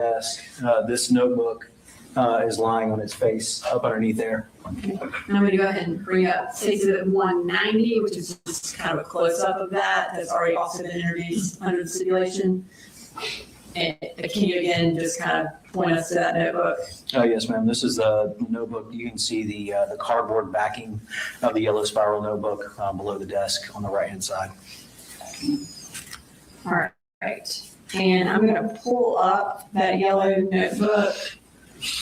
desk. This notebook is lying on its face up underneath there. Okay. And I'm going to go ahead and bring up Exhibit 190, which is just kind of a close-up of that. That's already also been introduced under the stipulation. And can you again just kind of point us to that notebook? Yes, ma'am. This is the notebook. You can see the cardboard backing of the yellow spiral notebook below the desk on the right-hand side. All right. And I'm going to pull up that yellow notebook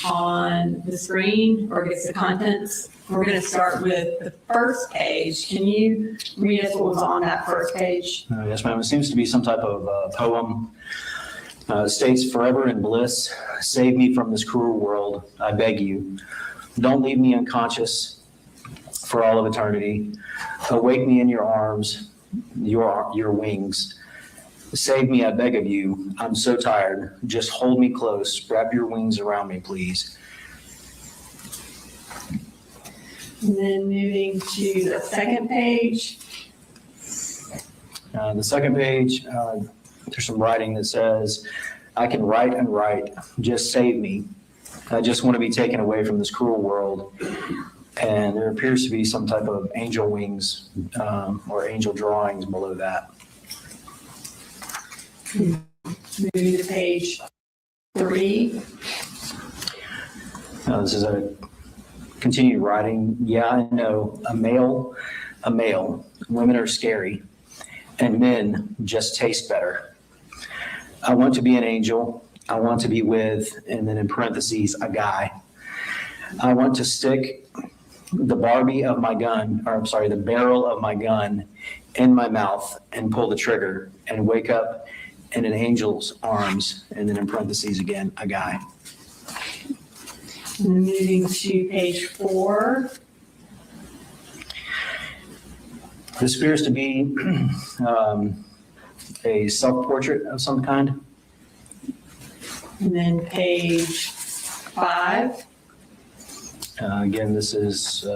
on the screen, or I guess the contents. We're going to start with the first page. Can you read us what was on that first page? Yes, ma'am. It seems to be some type of poem. States, forever in bliss, save me from this cruel world, I beg you. Don't leave me unconscious for all of eternity. Awake me in your arms, your wings. Save me, I beg of you. I'm so tired. Just hold me close. Wrap your wings around me, please. And then moving to the second page. The second page, there's some writing that says, I can write and write, just save me. I just want to be taken away from this cruel world. And there appears to be some type of angel wings or angel drawings below that. Moving to page 3. This is a continued writing. Yeah, I know, a male. Women are scary, and men just taste better. I want to be an angel. I want to be with, and then in parentheses, a guy. I want to stick the barrel of my gun in my mouth and pull the trigger and wake up in an angel's arms, and then in parentheses again, a guy. And moving to page 4. This appears to be a self-portrait of some kind. And then page 5. Again, this is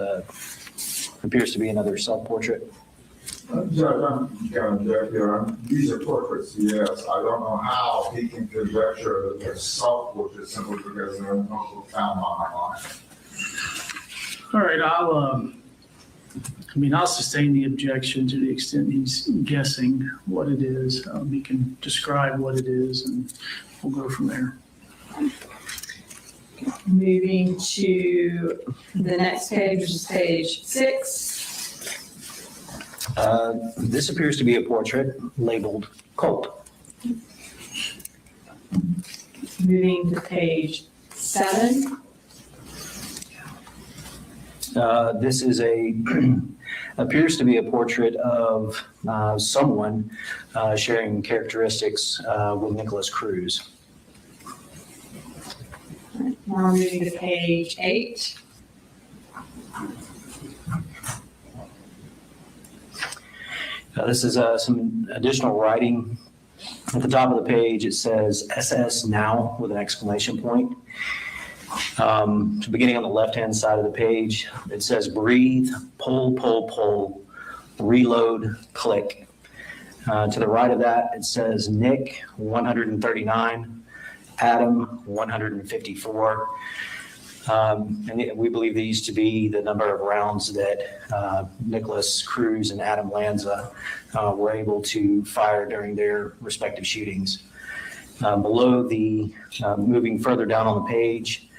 appears to be another self-portrait. Judge, I'm Kevin Jeff here. These are portraits, yes. I don't know how he can conjecture that they're self-portraits simply because they're in no town on my line. All right, I'll sustain the objection to the extent he's guessing what it is. He can describe what it is, and we'll go from there. Moving to the next page, which is page 6. This appears to be a portrait labeled Colt. Moving to page 7. This is appears to be a portrait of someone sharing characteristics with Nicholas Cruz. Now moving to page 8. This is some additional writing. At the top of the page, it says SS now with an exclamation point. Beginning on the left-hand side of the page, it says breathe, pull, reload, click. To the right of that, it says Nick 139, Adam 154. And we believe these to be the number of rounds that Nicholas Cruz and Adam Lanza were able to fire during their respective shootings. Below moving further down on the page,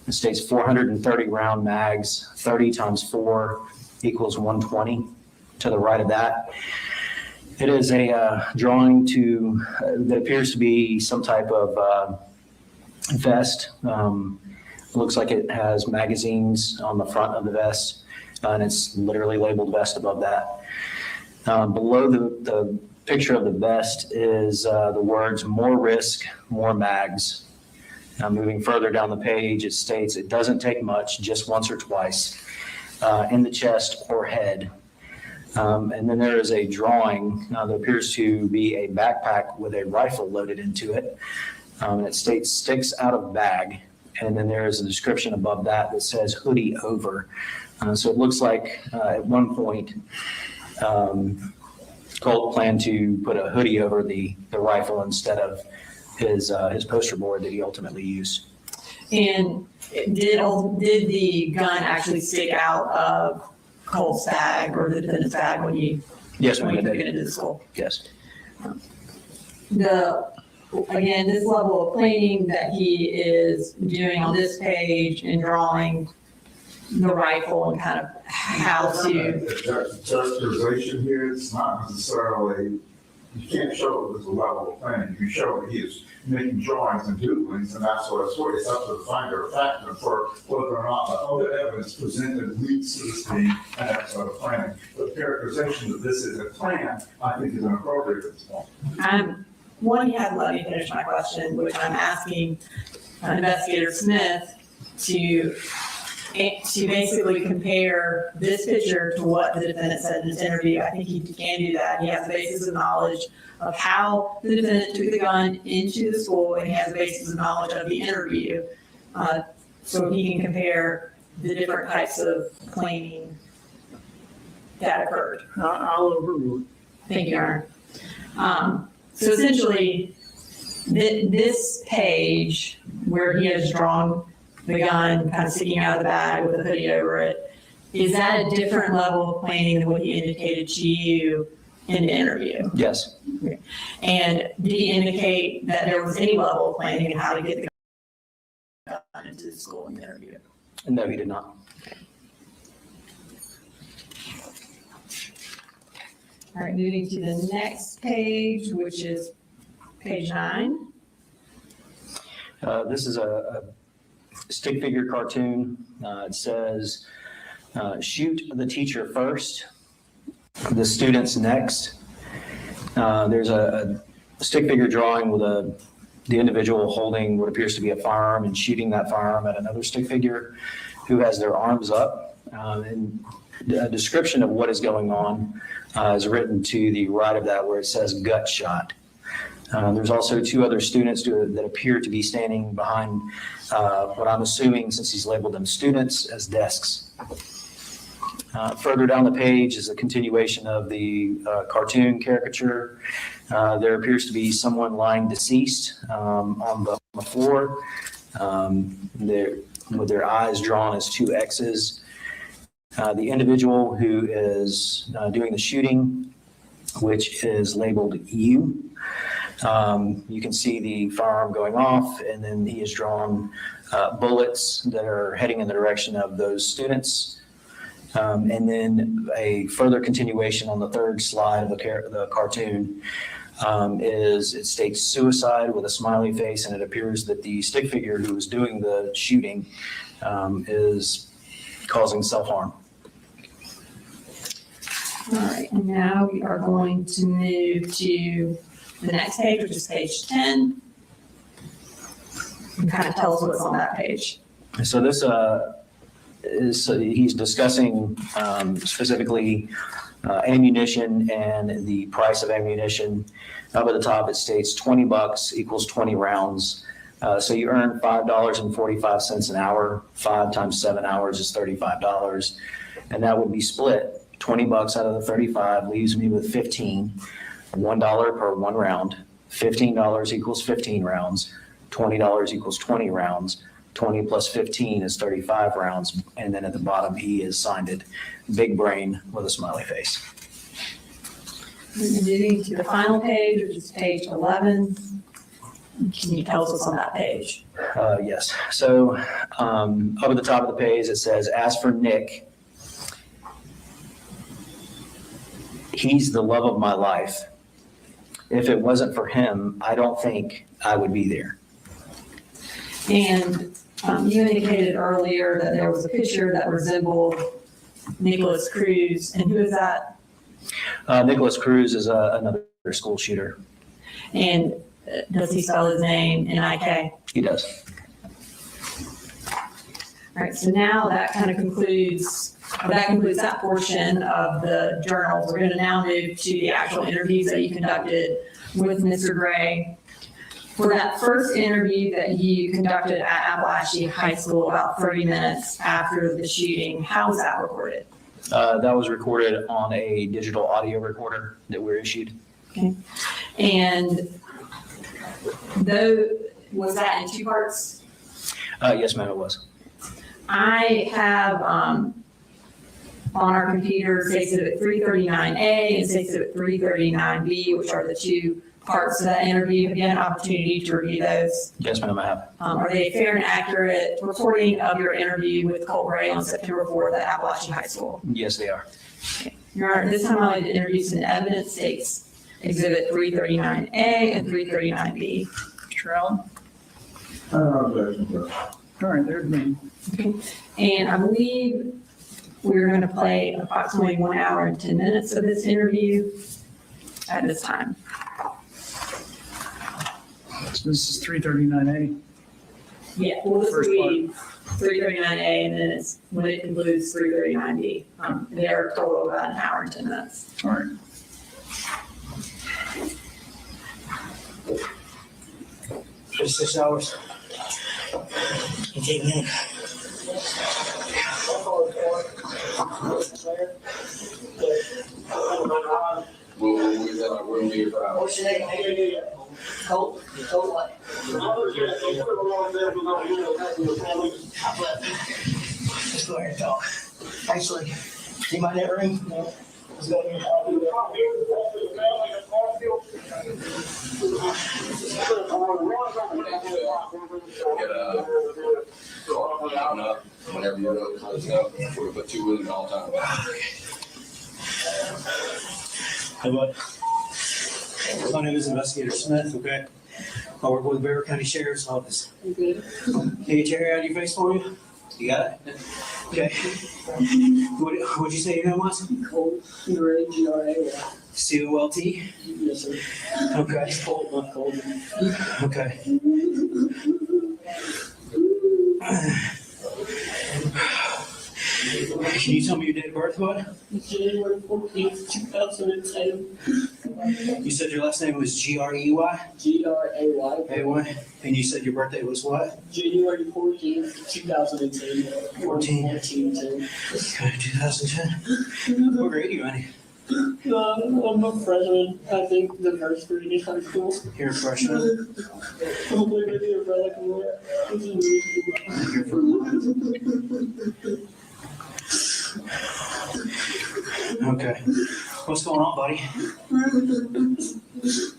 it states 430 round mags, 30 times 4 equals 120. To the right of that, it is a drawing that appears to be some type of vest. Looks like it has magazines on the front of the vest, and it's literally labeled vest above that. Below the picture of the vest is the words more risk, more mags. Moving further down the page, it states it doesn't take much, just once or twice, in the chest or head. And then there is a drawing that appears to be a backpack with a rifle loaded into it. And it states sticks out of bag. And then there is a description above that that says hoodie over. So it looks like at one point, Colt planned to put a hoodie over the rifle instead of his poster board that he ultimately used. And did the gun actually stick out of Colt's bag or the defendant's bag when you Yes, took ma'am. it into the school? Yes. Again, this level of planning that he is doing on this page and drawing the rifle and kind of how to, The characterization here, it's not necessarily, you can't show there's a level of planning. You show that he is making drawings and doodlings, and that's what it's for. It's up to the finder of fact and for whether or not the other evidence presented leads to this being an episode of planning. But the characterization that this is a plan, I think is inappropriate at this point. one, he hadn't let me finish my question, which I'm asking Investigator Smith to basically compare this picture to what the defendant said in his interview. I think he can do that. He has a basis of knowledge of how the defendant took the gun into the school, and he has a basis of knowledge of the interview. So he can compare the different types of planning that occurred. I'll overrule it. Thank you, Your Honor. So essentially, this page where he has drawn the gun kind of sticking out of the bag with a hoodie over it, is that a different level of planning than what he indicated to you in the interview? Yes. And did he indicate that there was any level of planning in how to get the gun into the school in the interview? No, he did not. All right, moving to the next page, which is page 9. This is a stick figure cartoon. It says, shoot the teacher first, the students next. There's a stick figure drawing with the individual holding what appears to be a firearm and shooting that firearm at another stick figure who has their arms up. And a description of what is going on is written to the right of that where it says gut shot. There's also 2 other students that appear to be standing behind what I'm assuming, since he's labeled them students, as desks. Further down the page is a continuation of the cartoon caricature. There appears to be someone lying deceased on the floor, with their eyes drawn as 2 X's. The individual who is doing the shooting, which is labeled U, you can see the firearm going off, and then he has drawn bullets that are heading in the direction of those students. And then a further continuation on the 3rd slide of the cartoon is it states suicide with a smiley face, and it appears that the stick figure who was doing the shooting is causing self-harm. All right, and now we are going to move to the next page, which is page 10. And kind of tell us what's on that page. So this he's discussing specifically ammunition and the price of ammunition. Up at the top, it states $20 equals 20 rounds. So you earn $5.45 an hour. 5 times 7 hours is $35. And that would be split. $20 out of the 35 leaves me with 15, $1 per 1 round. $15 equals 15 rounds. $20 equals 20 rounds. 20 plus 15 is 35 rounds. And then at the bottom, he is signed it big brain with a smiley face. Moving to the final page, which is page 11. Can you tell us what's on that page? Yes. So up at the top of the page, it says, as for Nick, he's the love of my life. If it wasn't for him, I don't think I would be there. And you indicated earlier that there was a picture that resembled Nicholas Cruz, and who is that? Nicholas Cruz is another school shooter. And does he spell his name N-I-K? He does. All right, so now that kind of concludes that portion of the journal. We're going to now move to the actual interviews that you conducted with Mr. Gray. For that first interview that you conducted at Apalachee High School about 30 minutes after the shooting, how was that recorded? That was recorded on a digital audio recorder that we're issued. Okay. And Though, was that in two parts? Yes, ma'am, it was. I have, on our computer, say exhibit 339A and say exhibit 339B, which are the two parts of that interview. Have you had an opportunity to review those? Yes, ma'am, I have. Are they a fair and accurate reporting of your interview with Colt Gray on September 4th at Apalachee High School? Yes, they are. Your Honor, this time I'd like to introduce an evidence states exhibit 339A and 339B. Mr. Allen? All right, there's me. And I believe we're going to play approximately 1 hour and 10 minutes of this interview at this time. So this is 339A. Yeah, we'll just First read 339A and then it's, when it concludes 339B. They're a total of about an hour and 10 minutes. All right. Just 6 hours. You take me. What's your name? Colt? Colt what? Let's go ahead and talk. Actually, see my net room? No. Let's go ahead and talk. Whenever you're ready for this stuff, we'll put you in all the time. Hey, bud. My name is Investigator Smith, okay? I work with Bear County Sheriff's Office. Can you get your hair out of your face for me? You got it? Okay. What'd you say your name was? Colt Gray, G-R-A-Y. C-O-L-T? Yes, sir. Okay. It's Colt, not Colt. Okay. Can you tell me your date of birth, bud? January 14th, 2010. You said your last name was G-R-E-Y? G-R-A-Y. A-Y? And you said your birthday was what? January 14th, 2010. 14. 1410. Okay, 2010. What grade are you in? I'm a freshman. I think the first grade in high school. You're a freshman. Hopefully maybe a relic more. You're Okay. What's going on, buddy?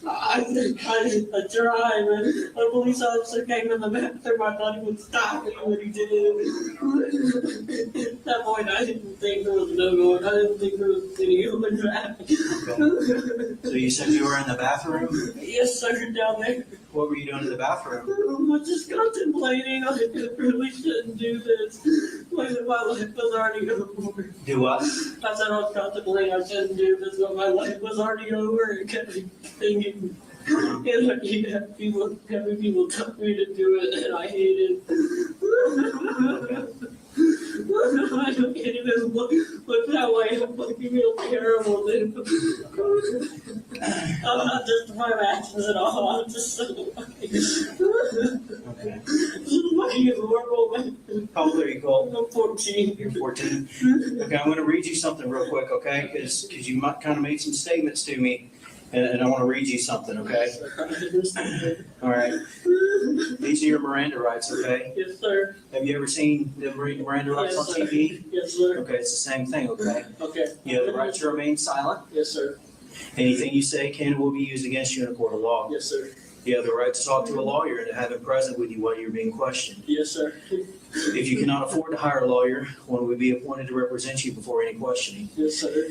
I think I drive and a police officer came in the bathroom. I thought he would stop me when he did. At that point, I didn't think there was no going. I didn't think there was any human traffic. So you said you were in the bathroom? Yes, sir, down there. What were you doing in the bathroom? I'm just contemplating. I really shouldn't do this. My life was already over. Do what? I said I was contemplating. I shouldn't do this, but my life was already over. And kept thinking. And having people tell me to do it, and I hate it. I don't get it. Look that way. I'm fucking feel terrible, dude. I'm not justifying my actions at all. I'm just so Okay. fucking horrible, man. How old are you, Cole? I'm 14. You're 14. Okay, I'm going to read you something real quick, okay? Because you might kind of made some statements to me, and I want to read you something, okay? All right. These are your Miranda rights, okay? Yes, sir. Have you ever seen them read Miranda rights on Yes, sir. TV? Yes, sir. Okay, it's the same thing, okay? Okay. You have the right to remain silent. Yes, sir. Anything you say can and will be used against you in a court of law. Yes, sir. You have the right to talk to a lawyer and to have him present with you while you're being questioned. Yes, sir. If you cannot afford to hire a lawyer, one will be appointed to represent you before any questioning. Yes, sir.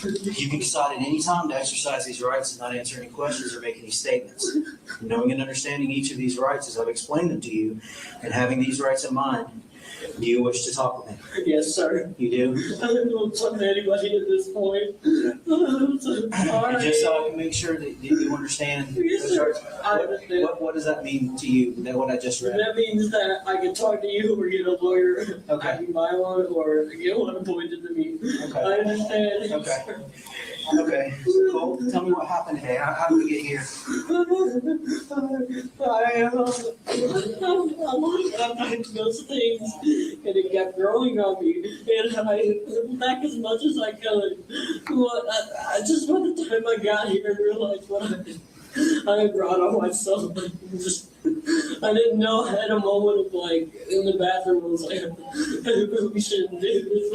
You can decide at any time to exercise these rights and not answer any questions or make any statements. Knowing and understanding each of these rights as I've explained them to you, and having these rights in mind, do you wish to talk with me? Yes, sir. You do? I didn't want to talk to anybody at this point. I'm so And sorry. just so I can make sure that you understand Yes, those sir. rights, I understand. what does that mean to you, that what I just read? That means that I can talk to you or get a lawyer. Okay. I can buy one or get one appointed to me. Okay. I understand. Okay. Okay, so Cole, tell me what happened today. How did we get here? I'm trying those things, and it kept growing on me, and I pulled back as much as I could. Well, I just by the time I got here and realized what I did. I brought on myself, like, just, I didn't know. I had a moment of like, in the bathroom, I was like, we shouldn't do this.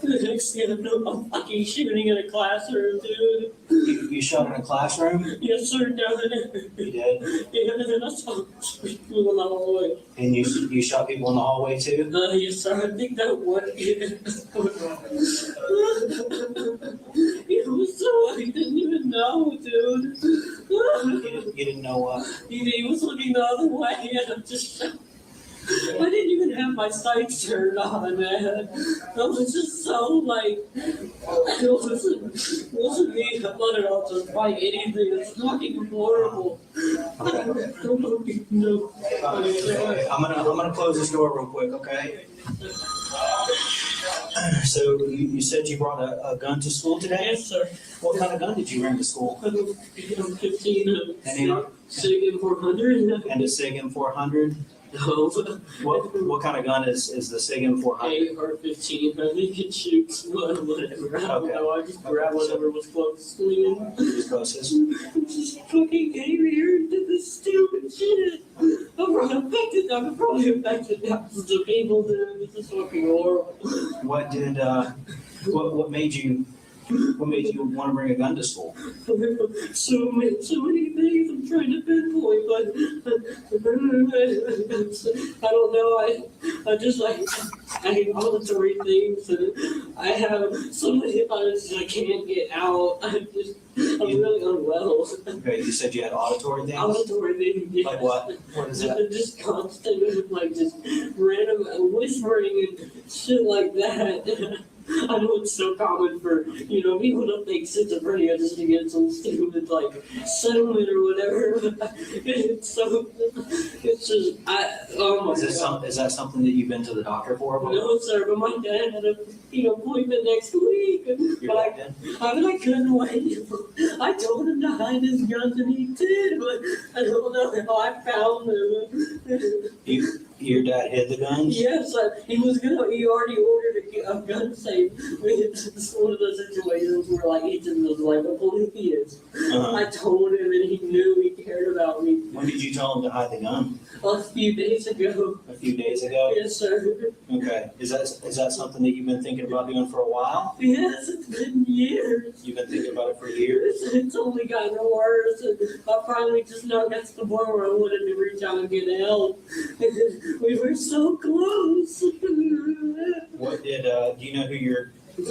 The next thing I know, I'm fucking shooting in a classroom, dude. You shot in a classroom? Yes, sir, down there. You did? Yeah, and then I saw people in the hallway. And you shot people in the hallway too? Yes, sir, I think that one kid. It was so, I didn't even know, dude. You didn't know what? He was looking the other way, and I'm just, I didn't even have my sights turned on, man. I was just so like, it wasn't me that let it out to fight anything. It's fucking horrible. I don't fucking know. Okay, I'm gonna close this door real quick, okay? So you said you brought a gun to school today? Yes, sir. What kind of gun did you bring to school? I'm 15, And SIG M400. a SIG M400? No. What kind of gun is the SIG M400? AR-15, I think it shoots whatever. I don't Okay. know, I just grabbed whatever was closest to me. Who's closest? Just fucking came here and did this stupid shit. I'm probably affected thousands of people, dude. This is fucking horrible. What made you want to bring a gun to school? So many things I'm trying to pinpoint, but I don't know. I just like, I have auditory things, and I have so many thoughts I can't get out. I'm really unwell. Okay, you said you had auditory things? Auditory things, yes. Like what? What is that? Just constant, like just random whispering and shit like that. I know it's so common for, people to think schizophrenia just to get some stupid, like, settlement or whatever. It's just, oh my God. Is that something that you've been to the doctor for? No, sir, but my dad had an appointment next week. Your But dad I couldn't wait. I told him to hide his guns and he did, but I don't know how I found them. Your dad hid the guns? Yes, he already ordered a gun safe. It's one of those situations where like each of them was like a police. Uh-huh. I told him and he knew he cared about me. When did you tell him to hide the gun? A few days ago. A few days ago? Yes, sir. Okay. Is that something that you've been thinking about doing for a while? Yes, it's been years. You've been thinking about it for years? It's only gotten worse. And I finally just now got to the point where I wanted to reach out and get help. We were so close. What did do you know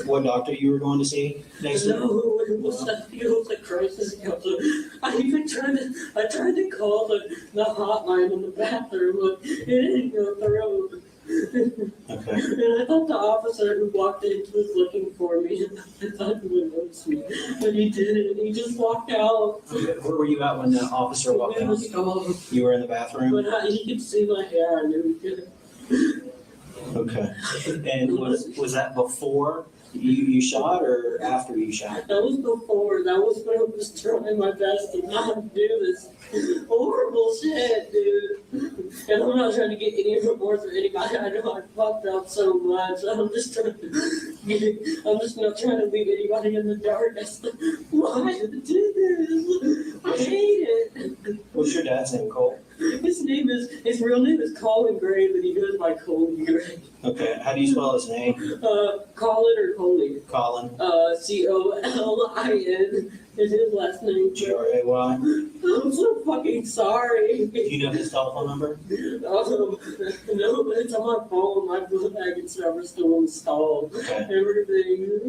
what doctor you were going to see next week? No, it was a crisis counselor. I tried to call the hotline in the bathroom, but it didn't go through. Okay. And I thought the officer who walked in was looking for me. I thought he would notice me, but he didn't. He just walked out. Okay. Where were you at when the officer walked In in? the stall. You were in the bathroom? But he could see my hair. I knew he could. Okay. And was that before you shot or after you shot? That was before. That was when I was trying my best to not do this horrible shit, dude. And I'm not trying to get any remorse or anybody. I know I fucked up so much. I'm just not trying to leave anybody in the dark. Why did I do this? I hate it. What's your dad's name, Colt? His real name is Colt Gray, but he goes by Colt Gray. Okay. How do you spell his name? Colin or Coley? Colin. Colin is his last name. Gray. I'm so fucking sorry. Do you know his telephone number? No, but it's on my phone. My book bag and server still installed. Okay. Everything.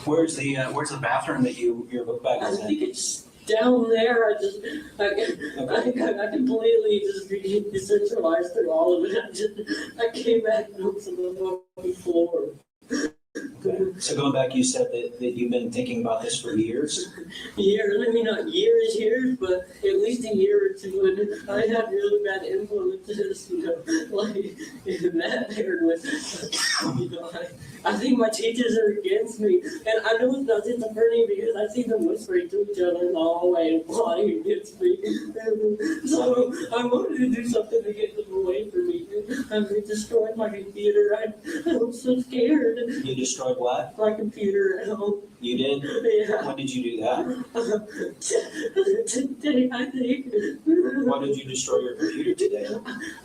Where's the bathroom that your book bag I is think in? it's down there. I completely just became decentralized through all of it. I came back and it was on the fucking floor. Okay. So going back, you said that you've been thinking about this for years? Years, I mean, not years, but at least a year or two, and I had really bad influences, like, in that paired with, I think my teachers are against me, and I know it's not schizophrenia because I see them whispering to each other in the hallway and plotting against me. So I wanted to do something to get them away from me. I destroyed my computer. I was so scared. You destroyed what? My computer at home. You did? Yeah. When did you do that? Today, I think. Why did you destroy your computer today?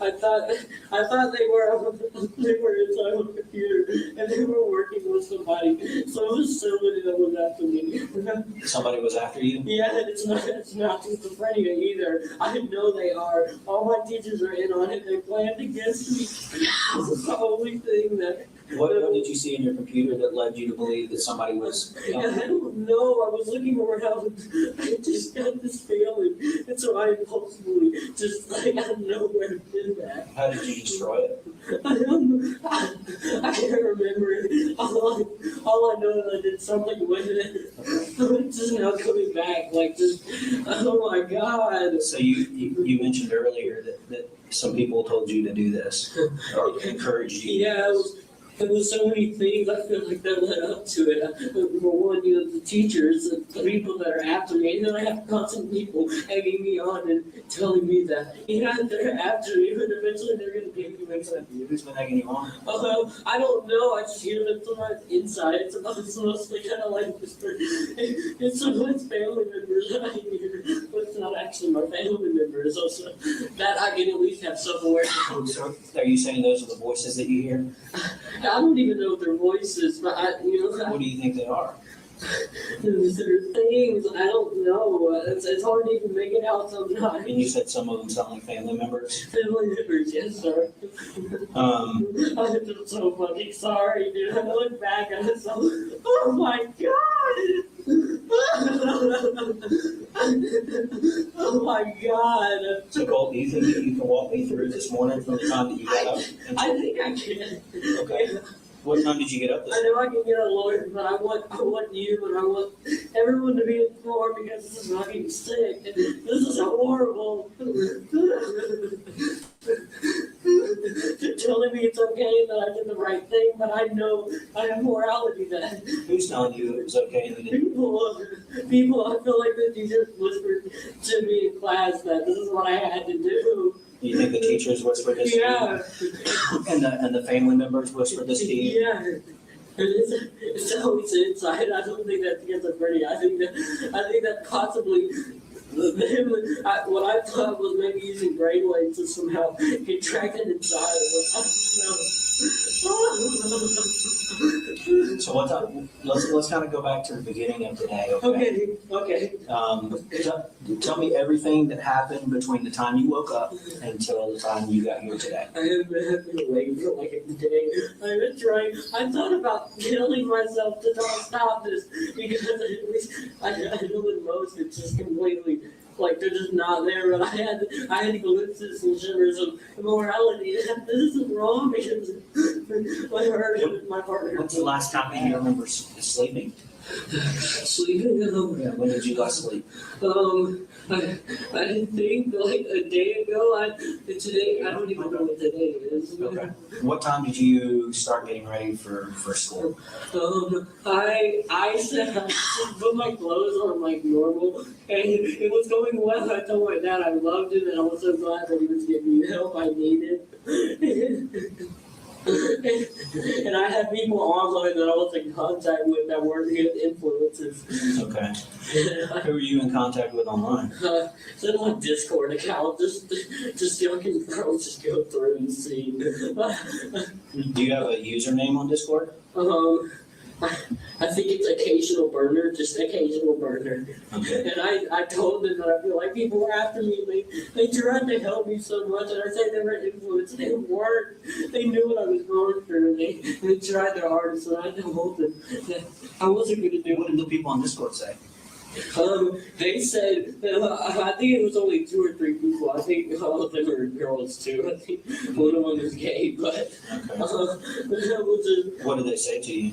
I thought they were inside my computer and they were working with somebody. So it was somebody that was after me. Somebody was after you? Yeah, it's not schizophrenia either. I know they are. All my teachers are in on it. They planned against me. This is the only thing that. What did you see in your computer that led you to believe that somebody was? I don't know. I was looking around. I just got this feeling, and so I impulsively just like out of nowhere did that. How did you destroy it? I can't remember it. All I know is I did something with it. It's just now coming back, like just, oh my God. So you mentioned earlier that some people told you to do this or encouraged you. Yeah, it was so many things. I feel like that led up to it. Number one, the teachers, the people that are after me, and then I have constant people egging me on and telling me that, they're after me, but eventually they're going to take me inside. Who's been egging you on? Although, I don't know, I just hear them from my inside. It's mostly kind of like whisper. It's someone's family members that I hear, but it's not actually my family members. Also, that I can at least have self-awareness. So are you saying those are the voices that you hear? I don't even know their voices, but What do you think they are? there are things, I don't know. It's hard to even make it out sometimes. And you said some of them sound like family members. Family members, yes, sir. I feel so fucking sorry, dude. I look back and it's so, oh my God! Oh my God! So Colt, do you think that you can walk me through this morning from the time that you got up? I think I can. Okay. What time did you get up this I know I can get a lawyer, but I want you and I want everyone to be informed because this is fucking sick. This is horrible. They're telling me it's okay that I did the right thing, but I know I have morality then. Who's telling you it was okay and you didn't? People, I feel like the teachers whispered to me in class that this is what I had to do. You think the teachers whispered this to you? Yeah. And the family members whispered this to you? Yeah. It's always inside. I don't think that schizophrenia. I think that possibly what I thought was maybe using brainwaves to somehow get tracked inside of us. So what time, let's kind of go back to the beginning of today, okay? Okay. Tell me everything that happened between the time you woke up until the time you got here today. I have been awake for like a day. I've been trying. I thought about killing myself to not stop this because at least I know with most it's just completely like they're just not there. But I had glimpses and shivers of morality. This isn't wrong because I heard it with my partner. When's the last time that you remember sleeping? Sleeping. Yeah, when did you last sleep? I think like a day ago. Today I don't even know what today is. Okay. What time did you start getting ready for school? I said I put my clothes on like normal, and it was going well. I told my dad I loved him, and I was so glad that he was giving me the help I needed. And I had people online that I was in contact with that weren't good influences. Okay. Who were you in contact with online? Send my Discord account, just so I can just go through and see. Do you have a username on Discord? I think it's occasional burner, just occasional burner. Okay. And I told them that I feel like people were after me. They tried to help me so much, and I said they were influenced. They weren't. They knew what I was going through, and they tried their hardest, and I told them that I wasn't going to do What it. did the people on Discord say? They said, I think it was only 2 or 3 people. I think all of them are girls too. I think one of them is gay, but Okay. that was just, What did they say to you?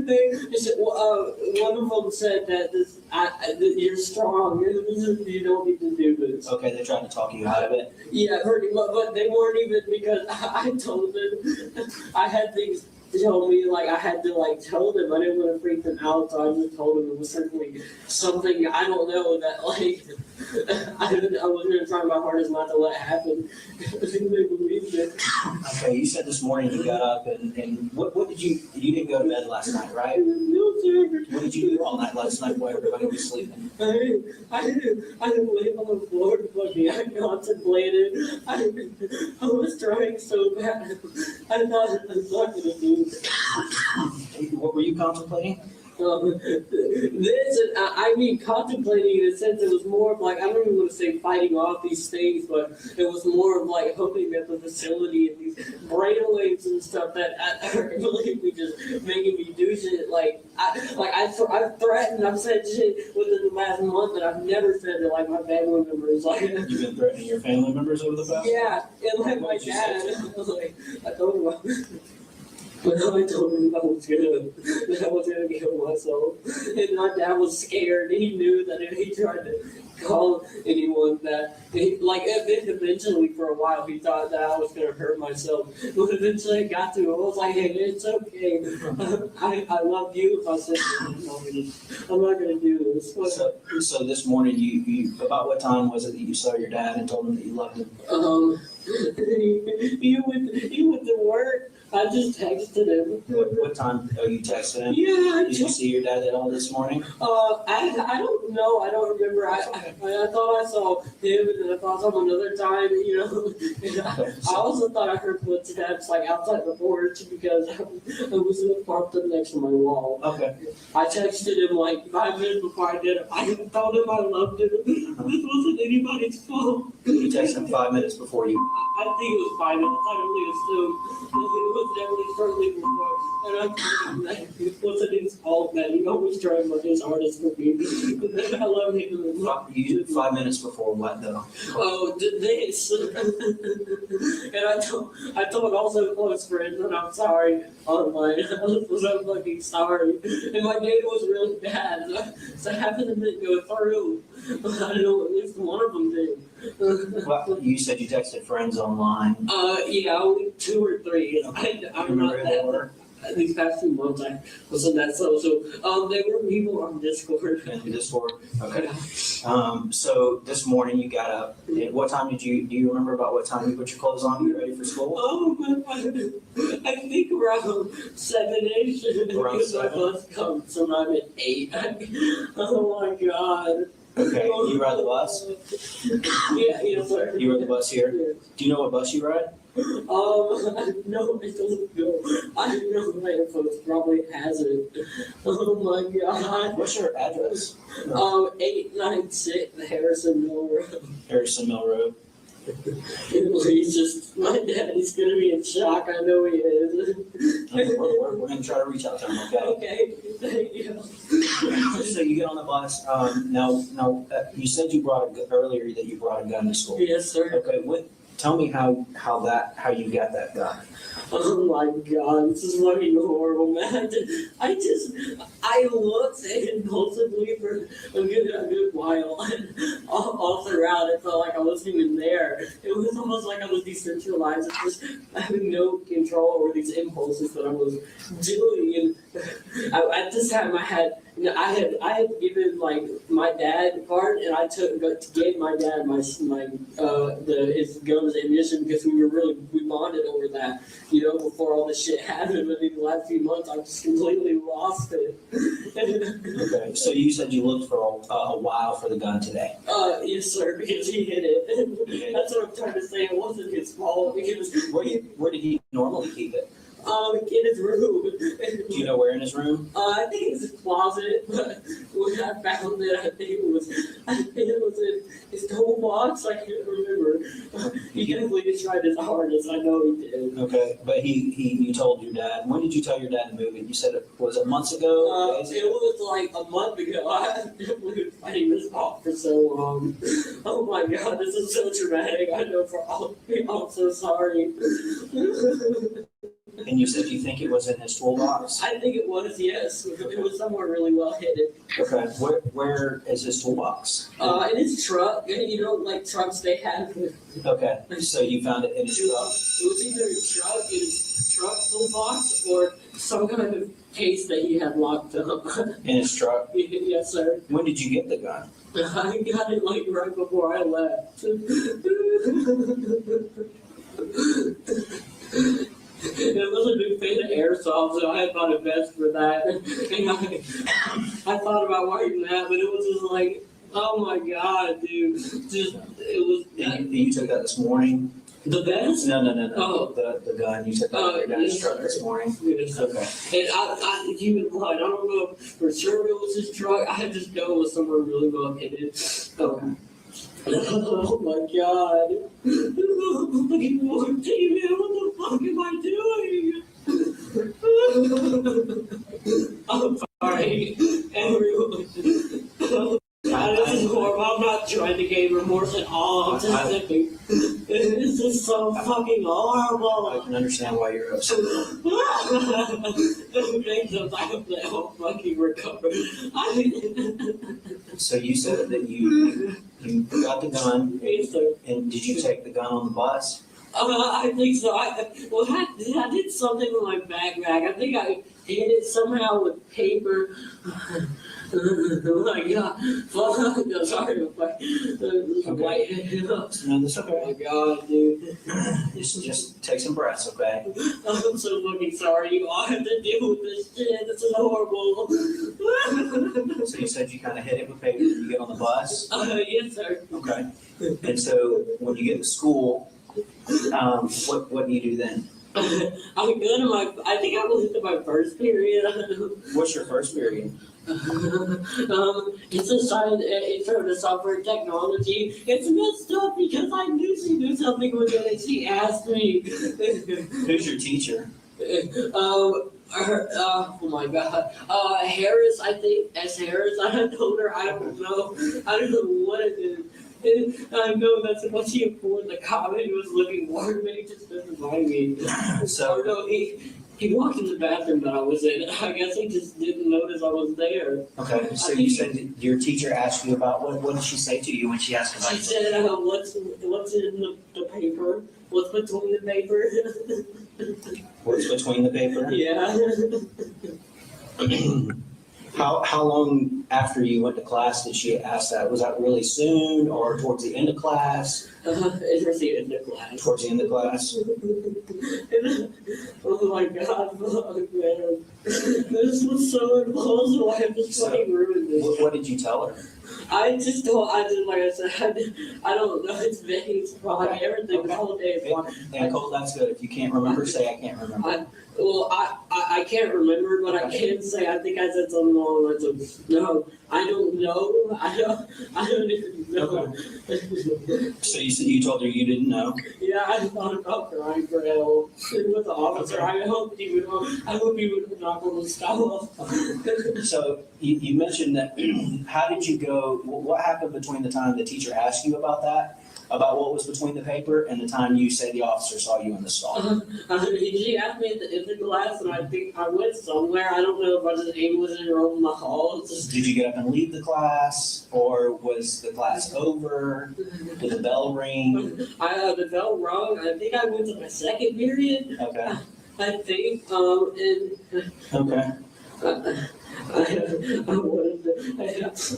they said, one of them said that that you're strong. You don't need to do this. Okay, they tried to talk you out of it. Yeah, pretty much, but they weren't even, because I told them I had things tell me, like, I had to, like, tell them. I didn't want to freak them out, so I just told them it was certainly something, I don't know, that, like, I was going to try my hardest not to let happen. I think they believed it. Okay, you said this morning you got up and what did you didn't go to bed last night, right? No, sir. What did you do all night last night while everybody was sleeping? I laid on the floor, buddy. I contemplated. I was trying so bad. I thought I was not going to do it. What were you contemplating? I mean, contemplating in a sense, it was more of like, I don't even want to say fighting off these things, but it was more of like hoping that the facility and these brainwaves and stuff that are really just making me do shit. I've threatened, I've said shit within the last month that I've never said to like my family members. Like, You've been threatening your family members over the past? yeah, and like my What did you say dad, I told him. But I told him that I was gonna kill myself, and my dad was scared. He knew that if he tried to call anyone, that eventually for a while he thought that I was gonna hurt myself. But eventually it got to him. I was like, hey, it's okay. I love you. If I said I'm not gonna do this. So this morning you about what time was it that you saw your dad and told him that you loved him? He went to work. I just texted him. What time you texted him? Yeah, Did you see your dad at all this morning? I don't know. I don't remember. I thought I saw him, and then I thought I saw him another time. You know, and I also thought I heard footsteps like outside the porch because I was parked up next to my wall. Okay. I texted him like 5 minutes before I did it. I told him I loved him. This wasn't anybody's fault. You texted him 5 minutes before you. I think it was 5 minutes. I only assumed it was definitely shortly before. And I told him that it wasn't his fault, that he always tried my his hardest for me. I love him. You 5 minutes before what though? Oh, this. And I told also close friends that I'm sorry online. I was so fucking sorry. And my day was really bad. So half of them didn't go through. I know at least one of them did. Well, you said you texted friends online. Yeah, only 2 or 3. I'm Remember not who they that. were? These past few months, I wasn't that social. They were people on Discord. In Discord. Okay. So this morning you got up. And what time do you remember about what time you put your clothes on to get ready for school? Oh, I think around 7-ish. Around Because my 7? bus comes around at 8. Oh my god. Okay. You ride the bus? Yeah, yes, sir. You ride the bus here? Do you know what bus you ride? No, it doesn't go. I know my info probably has it. Oh my god. What's your address? 896 Harrison Mill Road. Harrison Mill Road. He's just, my daddy's gonna be in shock. I know he is. Okay, we're gonna try to reach out to him, okay? Okay, thank you. So you get on the bus, now, you said earlier that you brought a gun to school. Yes, sir. Okay, tell me how you got that gun. Oh my god, this is fucking horrible, man. I looked impulsively for a good while, and all throughout it felt like I wasn't even there. It was almost like I was decentralized, just having no control over these impulses that I was doing. And at this time I had given like my dad a card, and I gave my dad his guns and ammunition because we bonded over that, you know, before all this shit happened. But in the last few months, I just completely lost it. Okay, so you said you looked for a while for the gun today. Yes, sir, because he hid it. That's what I'm trying to say. It wasn't his fault because Where did he normally keep it? In his room. Do you know where in his room? I think it's his closet, but when I found it, I think it was in his toolbox. I can't remember. He definitely just tried his hardest. I know he did. Okay, but you told your dad. When did you tell your dad to move it? You said was it months ago? Days It ago? was like a month ago. I definitely been fighting this off for so long. Oh my god, this is so dramatic. I know for all of you, I'm so sorry. And you said you think it was in his toolbox? I think it was, yes. It was somewhere really well hidden. Okay, where is his toolbox? In his truck, you know, like trucks they have. Okay, so you found it in his truck? It was either his truck toolbox or some kind of case that he had locked up. In his truck? Yes, sir. When did you get the gun? I got it like right before I left. It was a big fan of airsoft, so I had bought a vest for that. And I thought about wearing that, but it was just like, oh my god, dude. Just, it was. You took that this morning? The vest? No. Oh. The gun, you took that out of your dad's Yes, truck sir. this morning? Yes, sir. Okay. And you would lie. I don't know if for sure it was his truck. I just know it was somewhere really well hidden. Oh my god. Fucking more TV, what the fuck am I doing? I'm sorry, everyone. This is horrible. I'm not trying to gain remorse at all. I'm just thinking, this is so fucking horrible. I can understand why you're upset. I'll fucking recover. So you said that you got the gun, Yes, sir. and did you take the gun on the bus? I think so. I did something with my backpack. I think I hid it somehow with paper. Oh my god. I'm sorry if I white. No, that's Oh okay. my god, dude. Just take some breaths, okay? I'm so fucking sorry. You all have to deal with this shit. This is horrible. So you said you kind of hit it with paper when you get on the bus? Yes, sir. Okay. And so when you get to school, what do you do then? I'm good in I think I was into my first period. What's your first period? It's a science, intro to software technology. It's messed up because I knew she knew something was in it. She asked me. Who's your teacher? Oh my god. Harris, I think. S. Harris. I told her I don't know. I don't know what it is. I know that's what she informed the cop. He was looking for me. Just doesn't mind me. So- no, he walked in the bathroom that I was in. I guess he just didn't notice I was there. Okay, so you said that your teacher asked you about, what did she say to you when she asked about She you? said, what's in the paper? What's between the paper? What's between the paper? Yeah. How long after you went to class did she ask that? Was that really soon or towards the end of class? It was the end of class. Towards the end of class? Oh my god, fuck, man. This was so impossible. I just fucking ruined this. What did you tell her? I just, like I said, I don't know. It's vague. It's probably everything. The whole day is fine. Yeah, Colt, that's good. If you can't remember, say I can't remember. I can't remember, but I can say I think I said something along the lines of, no, I don't know. I don't even know. So you told her you didn't know? Yeah, I thought about crying for help with the officer. I hope he would knock on the stove. So you mentioned that, how did you go, what happened between the time the teacher asked you about that, about what was between the paper, and the time you say the officer saw you in the stall? She asked me in the class, and I think I went somewhere. I don't know if I was able to enroll in the hall. Did you get up and leave the class, or was the class over? Did the bell ring? The bell rung. I think I went to my second period. Okay, I think, okay.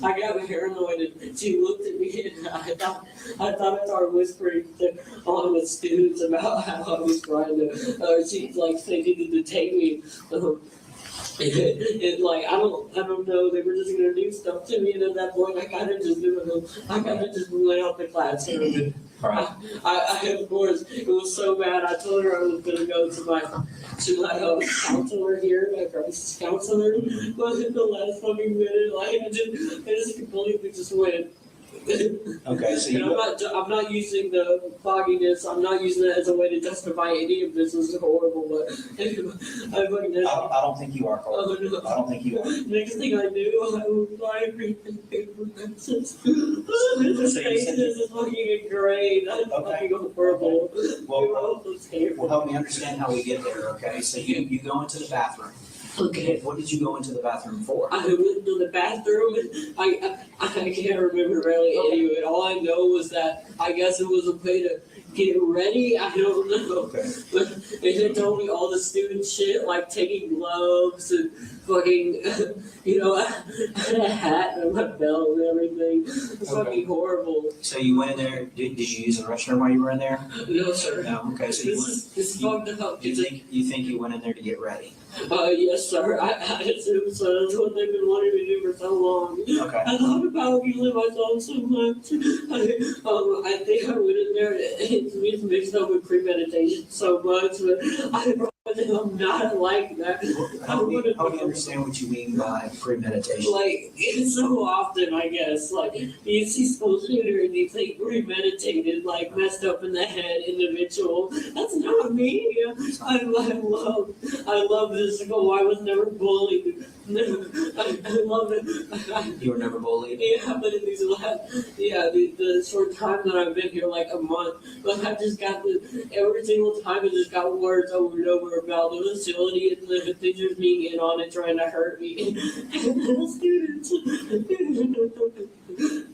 I got paranoid and she looked at me and I thought I started whispering to all the students about how I was trying to, she like they needed to take me. it like I don't know, they were just gonna do stuff to me, and at that point I kinda just went out the classroom and Right. I of course it was so bad. I told her I was gonna go to my counselor here, my crisis counselor, but in the last fucking minute, like I just completely just went. Okay, so And I'm not using the fogginess. I'm not using it as a way to justify any of this. This is horrible, but I fucking did. I don't think you are, Colt. Oh, no. I don't think you are. Next thing I knew, I was flying paper pencils. So you This said is fucking a grade. I'm Okay. fucking horrible. Well, You're all so scared. Well, help me understand how we get there, okay? So you go into the bathroom. Okay. What did you go into the bathroom for? I went to the bathroom and I can't remember really any of it. All I know was that I guess it was a way to get ready. I don't know. Okay. But they told me all the stupid shit like taking gloves and fucking, I had a hat and my belt and everything. It's fucking horrible. So you went in there, did you use the restroom while you were in there? No, sir. No, okay, so you went, This is fucked up. you think you went in there to get ready? Yes, sir. I assume so. That's what they've been wanting me to do for so long. Okay. I thought about killing myself so much. I think I went in there. It's mixed up with premeditation so much, but I'm not like that. Help me understand what you mean by premeditation. Like, it's so often, I guess, like, you see school shooter and you think premeditated, like, messed up in the head individual. That's not me. I love this school. I was never bullied. I love it. You were never bullied? Yeah, but in these the short time that I've been here, like a month, but I just got every single time I just got words over and over about the facility and the teachers being in on it, trying to hurt me. And the students.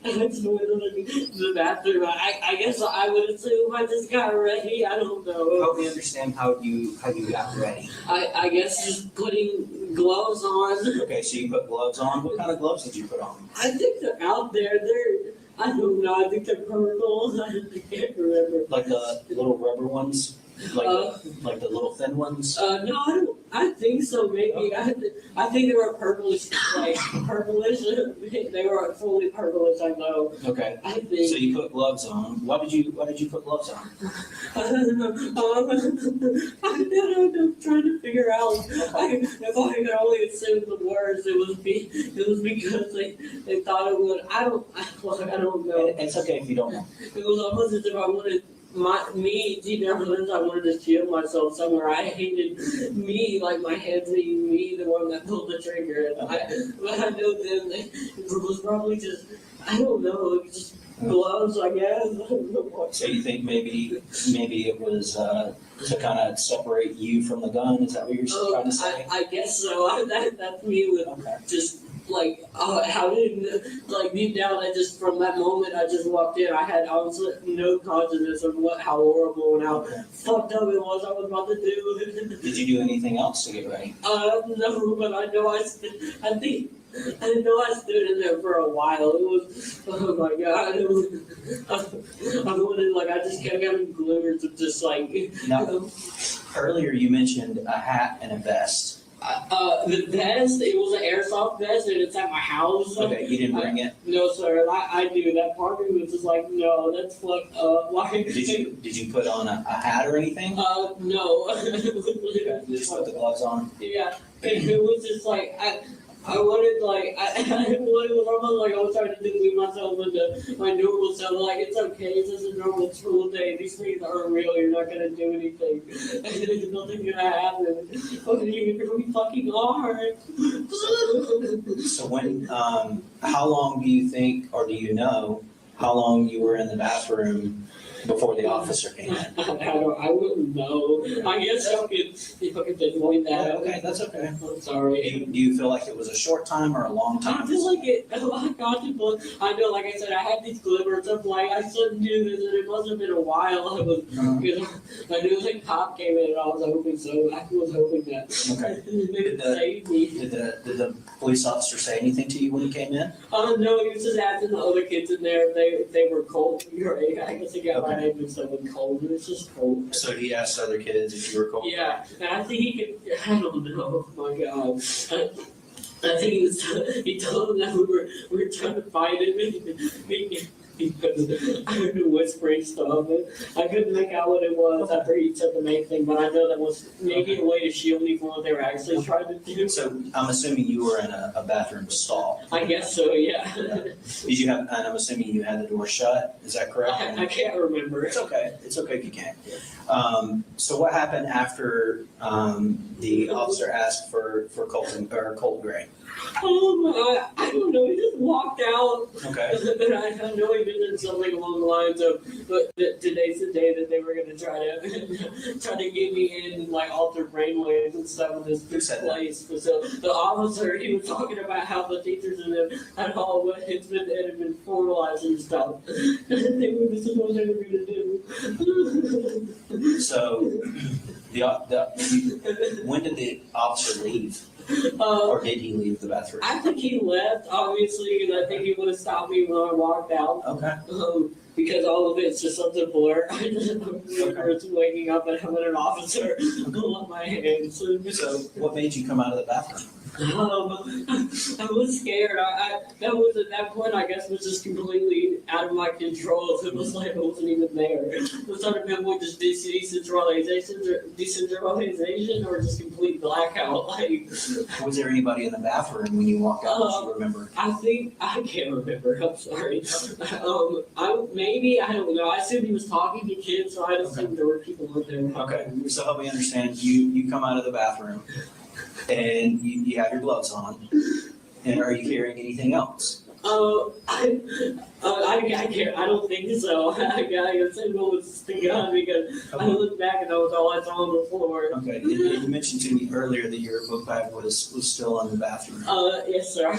I just went to the bathroom. I guess I would assume I just got ready. I don't know. Help me understand how you got ready. I guess just putting gloves on. Okay, so you put gloves on. What kind of gloves did you put on? I think they're out there. I don't know. I think they're purple. I can't remember. Like the little rubber ones? Like the little thin ones? No, I don't. I think so. Maybe I think they were purplish, like purplish. They were fully purplish. I know. Okay. I So think. you put gloves on. Why did you put gloves on? I don't know. I'm trying to figure out. If I could only assume the words, it was because they thought it would. I don't know. It's okay if you don't know. It was almost as if I wanted deep down within, I wanted to shield myself somewhere. I hated me, like my head being me, the one that pulled the trigger. And but I know then it was probably just, I don't know, just gloves, I guess. I don't know what. So you think maybe it was to kind of separate you from the gun? Is that what you're trying to say? I guess so. That's me with Okay. just like how did deep down I just from that moment I just walked in. I was no consciousness of how horrible and how fucked up it was I was about to do. Did you do anything else to get ready? No, but I know I stood in there for a while. It was, oh my god, it was, I wanted, like, I just kept getting glimmers of just like, Now, earlier you mentioned a hat and a vest. the vest, it was an airsoft vest and it's at my house. Okay, you didn't bring it. No, sir, I do. That part of me was just like, no, that's fucked up. Why? Did you put on a hat or anything? No. Okay, you just put the gloves on. Yeah, it was just like, I wanted, like, it was almost like I was trying to delude myself into my normal self. Like, it's okay, it's just a normal school day. These things aren't real. You're not going to do anything. There's nothing going to happen. But you're going to be fucking hard. So when, how long do you think, or do you know, how long you were in the bathroom before the officer came in? I wouldn't know. I guess you could pinpoint that. Okay, that's okay. I'm sorry. Do you feel like it was a short time or a long I time? feel like it. Oh my God, I know. Like I said, I had these glimmers of like I shouldn't do this, and it must have been a while. I was, I knew the cop came in, and I was hoping so. I was hoping that Okay. they would save me. Did the police officer say anything to you when he came in? No, he was just asking the other kids in there if they were Colt Gray. I guess he got my name is someone cold, it's just cold. So he asked other kids if you were Colt? Yeah, and I think he could, I don't know, oh my God. I think he told them that we were trying to fight him, because I heard him whispering stuff, and I couldn't make out what it was after he said the main thing, but I know that was maybe a way to shield me from what they were actually trying to do. So I'm assuming you were in a bathroom stall. I guess so, yeah. Did you have, and I'm assuming you had the door shut, is that correct? I can't remember. It's okay if you can't. So what happened after, the officer asked for Colt Gray? I don't know, he just walked out. Okay. And I know he mentioned something along the lines of, but today's the day that they were gonna try to get me in like altered brainwaves and stuff in this Who said that? place. But so the officer, he was talking about how the teachers and them had all what it had been formalized and stuff. This is what they were gonna do. So, when did the officer leave? Or did he leave the bathroom? I think he left, obviously, because I think he would have stopped me when I walked out. Okay. Because all of it's just such a blur. I just remember waking up and having an officer on my hands. So what made you come out of the bathroom? I was scared. That was at that point, I guess, was just completely out of my control. It was like I wasn't even there. It was sort of been with just decentralization or just complete blackout. Like, Was there anybody in the bathroom when you walked out, do you remember? I can't remember. I'm sorry. I don't know. I assumed he was talking to kids, so I assumed there were people in there. Okay, so help me understand, you come out of the bathroom and you have your gloves on, and are you carrying anything else? I can't. I don't think so. I said what was the gun because I looked back and that was all I saw on the floor. Okay, you mentioned to me earlier that your book bag was still in the bathroom. Yes, sir.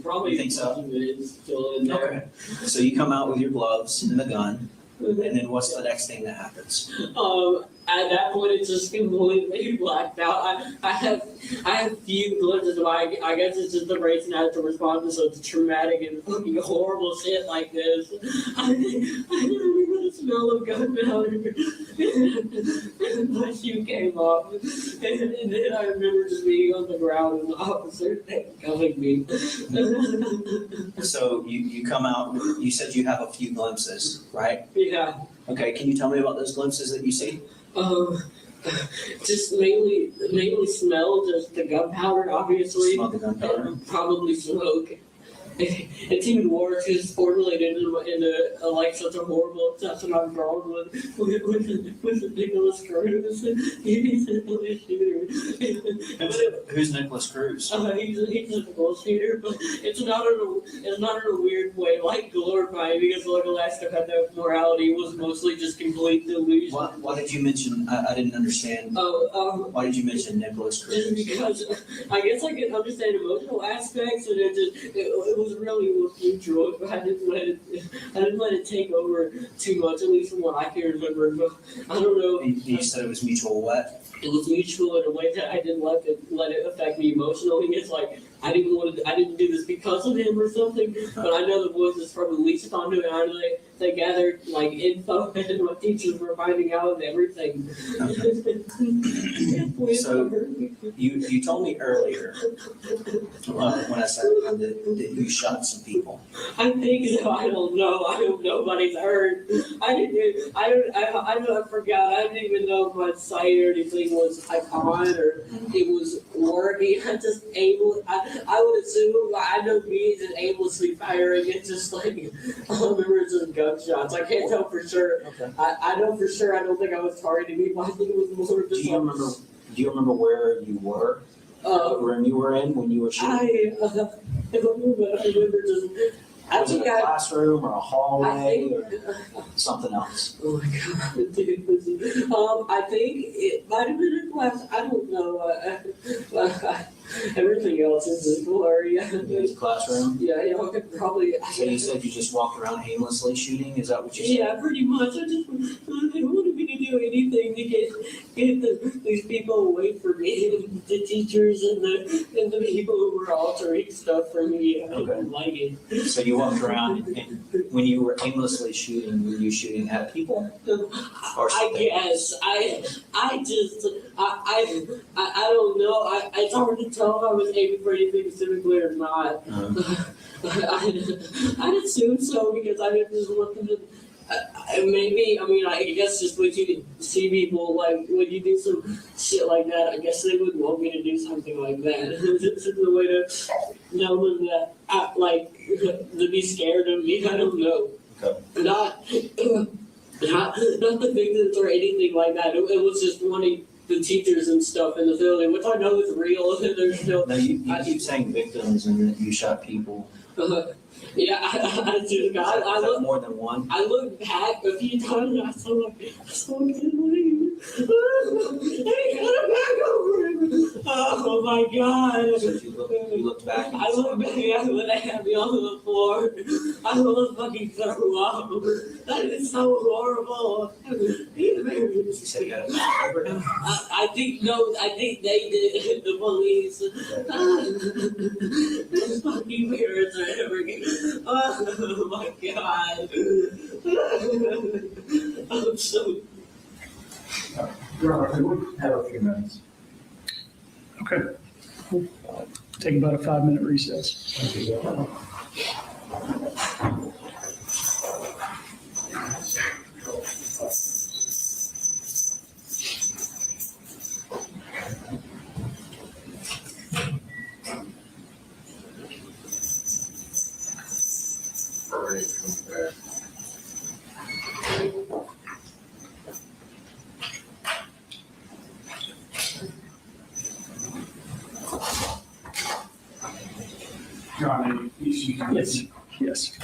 Probably You think so? It's still in there. Okay, so you come out with your gloves and the gun, and then what's the next thing that happens? At that point, it's just completely blacked out. I have few glimpses of I guess it's just the brain and have to respond to such traumatic and fucking horrible shit like this. I remember the smell of gunpowder. And my shoe came off. And then I remember just being on the ground and the officer coming me. So you come out, you said you have a few glimpses, right? Yeah. Okay, can you tell me about those glimpses that you see? Just mainly smell, just the gunpowder, obviously. Smell the gunpowder? And probably smoke. It's even worse because it's formulated into like such a horrible obsession I've grown with Nicholas Cruz. He's a shooter. Who's Nicholas Cruz? He's a bullshitter, but it's not in a weird way, like glorifying, because like Alaska had no morality, it was mostly just complete delusion. Why did you mention, I didn't understand, why did you mention Nicholas Cruz? Just because I guess I can understand emotional aspects, and it was really mutual. I didn't let it take over too much, at least from what I can remember. But I don't know. You said it was mutual what? It was mutual in a way that I didn't let it affect me emotionally. It's like I didn't do this because of him or something. But I know the voices from the least on who, and I know they gathered like info and what teachers were finding out and everything. So you told me earlier when I said that you shot some people. I think so. I don't know. I hope nobody's heard. I forgot. I didn't even know if my sight or anything was on or it was working. I would assume, I know me is aimlessly firing. It's just like, I remember it's just gunshots. I can't tell for sure. Okay. I know for sure I don't think I was targeting me, but I think it was more just Do you remember where you were? What room you were in when you were shooting? I remember just, Was it a classroom or a hallway or something else? Oh my god, dude. I think it might have been a class. I don't know. Everything else is just blurry. It was a classroom? Yeah, I could probably. So you said you just walked around aimlessly shooting? Is that what you said? Yeah, pretty much. They wanted me to do do anything to get these people away from me, the teachers and the people who were altering stuff for me. I didn't like it. So you walked around and when you were aimlessly shooting, were you shooting at people? I guess I don't know. It's hard to tell if I was aiming for anything specifically or not. I'd assume so because I was just looking at. Maybe, I mean, I guess just when you see people, like, when you do some shit like that, I guess they would want me to do something like that. This is the way to know them that, to be scared of me, I don't know. Okay. Not the victims or anything like that. It was just wanting the teachers and stuff in the building, which I know is real, and there's still... Now, you keep saying victims and that you shot people. Yeah, I Is that look. more than one? I looked back a few times and I saw someone get leave. And he got it back over him. Oh my God. So you looked back and I looked back when they had me on the floor. I almost fucking threw up. That is so horrible. you said you got it back over him? I think they did, the police. These fucking parents are ever getting. Oh my God. I'm so. Your Honor, we have a few minutes. Okay. We'll take about a 5-minute recess. Your Honor, you can. Yes, yes.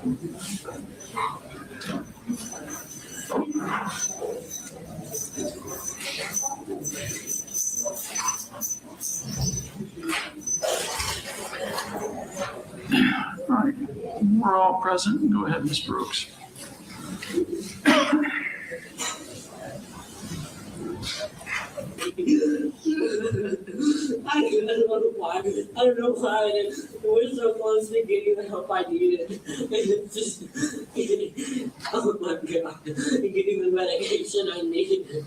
All right, we're all present. Go ahead, Ms. Brooks. I don't know why it was so close to getting the help I needed. It's just, oh my God, getting the medication I needed.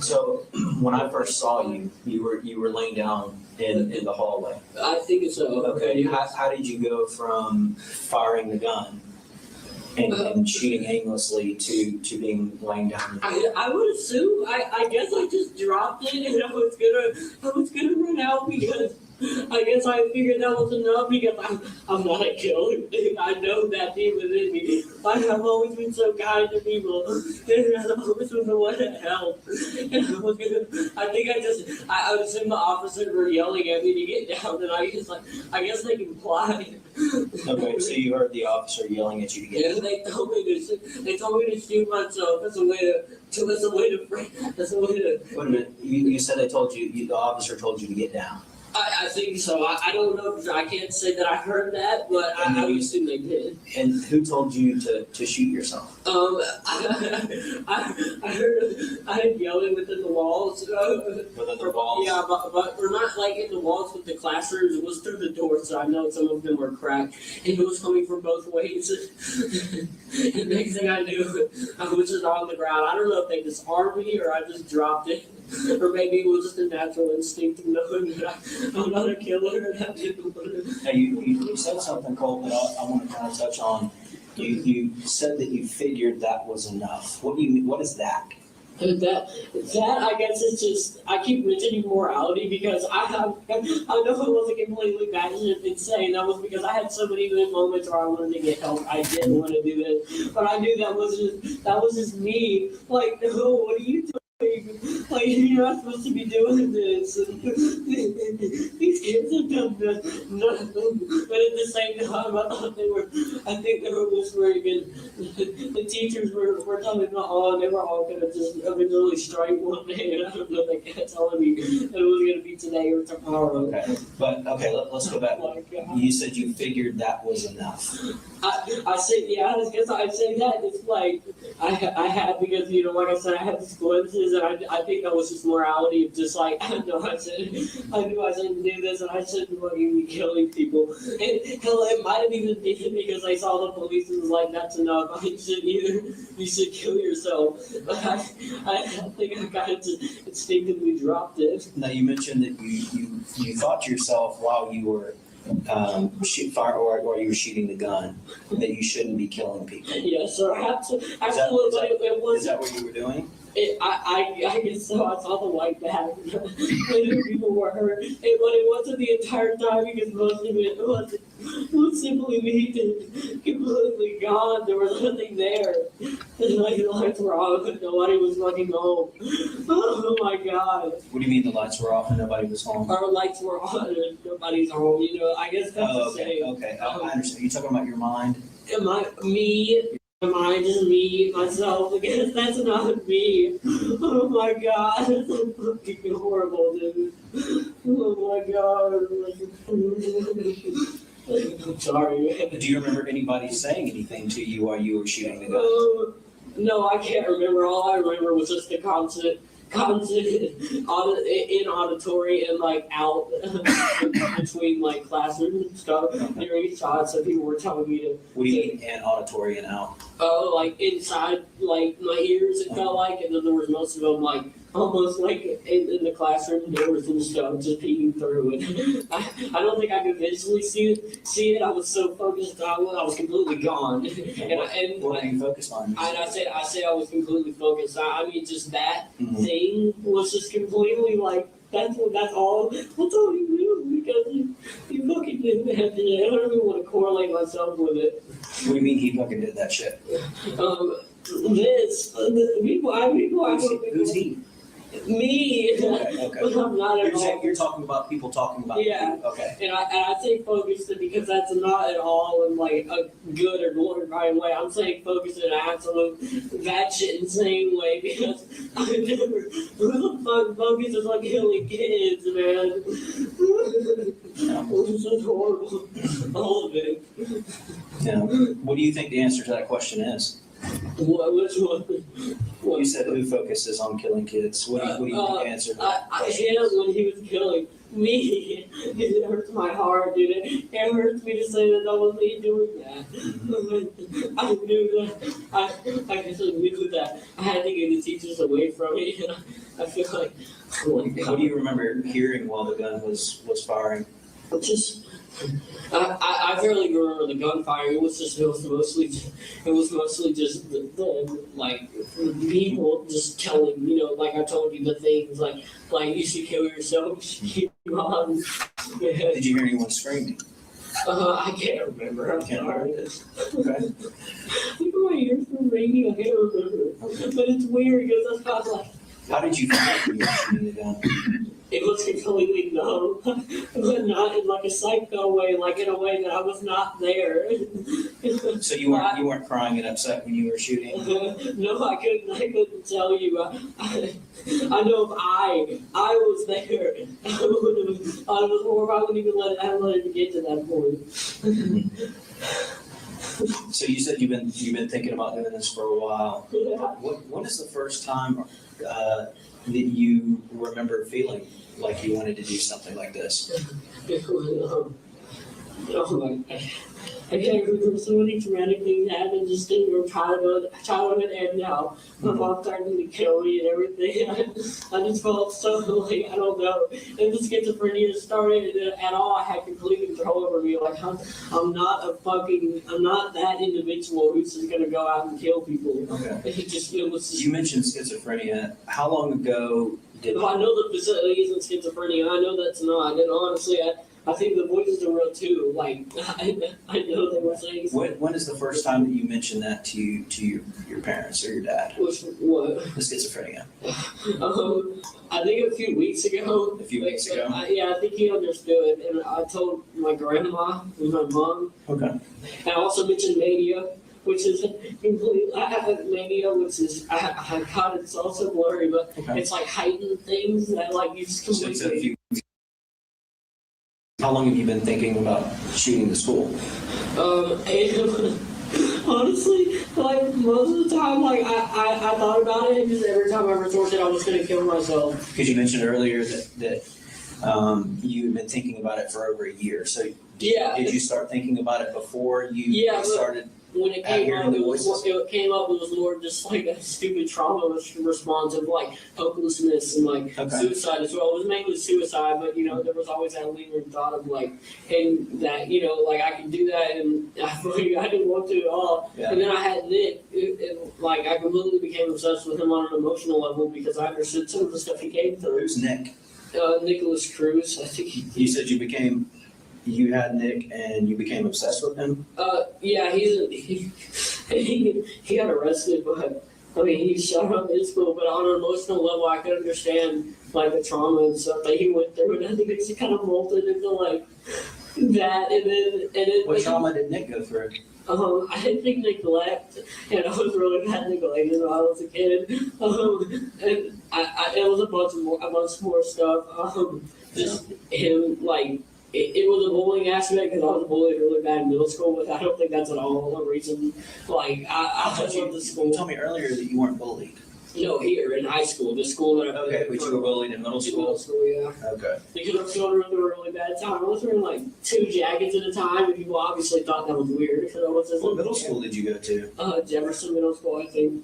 So when I first saw you, you were laying down in the hallway. I think so. Okay, how did you go from firing the gun and shooting aimlessly to being laying down? I would assume, I guess I just dropped it and I was gonna run out because I guess I figured that was enough because I'm not a killer. I know that deep within me. I have always been so kind to people and I've always been the one to help. And I was in the officers were yelling at me to get down and I guess they complied. Okay, so you heard the officer yelling at you to get Yeah, they told me to shoot myself. That's a way to. Wait a minute, you said they told you, the officer told you to get down. I think so. I don't know. I can't say that I heard that, but I would assume they did. And who told you to shoot yourself? I heard yelling within the walls. Within the walls? Yeah, but we're not like in the walls with the classrooms. It was through the door, so I know some of them were cracked, and it was coming from both ways. The next thing I knew, I was just on the ground. I don't know if they disarmed me or I just dropped it. Or maybe it was just a natural instinct of knowing that I'm not a killer and I didn't want to. Now, you said something, Colt, that I want to kind of touch on. You said that you figured that was enough. What is that? That I guess it's just I keep mentioning morality because I know it wasn't completely bad and insane. That was because I had so many good moments where I wanted to get help. I didn't want to do this, but I knew that was just me. Like, no, what are you doing? Like, you're not supposed to be doing this. These kids have done nothing. But at the same time, I think they were whispering, and the teachers were telling me, oh, they were all going to just eventually strike one day. And I don't know, they kept telling me that it was going to be today or tomorrow. Okay, but let's go back. Oh my God. You said you figured that was enough. I said, yeah, I guess I'd say that. It's like, I had, because, like I said, I had these glimpses, and I think that was just morality of just like, I knew I shouldn't do this, and I shouldn't fucking be killing people. And hell, it might have even been because I saw the police and was like, that's enough, you should kill yourself. But I think I kind of just instinctively dropped it. Now, you mentioned that you thought to yourself while you were or you were shooting the gun that you shouldn't be killing people. Yes, sir. Absolutely. Is that what you were doing? I guess so. I saw the white bag. Many people were hurt. But it wasn't the entire time because most of it was simply me completely gone. There was nothing there. And like the lights were off and nobody was fucking home. Oh my God. What do you mean the lights were off and nobody was home? Our lights were on and nobody's home. I guess that's the same. Okay. I understand. You're talking about your mind? Am I just me, myself? Because that's not me. Oh my God, it's so fucking horrible, dude. Oh my God. I'm sorry. Do you remember anybody saying anything to you while you were shooting the gun? No, I can't remember. All I remember was just the constant in auditory and like out between like classrooms and stuff during each shot. So people were telling me to. What do you mean in auditory and out? Oh, like inside, like my ears, it felt like, and then there was most of them like almost like in the classroom doors and stuff just peeking through it. I don't think I could visually see it. I was so focused I was completely gone. What were you focused on? I said I was completely focused. I mean, just that thing was just completely like that's all you knew because you fucking did that. I don't even want to correlate myself with it. What do you mean he fucking did that shit? Who's he? Me, Okay, okay. but I'm not at all. You're talking about people talking about you. Yeah. Okay. And I say focused because that's not at all in like a good or glorifying way. I'm saying focused in an absolute batshit insane way because I never, who the fuck focuses on killing kids, man? This is horrible. All of it. Yeah. What do you think the answer to that question is? Which one? You said who focuses on killing kids. What do you think the answer to that I question him is? when he was killing me. It hurts my heart, dude. It hurts me to say that was me doing that. I knew that. I just knew that. I had to get the teachers away from me. I feel like, oh my God. What do you remember hearing while the gun was firing? Just, I barely remember the gunfire. It was mostly just the people just telling, like I told you, the things like you should kill yourself, you should keep on. Yeah. Did you hear anyone screaming? I can't remember. I'm Can't sorry. Okay. Look at my ears from ringing. I can't remember. But it's weird because that's not like. How did you feel when you were shooting the gun? It was completely numb, but not in like a psycho way, like in a way that I was not there. So you weren't crying and upset when you were shooting? No, I couldn't tell you. I know if I was there, I was horrible. I wouldn't even let it get to that point. So you said you've been thinking about doing this for a while. Yeah. When is the first time that you remember feeling like you wanted to do something like this? Oh my, I can't remember so many traumatic things happened just in your childhood and now. My mom threatened to kill me and everything. I just felt so like, I don't know. And the schizophrenia started at all. I had complete control over me. Like, I'm not that individual who's just gonna go out and kill people. Okay. It was just. You mentioned schizophrenia. How long ago did? Well, I know the facility isn't schizophrenia. I know that's not. And honestly, I think the voices are real too. Like, I know they were saying. When is the first time that you mentioned that to your parents or your dad? What? The schizophrenia. I think a few weeks ago. A few weeks ago? I think he understood. And I told my grandma and my mom. Okay. I also mentioned mania, which is complete. I have mania, which is, God, it's also blurry, but Okay. it's like heightened things that like you just So it's a completely. few. How long have you been thinking about shooting the school? And honestly, like most of the time, like I thought about it, and just every time I resorted, I was gonna kill myself. Because you mentioned earlier that you've been thinking about it for over a year. So Yeah. did you start thinking about it before you Yeah, but- started? When it Out came here up, in the it was voices. more just like a stupid trauma response of like hopelessness and like Okay. suicide as well. It was mainly suicide, but there was always that lingering thought of like, and that like I could do that, and I didn't want to at all. Yeah. And then I had Nick, like I completely became obsessed with him on an emotional level because I understood some of the stuff he came through. Who's Nick? Nicholas Cruz, I think You said you had Nick and you became obsessed with him? Yeah, he got arrested, but I mean, he shot up in school. But on an emotional level, I could understand like the trauma and stuff that he went through, and I think it's kind of molded into like that. And then What trauma did Nick go through? I didn't think neglect, and I was really bad neglected when I was a kid. And it was a bunch more stuff. Just him like. It was a bullying aspect because I was bullied really bad in middle school, but I don't think that's at all a reason. Like, I just love the school. You told me earlier that you weren't bullied. No, here in high school, the school that I Okay, but you were bullied in middle in school? middle school, yeah. Okay. Because I was going through a really bad time. I was wearing like 2 jackets at a time, and people obviously thought that was weird because I was just What middle school did you go to? Jefferson Middle School, I think.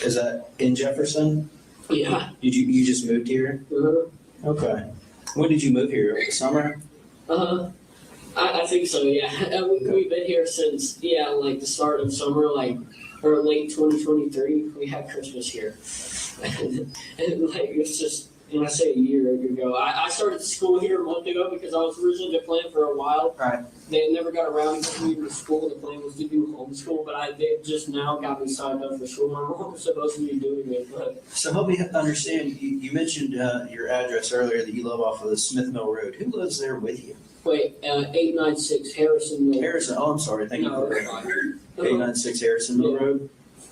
Is that in Jefferson? Yeah. You just moved here? Okay. When did you move here? Over the summer? I think so, yeah. We've been here since, like the start of summer, like, or late 2023. We had Christmas here. And like, it's when I say a year ago, I started school here a month ago because I was originally planning for a while. Right. They never got around to me to school. The plan was to do homeschool, but they just now got me signed up for school. My mom was supposed to be doing it, but So help me understand, you mentioned your address earlier that you live off of the Smith Mill Road. Who lives there with you? wait, 896 Harrison Mill. Harrison, oh, I'm sorry, thank you No, for it's correcting. fine. 896 Harrison Mill Road.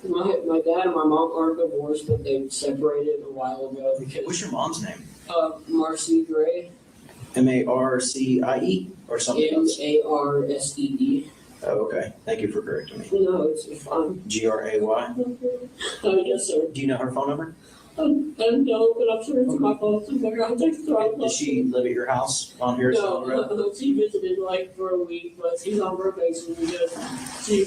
My dad and my mom aren't divorced, but they separated a while ago because What's your mom's name? Marcy Gray, Marcie or something else? Marsee. Oh, okay, thank you for correcting me. No, it's fine. Gray? Yes, sir. Do you know her phone number? I don't know, but I'm sure it's my fault. I'll text her. Does she live at your house on Harrison Mill Road? No, she visited like for a week, but she's on probation because she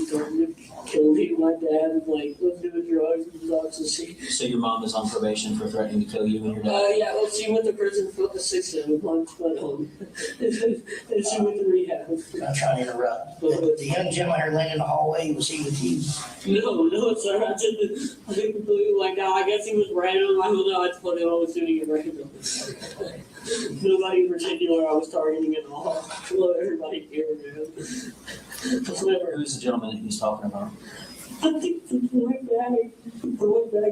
threatened to kill me. My dad was doing drugs and stuff, so she. So your mom is on probation for threatening to kill you and your dad? Yeah, well, she went to prison for 6-7 months, but and she went to rehab. I'm trying to interrupt. The young gentleman who laying in the hallway, was he with you? No, sir. I completely I guess he was random. I don't know. I just put him on shooting at random. Nobody in particular I was targeting at all. Well, everybody here, man. Whatever. Who's the gentleman that he's talking about? I think the white bag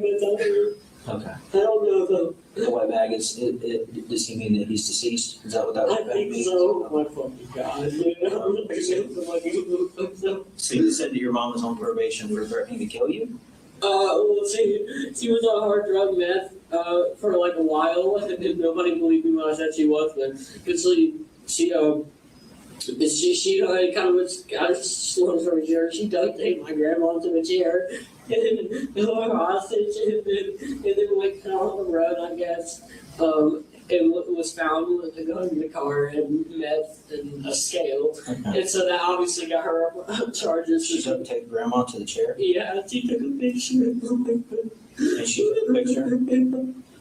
is out here. Okay. I don't know though. The white bag does he mean that he's deceased? Is that what that I white bag think means? so. Oh my fucking God, dude. I'm not sure. So. So you said that your mom was on probation for threatening to kill you? Well, she was on hard drug meth for like a while, and nobody believed me when I said she was. But she kind of was, I just slowed from a chair. She duct taped my grandma to the chair and held her hostage, and then went out on the road, I guess. And was found with a gun in the car and meth and a scale. Okay. And so that obviously got her up charges. She duct taped grandma to the chair? Yeah, she took a picture. And she took a picture?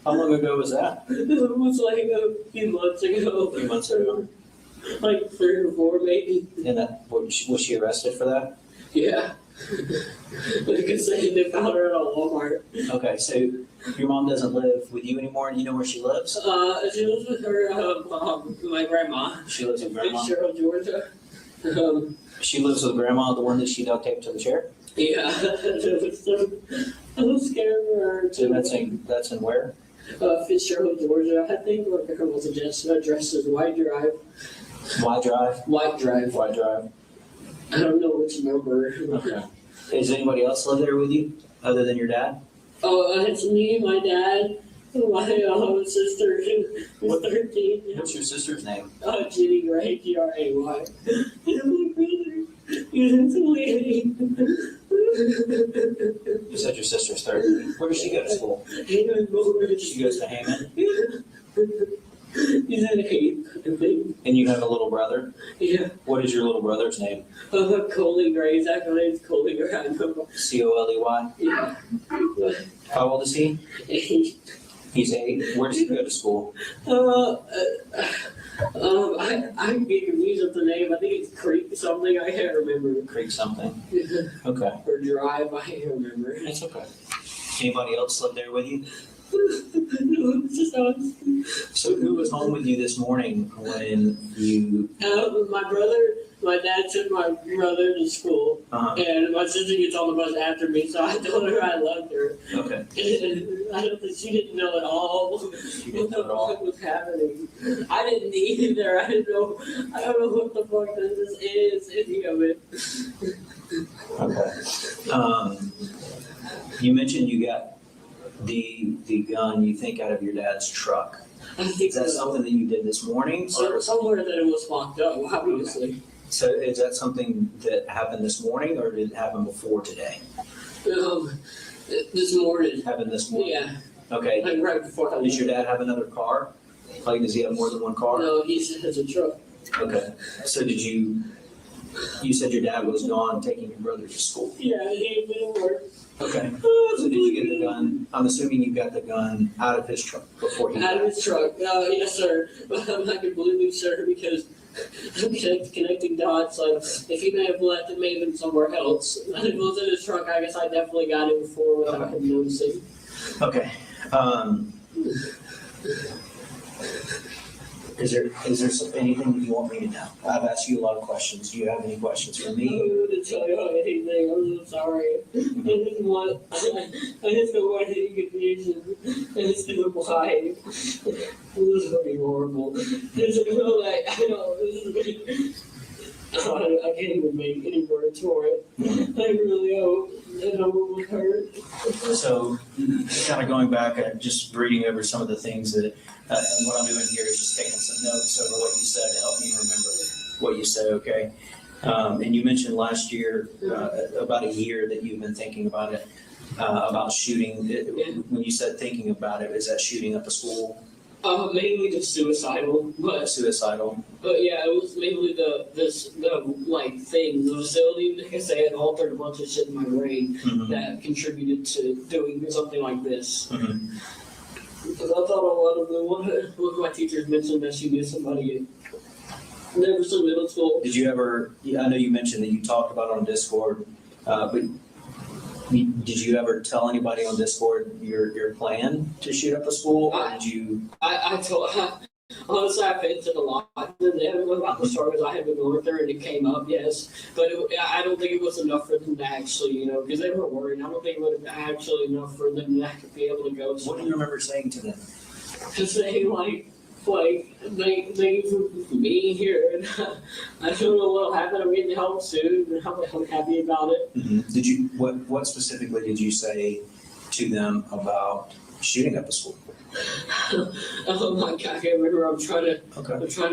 How long ago was that? It was like a few months ago. A few months ago. Like 3 or 4 maybe. And was she arrested for that? Yeah. Because they found her at a Walmart. Okay, so your mom doesn't live with you anymore, and you know where she lives? She lives with her, my grandma. She lives with grandma? Fitzgerald, Georgia. She lives with grandma, the one that she duct taped to the chair? Yeah. I was scared for her So too. that's in where? Fitzgerald, Georgia. I think what her was addressed is White Drive. Y Drive? White Drive. Y Drive. I don't know which number. Okay. Does anybody else live there with you, other than your dad? Oh, it's me, my dad, my sister, who's 13. What's your sister's name? Jenny Gray, Gray. And my brother, he's in Plea. You said your sister's 13. Where does she go to school? She goes to Hammond? He's in 8th, I think. And you have a little brother? Yeah. What is your little brother's name? Colt Gray, his actual name's Colt Gray. I know. Coley? Yeah. How old is he? 8. He's 8. Where does he go to school? I get confused with the name. I think it's Creek something. I can't remember. Creek something. Okay. Or Drive. I can't remember. It's okay. Anybody else live there with you? No, it's just us. So who was home with you this morning when you? My dad took my brother to school, and my sister gets on the bus after me, so I told her I loved her. Okay. And I don't think she didn't know at all She didn't know at all. what was happening. I didn't either. I don't know what the fuck this is, any of it. Okay. You mentioned you got the gun you think out of your dad's truck. I think Is that something that you did this morning? Or, somewhere that it was locked up, obviously. so is that something that happened this morning, or did it happen before today? This morning. It happened this morning? Yeah, Okay. like right before I Does your dad have another car? Like, does he have more than one car? No, he has a truck. Okay. So you said your dad was gone taking your brother to school? Yeah, he didn't work. Okay. So did you get the gun? I'm assuming you got the gun out of his truck before he Out of died. his truck. Yes, sir. But I'm not completely sure because I'm connecting dots. Like, if he may have left it, may have been somewhere else. If it was in his truck, I guess I definitely got it before without him noticing. Okay. Is there anything that you want me to know? I've asked you a lot of questions. Do you have any questions for I me? don't know to tell you anything. I'm so sorry. I just want. I just don't want any confusion. I just don't know why. This is gonna be horrible. This is like I don't. This is gonna, I can't even make any words for it. I really hope that no one was hurt. So, kind of going back and just reading over some of the things that, and what I'm doing here is just taking some notes over what you said to help me remember what you said, okay? And you mentioned last year, about a year that you've been thinking about it, about shooting. When you said thinking about it, is that shooting up a school? Mainly just suicidal, Suicidal? but yeah, it was mainly the facility. Because they had altered a bunch of shit in my brain that contributed to doing something like this. Mhm. Because I thought a lot of one of my teachers mentioned that she knew somebody there was in middle school. Did you ever, I know you mentioned that you talked about it on Discord, but did you ever tell anybody on Discord your plan to shoot up a school, or did you? I told honestly I vented a lot to them about the struggles I had been going through, and it came up, yes, but I don't think it was enough for them to actually, because they were worried. I don't think it would have actually enough for them to be able to go. What do you remember saying to them? To say thank you for being here, and I don't know what'll happen. I'm getting help soon, and I'm happy about it. Mm-hmm. Did you what specifically did you say to them about shooting up a school? Oh my God, I can't remember. I'm trying to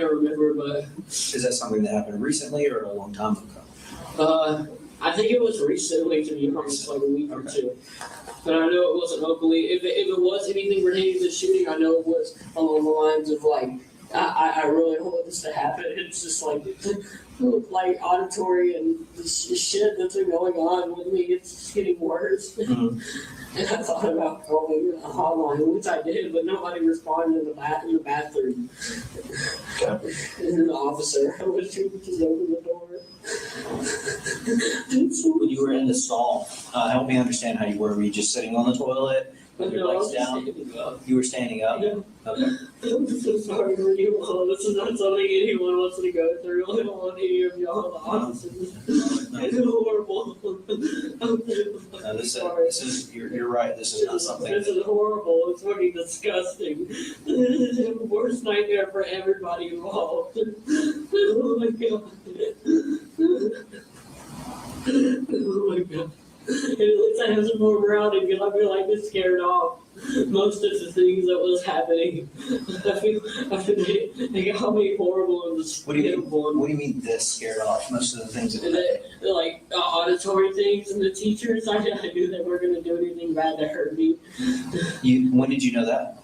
remember, but Is that something that happened recently or a long time ago? I think it was recently, to be honest, like a week or two. But I know it wasn't locally. If it was anything related to shooting, I know it was along the lines of I really don't want this to happen. It's just like auditory and the shit that's been going on with me. It's just getting worse. Mm-hmm. And I thought about calling a hotline, which I did, but nobody responded in the bathroom. Okay. And then the officer, I was too just open the door. When you were in the stall, help me understand how you were. Were you just sitting on the toilet with your legs down? You were standing up? Yeah. Okay. I'm so sorry for you all. This is not something anyone wants to go through. I don't want any of y'all to honestly. It's horrible. No, this is you're right. This is not something. This is horrible. It's fucking disgusting. This is the worst nightmare for everybody involved. Oh my God. Oh my God. At least I have some more morality because I feel like this scared off most of the things that was happening. I feel they got me horrible and just What do you mean this scared off? Most of the things that like auditory things and the teachers, I knew they weren't going to do anything bad to hurt me. When did you know that?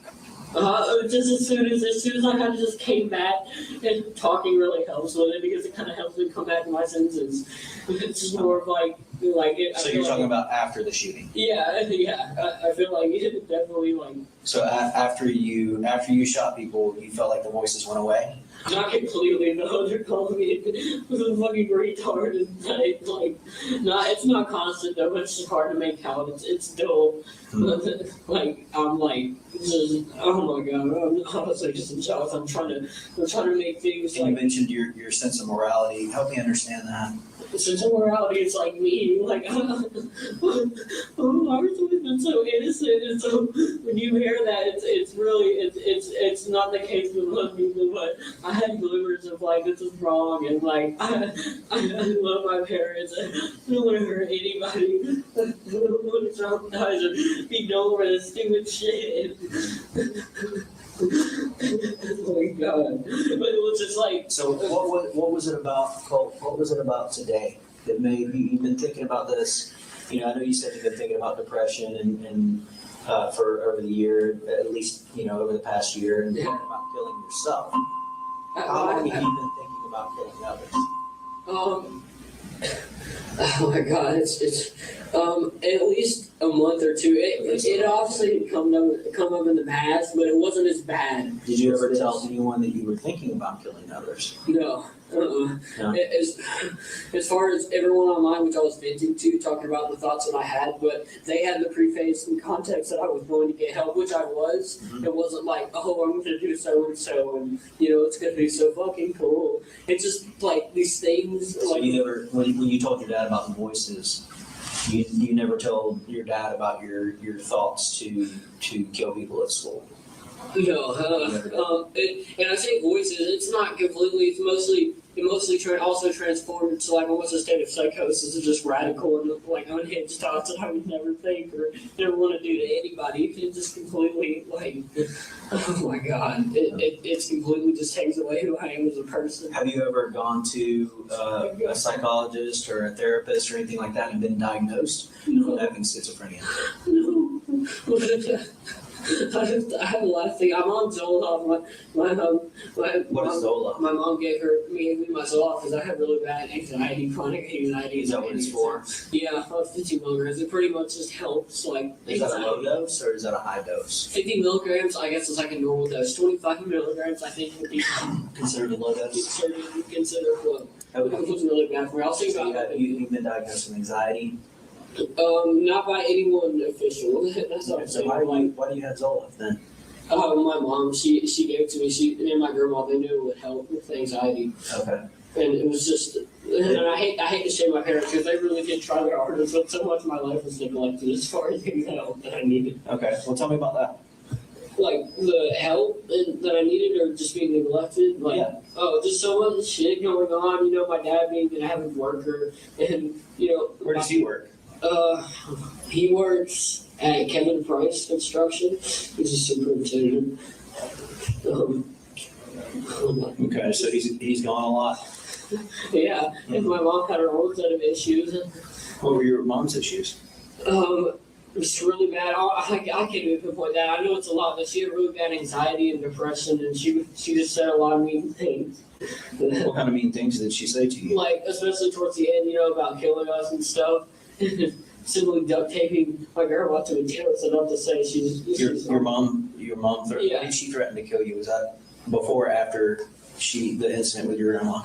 Just as soon as I kind of just came back, and talking really helps with it because it kind of helps me come back to my senses. It's just more of like it. So you're talking about after the shooting? Yeah. I feel like it definitely like. So after you shot people, you felt like the voices went away? Not completely, no. They're calling me a fucking retard and it's not constant though. It's just hard to make out. It's still I'm just, oh my God. I'm honestly just in shock. I'm trying to make things And you mentioned your sense of morality. Help me understand that. sense of morality is like me, Mark's always been so innocent, and so when you hear that, it's really it's not the case with most people, but I had glimmers of this is wrong, and I love my parents, and I don't want to hurt anybody, I don't want to traumatize or be known for this stupid shit. Oh my God. But it was just So what was it about, Colt? What was it about today that made you've been thinking about this? I know you said you've been thinking about depression and for over the year, at least, over the past year, and thinking about killing yourself. How long have you been thinking about killing others? Oh my God, it's at least a month or two. It obviously come up in the past, but it wasn't as bad. Did you ever tell anyone that you were thinking about killing others? No. No. No. As far as everyone online, which I was venting to, talking about the thoughts that I had, but they had the preface and context that I was going to get help, which I was. Mhm. It wasn't like, oh, I'm going to do so and so, and it's going to be so fucking cool. It's just like these things. So Like, you never, when you told your dad about the voices, you never told your dad about your thoughts to kill people at school? No, and I say voices. It's not completely. It mostly also transformed to like almost a state of psychosis, of just radical and like unhinged thoughts that I would never think or never want to do to anybody. It just completely like, oh my god, it's completely just takes away who I am as a person. Have you ever gone to a psychologist or a therapist or anything like that and been diagnosed No, with having schizophrenia? no. I have a lot of things. I'm on Zoloft. What is Zola? My mom gave me my Zoloft because I have really bad anxiety, chronic anxiety. Is that what it's for? Yeah, 50 milligrams. It pretty much just helps like Is that a low anxiety. dose or is that a high dose? 50 milligrams, I guess, is like a normal dose. 25 milligrams, I think, would be Considered a low dose? considered low. It was really bad for me. I'll say So about you've been diagnosed with anxiety? not by anyone official. That's what I'm So saying. why do you have Zoloft then? My mom, she gave it to me. Me and my grandma, they knew it would help with anxiety. Okay. And it was just, and I hate to shame my parents because they really did try their hardest, but so much of my life was neglected as far as the help that I needed. Okay, well tell me about that. Like the help that I needed or just being neglected. Like, Yeah. just so much shit going on. My dad being an avid worker and, Where does he work? He works at Kevin Price Construction. He's a superintendent. Okay, so he's gone a lot. Yeah, and my mom had her own set of issues. What were your mom's issues? It's really bad. I can't even pinpoint that. I know it's a lot, but she had really bad anxiety and depression, and she just said a lot of mean things. What kind of mean things did she say to you? Like, especially towards the end, about killing us and stuff. Simply duct taping my grandma to a chair, so not to say she's Your mom threatened, Yeah. why did she threaten to kill you? Was that before or after the incident with your grandma?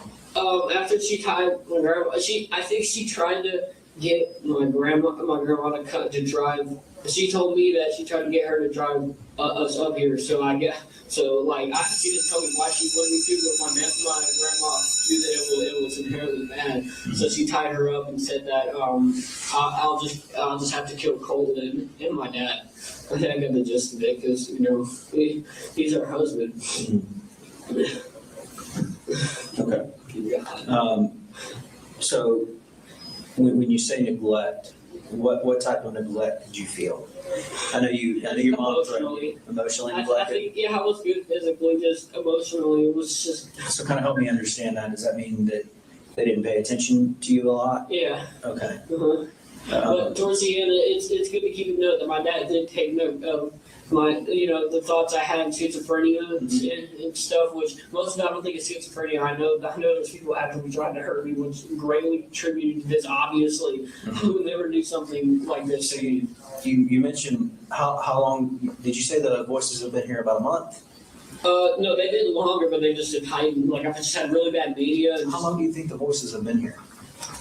After she tied my grandma, I think she tried to get my grandma to drive. She told me that she tried to get her to drive us up here. So she didn't tell me why she wanted me to, but my grandma knew that it was inherently bad. So she tied her up and said that I'll just have to kill Colt and my dad. I think I got the gist of it because he's our husband. Okay. Yeah. So when you say neglect, what type of neglect did you feel? I know your mom threatened you. Emotionally I neglected. think, I was good physically, just emotionally, it was just, So kind of help me understand that. Does that mean that they didn't pay attention to you a lot? yeah. Okay. Uh-huh. But towards the end, it's good to keep a note that my dad did take note of my, the thoughts I had, schizophrenia and stuff, which most of it I don't think is schizophrenia. I know there's people actively trying to hurt me, which greatly contributed to this, obviously. Who would never do something like this So to me? you mentioned how long did you say the voices have been here? About a month? No, they did longer, but they just had heightened. Like, I've just had really bad media. And How long do you think the voices have been here?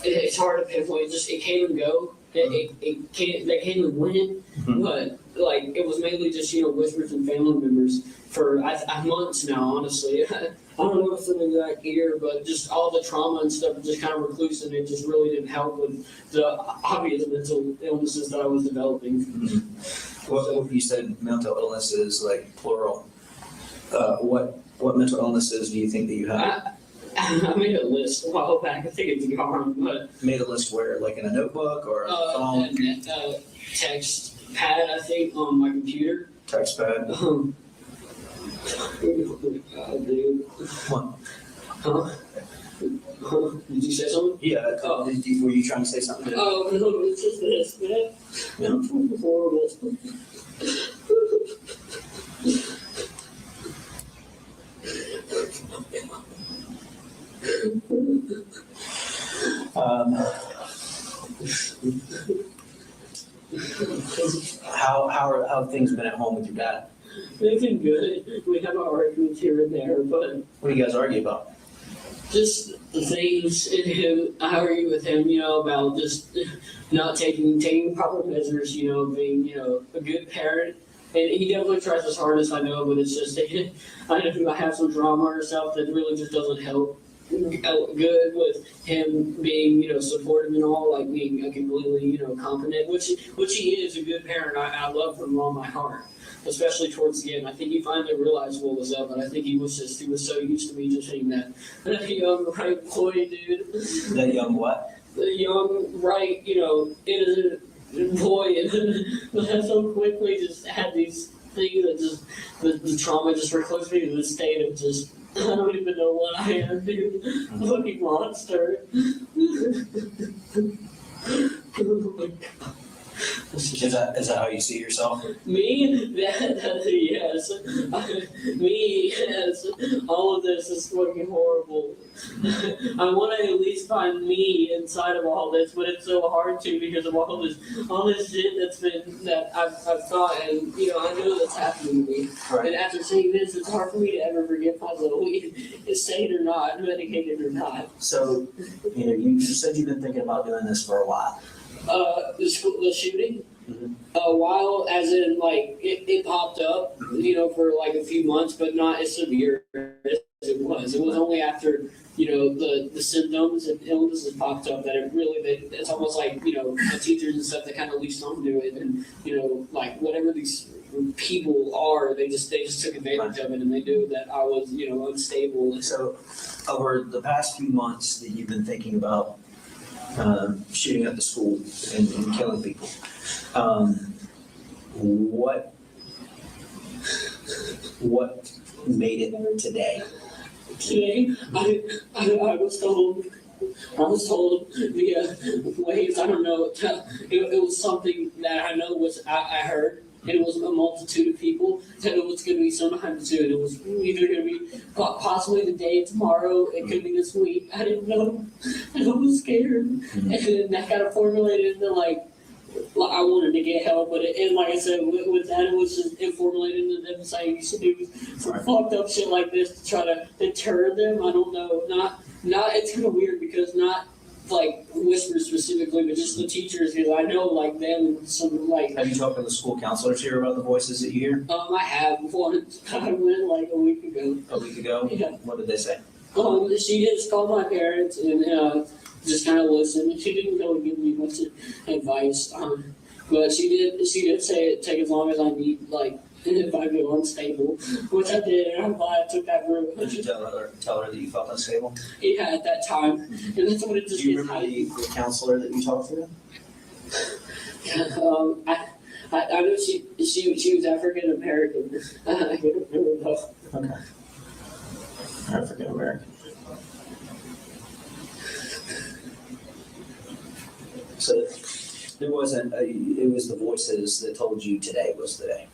it's hard to pinpoint. It came and go. They came and went, but like it was mainly just whispers from family members for months now. Honestly, I don't know if it's an exact year, but just all the trauma and stuff just kind of recluse, and it just really didn't help with the obvious mental illnesses that I was developing. What you said mental illnesses, like plural. What mental illnesses do you think that you have? I made a list a while back. I think it's gone, but Made a list where, like in a notebook or a phone, and, text pad, I think, on my computer. text pad? God, dude. What? Huh? Did you say something? Yeah. Oh. Were you trying to say something? Oh, no, it's just this, man. Yeah. Horrible. How have things been at home with your dad? They've been good. We have our arguments here and there, but What do you guys argue about? just things in him, I argue with him, about just not taking proper measures, being, a good parent. And he definitely tries his hardest, I know, but it's just, I know he might have some drama or stuff that really just doesn't help good with him being, supportive and all, like being completely, competent, which he is a good parent. I love him with all my heart, especially towards the end. I think he finally realized what was up, and I think he was so used to me just being that young, right boy, dude. That young what? The young, right, innocent boy, and then so quickly just had these things that just, the trauma just recludes me to the state of just, I don't even know what I am, dude. Fucking monster. Oh my God. Is that how you see yourself? Me? Yes. Me, yes. All of this is fucking horrible. I want to at least find me inside of all this, but it's so hard to because of all this shit that I've thought, and I know that's happening to me. Right. And after seeing this, it's hard for me to ever forgive myself, sane or not, medicated or not. So, you said you've been thinking about doing this for a while. The shooting? Mhm. A while, as in, like, it popped up, for like a few months, but not as severe as it was. It was only after, the symptoms and illnesses popped up that it's almost like, the teachers and stuff that kind of leased onto it. And, like, whatever these people are, they just took advantage of it, and they knew that I was, unstable. So, over the past few months that you've been thinking about shooting up the school and killing people, what made it today? Today, I was told via ways, I don't know, it was something that I know I heard. It was a multitude of people that it was going to be sometime soon. It was either going to be possibly the day tomorrow. It could be this week. I didn't know. And I was scared. And then that kind of formulated into like I wanted to get help, but and like I said, with that, it was just formulated into them saying you should do some fucked up shit like this to try to deter them. I don't know. Not. It's kind of weird because not like Whisper specifically, but just the teachers, because I know like them, some like. Have you talked to the school counselors here about the voices that you hear? I have once. I went like a week ago. A week ago? Yeah. What did they say? She just called my parents and just kind of listened. She didn't really give me much advice, but she did say it take as long as I need, like if I feel unstable, which I did, and I'm glad I took that route. Did you tell her that you felt unstable? Yeah, at that time, and that's when it just Do you gets remember the counselor that you talked to? I know she was African American. I don't remember though. Okay. African American. So there wasn't, it was the voices that told you today was the day.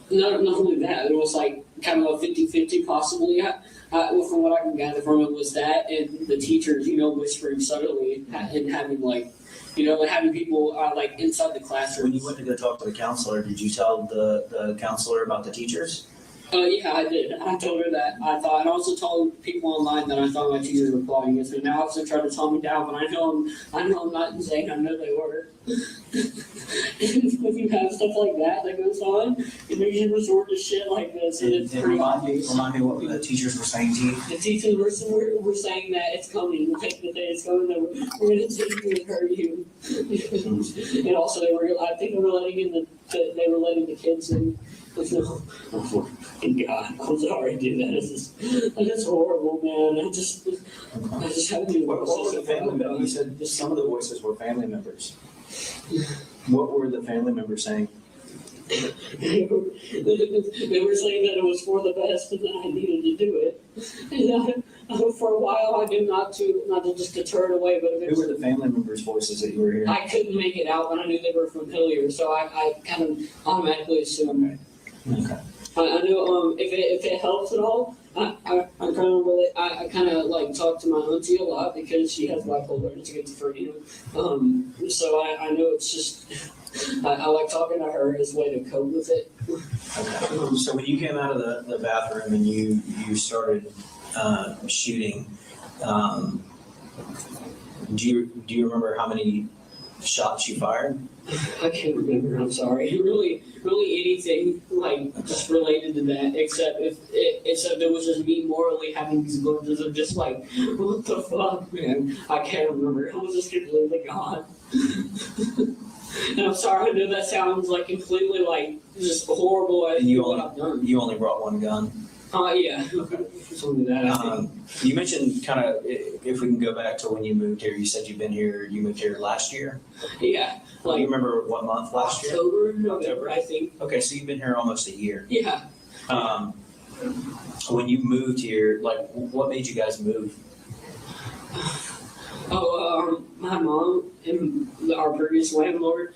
Not only that, it was like kind of a 50-50 possibly. From what I can gather from it was that, and the teachers, whispering subtly and having like, having people like inside the classroom. When you went to go talk to the counselor, did you tell the counselor about the teachers? Yeah, I did. I told her that I thought, and I also told people online that I thought my teachers were plotting against me. Now also trying to calm me down, but I know I'm not insane. I know they were. When you have stuff like that goes on, it makes you resort to shit like this, and it's pretty remind me what the teachers were saying to you. The teachers were saying that it's coming, like the day it's coming, that we're going to take you and hurt you. And also, I think they were letting the kids in. No, oh my God, I'm sorry, dude. That is horrible, man. I just haven't even. What was the family member? You said some of the voices were family members. What were the family members saying? They were saying that it was for the best and that I needed to do it. And for a while, I did not to just deter it away, but Who were the family members' voices that you were hearing? I couldn't make it out, but I knew they were familiar, so I kind of automatically assumed. Okay. I know if it helps at all, I kind of like talk to my auntie a lot because she has bipolar and schizophrenia. So I know it's just I like talking to her as a way to cope with it. Okay. So when you came out of the bathroom and you started shooting, do you remember how many shots you fired? I can't remember, I'm sorry. Really anything like just related to that, except except it was just me morally having these glimpses of just like, what the fuck, man? I can't remember. I was just completely gone. And I'm sorry, I know that sounds like completely like just horrible at what I've done. You only brought one gun. Yeah. Something like that, I think. You mentioned kind of, if we can go back to when you moved here, you said you moved here last year? Yeah. Do you remember what month last year? October, November, I think. Okay, so you've been here almost a year. Yeah. When you moved here, like, what made you guys move? My mom and our previous landlord,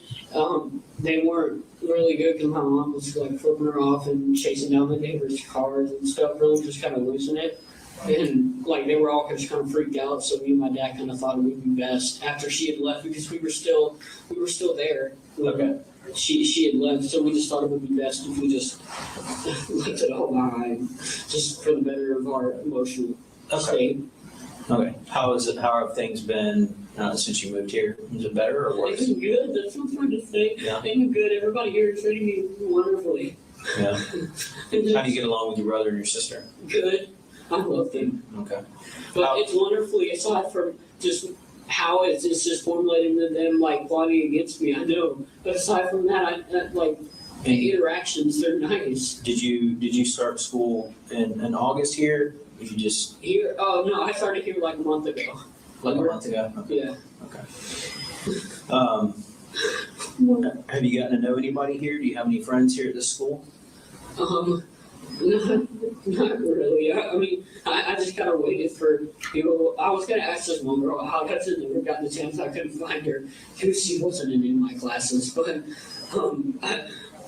they weren't really good because my mom was like flipping her off and chasing down the neighbors' cars and stuff, really just kind of losing it. And like they were all just kind of freaked out, so me and my dad kind of thought it would be best after she had left because we were still there. Okay. She had left, so we just thought it would be best if we just left it all behind, just for the better of our emotional state. Okay. How have things been since you moved here? Is it better or worse? It's been good. That's what I'm trying to say. Yeah. It's been good. Everybody here is treating me wonderfully. Yeah. How do you get along with your brother and your sister? Good. I love them. Okay. But it's wonderfully, aside from just how it's just formulating to them, like, plotting against me, I know. But aside from that, the interactions, they're nice. Did you start school in August here? Did you just Here, oh, no, I started here like a month ago. like a month ago? Okay. Yeah. Okay. Have you gotten to know anybody here? Do you have any friends here at this school? Not really. I mean, I just kind of waited for people. I was going to ask this one girl how I never got the chance. I couldn't find her because she wasn't in any of my classes. But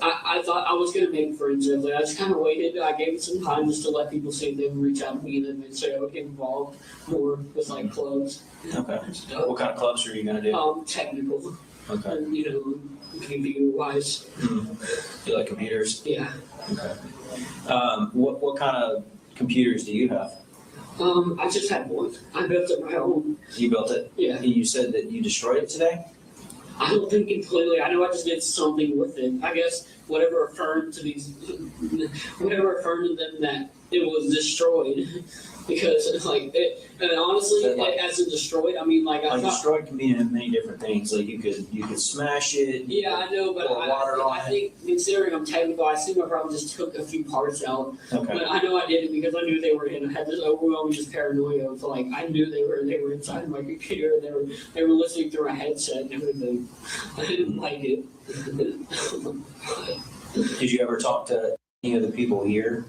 I thought I was going to make friends with her. I just kind of waited. I gave it some time just to let people see if they would reach out to me and then they'd say I would get involved more with like clubs. Okay. What kind of clubs are you going to do? Technical. Okay. And, computer-wise. You like computers? Yeah. Okay. What kind of computers do you have? I just had one. I built it my own. You built it? Yeah. And you said that you destroyed it today? I don't think completely. I know I just did something with it. I guess whatever affirmed to them that it was destroyed. Because it's like, and honestly, So, like, as in destroyed, I mean, like, I Like thought, destroyed can mean many different things. Like you could smash it. yeah, I know, but Pour water on I think, considering I'm technical, I think I probably just took a few parts out. Okay. But I know I did it because I knew they were in. I had this overwhelming just paranoia of like, I knew they were inside my computer. They were listening through a headset and everything. I didn't like it. Did you ever talk to any of the people here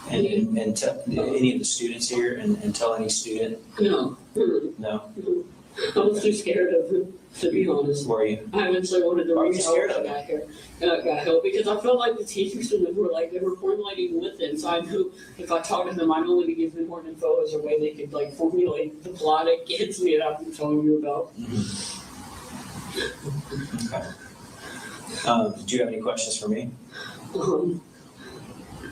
and any of the students here and tell any student? No. No. I was too scared of him, to be honest. Were you? I eventually wanted to Why were you reach scared out of to got here. Got help because I felt like the teachers and them were like they were formulating with it. So I knew if I talked to them, I'd only give them more info as a way they could like formulate the plot against me that I've been telling you about. Okay. Do you have any questions for me?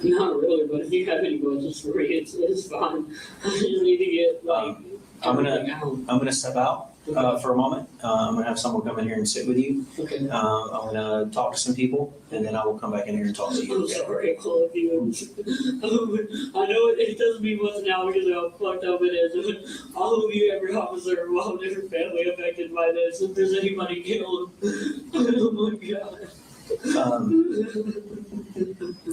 Not really, but if you have any questions for me, it's fine. I just need to get like. I'm everything out. gonna step out for a moment. I'm gonna have someone come in here and sit with you. Okay. I'm gonna talk to some people, and then I will come back in here and talk to you. I'm sorry, Colt. I know it doesn't mean much now because of how fucked up it is. I hope you every officer involved in your family affected by this. If there's anybody killed, oh my god.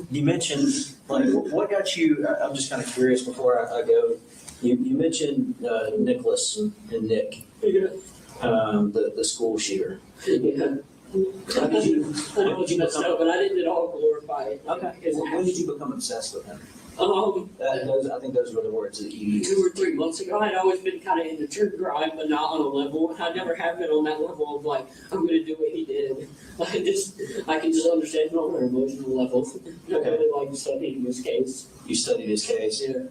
You mentioned, like, what got you, I'm just kind of curious before I go, you mentioned Nicholas and Nick, Yeah. the school shooter. Yeah. How did you, I know it's messed up, but I didn't at all glorify it. okay, when did you become obsessed with him? I think those were the words that you used. 2 or 3 months ago, I'd always been kind of into true crime, but not on a level. I never have been on that level of like, I'm going to do what he did. I can just understand it on an emotional level. I really like studying this case. You studied his case? Yeah.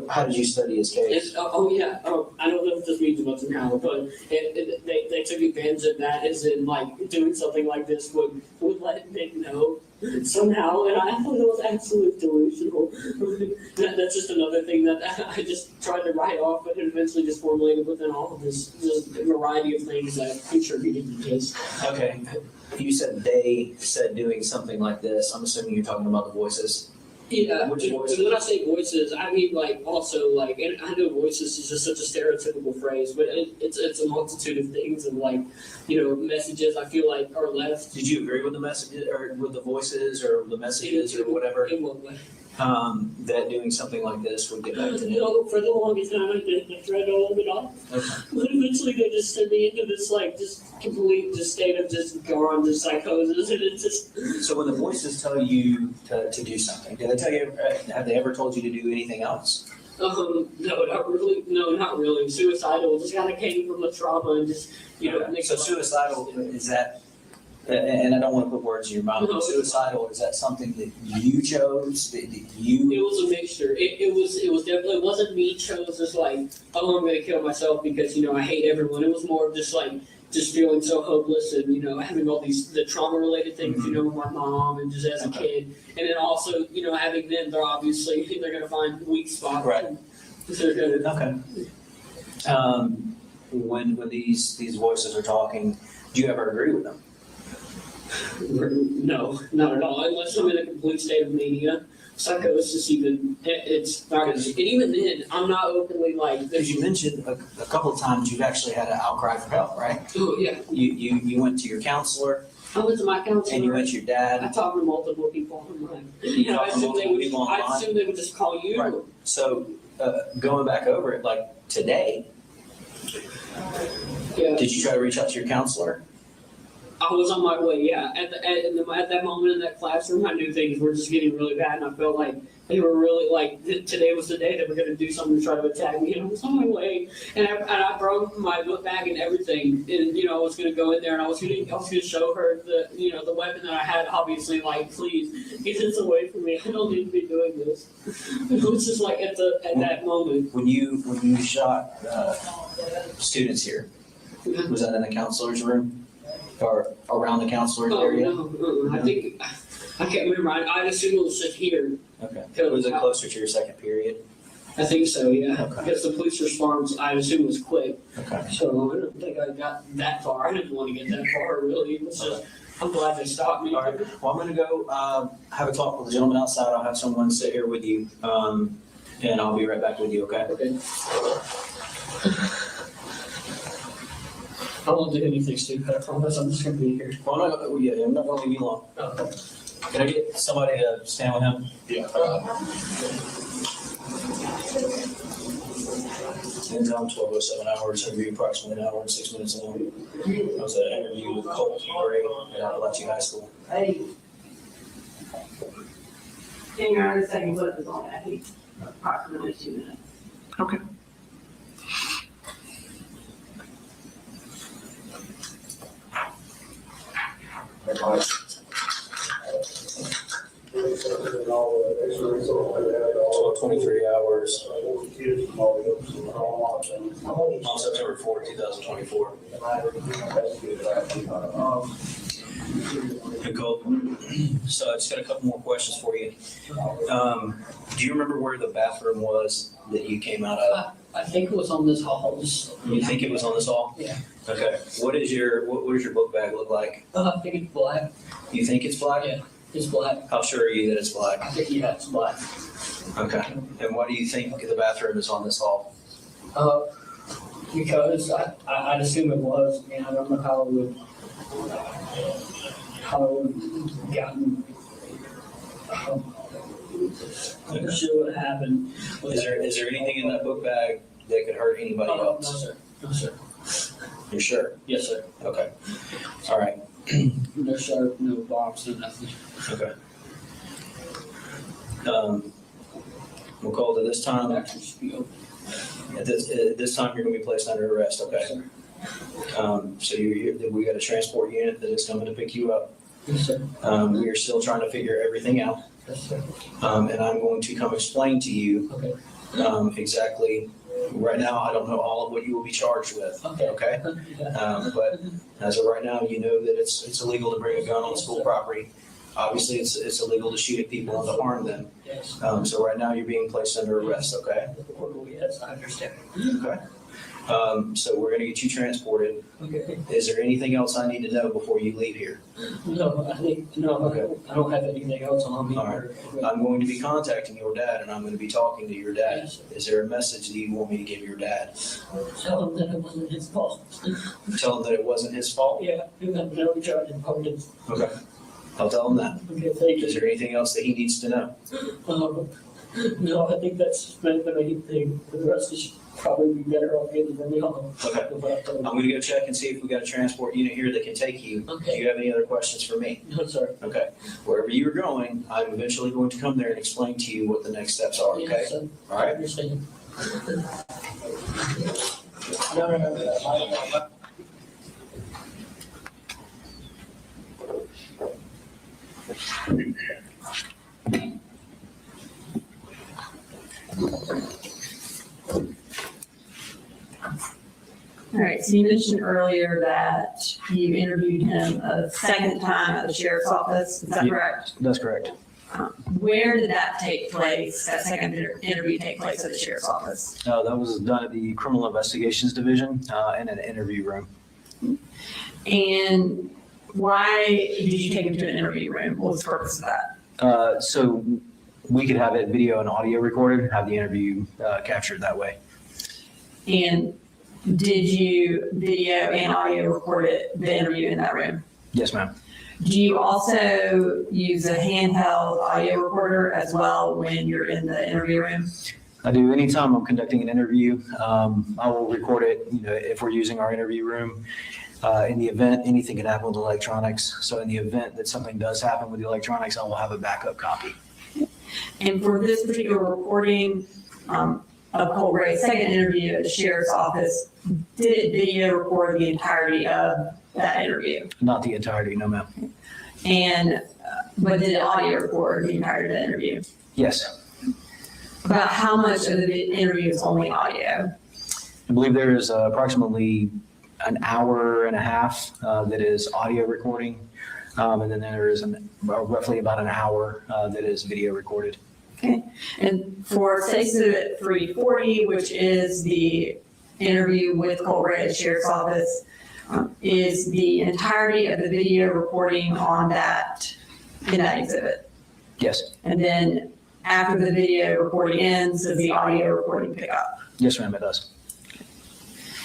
How did you study his case? I don't know if this means much now, but they took advantage of that as in like doing something like this would let Nick know somehow, and I thought it was absolutely delusional. That's just another thing that I just tried to write off, but eventually just formulated within all of this just variety of things that contributed to this. Okay, you said they said doing something like this. I'm assuming you're talking about the voices. Yeah, Which and voices? when I say voices, I mean like also like, and I know voices is just such a stereotypical phrase, but it's a multitude of things and like, messages I feel like are left. Did you agree with the messages or with the voices or the messages or whatever? In what way? That doing something like this would get back to Nick? No, for the longest time I didn't. I tried to hold it off. Okay. But eventually they just sent me into this like just complete just state of just gone to psychosis, and it's just. So when the voices tell you to do something, do they tell you, have they ever told you to do anything else? No, not really. No, not really. Suicidal just kind of came from the trauma and just Okay. So suicidal, is that, and I don't want to put words in your mouth, but suicidal, is that something that you chose, that you? It was a mixture. It was definitely, it wasn't me chose just like, oh, I'm gonna kill myself because I hate everyone. It was more of just like just feeling so hopeless and having all the trauma related things with my mom and just as a kid, and then also having them, they're obviously they're gonna find weak spots. Right. So they're gonna, Okay. When these voices are talking, do you ever agree with them? no, not at all. Unless I'm in a complete state of mania, psychosis, it's not. And even then, I'm not openly like. Because you mentioned a couple of times you've actually had an outcry for help, right? Oh yeah. You went to your counselor I went to my counselor. and you went to your I dad. talked to multiple people online. You I talked to assume they multiple would. people I online. assume they would just call you. Right. So going back over it, like today, Yeah. did you try to reach out to your counselor? I was on my way. Yeah. At that moment in that classroom, I knew things were just getting really bad, and I felt like they were really like today was the day that we're going to do something to try to attack me. And I was on my way, and I brought my book bag and everything, and I was going to go in there and I was going to show her the weapon that I had. Obviously, like, please get this away from me. I don't need to be doing this. It was just like at that moment. When you shot students here, was that in the counselor's room or around the counselor's Oh area? no, I think I can't remember. I'd assume it was just here. Okay. Was it closer to your second period? I think so, yeah. Okay. Because the police response, I assume, was quick. Okay. So I don't think I got that far. I didn't want to get that far, really. It was just, I'm glad they stopped me. All right. Well, I'm going to go have a talk with the gentleman outside. I'll have someone sit here with you, and I'll be right back with you. Okay. Okay. I won't do anything stupid, I promise. I'm just going to be here. Well, I'm not going to leave you long. Okay. Can I get somebody to stand with him? Yeah. Ends on 12:07 hours. It'll be approximately an hour and 6 minutes long. I was at an interview with Colt Gray at Apalachee High School. Hey. Hang on a second, put this on, I think approximately 2 minutes. Okay. So 23 hours on September 4th, 2024. Hey, Colt. So I just got a couple more questions for you. Do you remember where the bathroom was that you came out of? I think it was on this hall. You think it was on this hall? Yeah. Okay. What does your book bag look like? I think it's black. You think it's black? Yeah. It's black. How sure are you that it's black? I think, yeah, it's black. Okay. And why do you think the bathroom is on this hall? Because I'd assume it was. I mean, I don't know how it would gotten. I'm not sure what happened. Is there anything in that book bag that could hurt anybody No, else? sir. No, sir. You're sure? Yes, sir. Okay. All right. No sharp, no box, no nothing. Okay. We'll call it at this time. Back to the spiel. At this time, you're going to be placed under arrest. Okay. Yes, sir. So we got a transport unit that is coming to pick you up. Yes, sir. We are still trying to figure everything out. Yes, sir. And I'm going to come explain to you Okay. exactly. Right now, I don't know all of what you will be charged with. Okay. But as of right now, you know that it's illegal to bring a gun on school property. Obviously, it's illegal to shoot at people and to harm them. Yes. So right now, you're being placed under arrest. Okay. Yes, I understand. Okay. So we're gonna get you transported. Okay. Is there anything else I need to know before you leave here? No, I don't have anything else on me. All right. I'm going to be contacting your dad, and I'm going to be talking to your dad. Yes. Is there a message that you want me to give your dad? Tell him that it wasn't his fault. Tell him that it wasn't his fault? Yeah, you have no charge in pardon. Okay. I'll tell him that. Okay, thank Is you. there anything else that he needs to know? No, I think that's the main thing. The rest is probably be better off getting than me on. Okay. I'm going to go check and see if we got a transport unit here that can take you. Okay. Do you have any other questions for me? No, sir. Okay. Wherever you're going, I'm eventually going to come there and explain to you what the next steps are, okay? Yes, sir. All I right? understand. No. All right, so you mentioned earlier that you interviewed him a second time at the sheriff's office, is that Yeah. correct? That's correct. Where did that take place, that second interview take place at the sheriff's office? That was done at the Criminal Investigations Division in an interview room. And why did you take him to an interview room? What was the purpose of that? So we could have it video and audio recorded, have the interview captured that way. And did you video and audio record the interview in that room? Yes, ma'am. Do you also use a handheld audio recorder as well when you're in the interview room? I do. Anytime I'm conducting an interview, I will record it, if we're using our interview room. In the event, anything can happen with electronics. So in the event that something does happen with the electronics, I will have a backup copy. And for this particular recording of Colt Gray's second interview at the sheriff's office, did it video record the entirety of that interview? Not the entirety, no, ma'am. And, but did it audio record the entirety of the interview? Yes. About how much of the interview is only audio? I believe there is approximately an hour and a half that is audio recording. And then there is roughly about an hour that is video recorded. Okay, and for Exhibit 340, which is the interview with Colt Gray at the sheriff's office, is the entirety of the video recording on that, in that exhibit. Yes. And then after the video recording ends, does the audio recording pick up? Yes, ma'am, it does.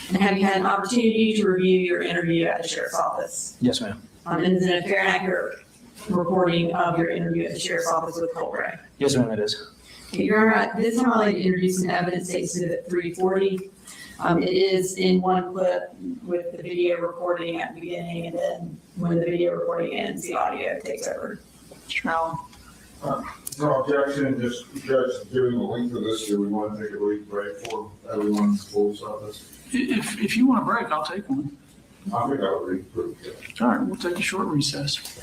And have you had an opportunity to review your interview at the sheriff's office? Yes, ma'am. And is it a fair and accurate recording of your interview at the sheriff's office with Colt Gray? Yes, ma'am, it is. Okay, Your Honor, at this time I'd like to introduce an evidence exhibit 340. It is in one clip with the video recording at the beginning, and then when the video recording ends, the audio takes over. Mr. Allen? No objection, just giving a link to this, do we want to take a brief break for everyone's full service? If you want a break, I'll take one. I think that would be pretty good. All right, we'll take a short recess.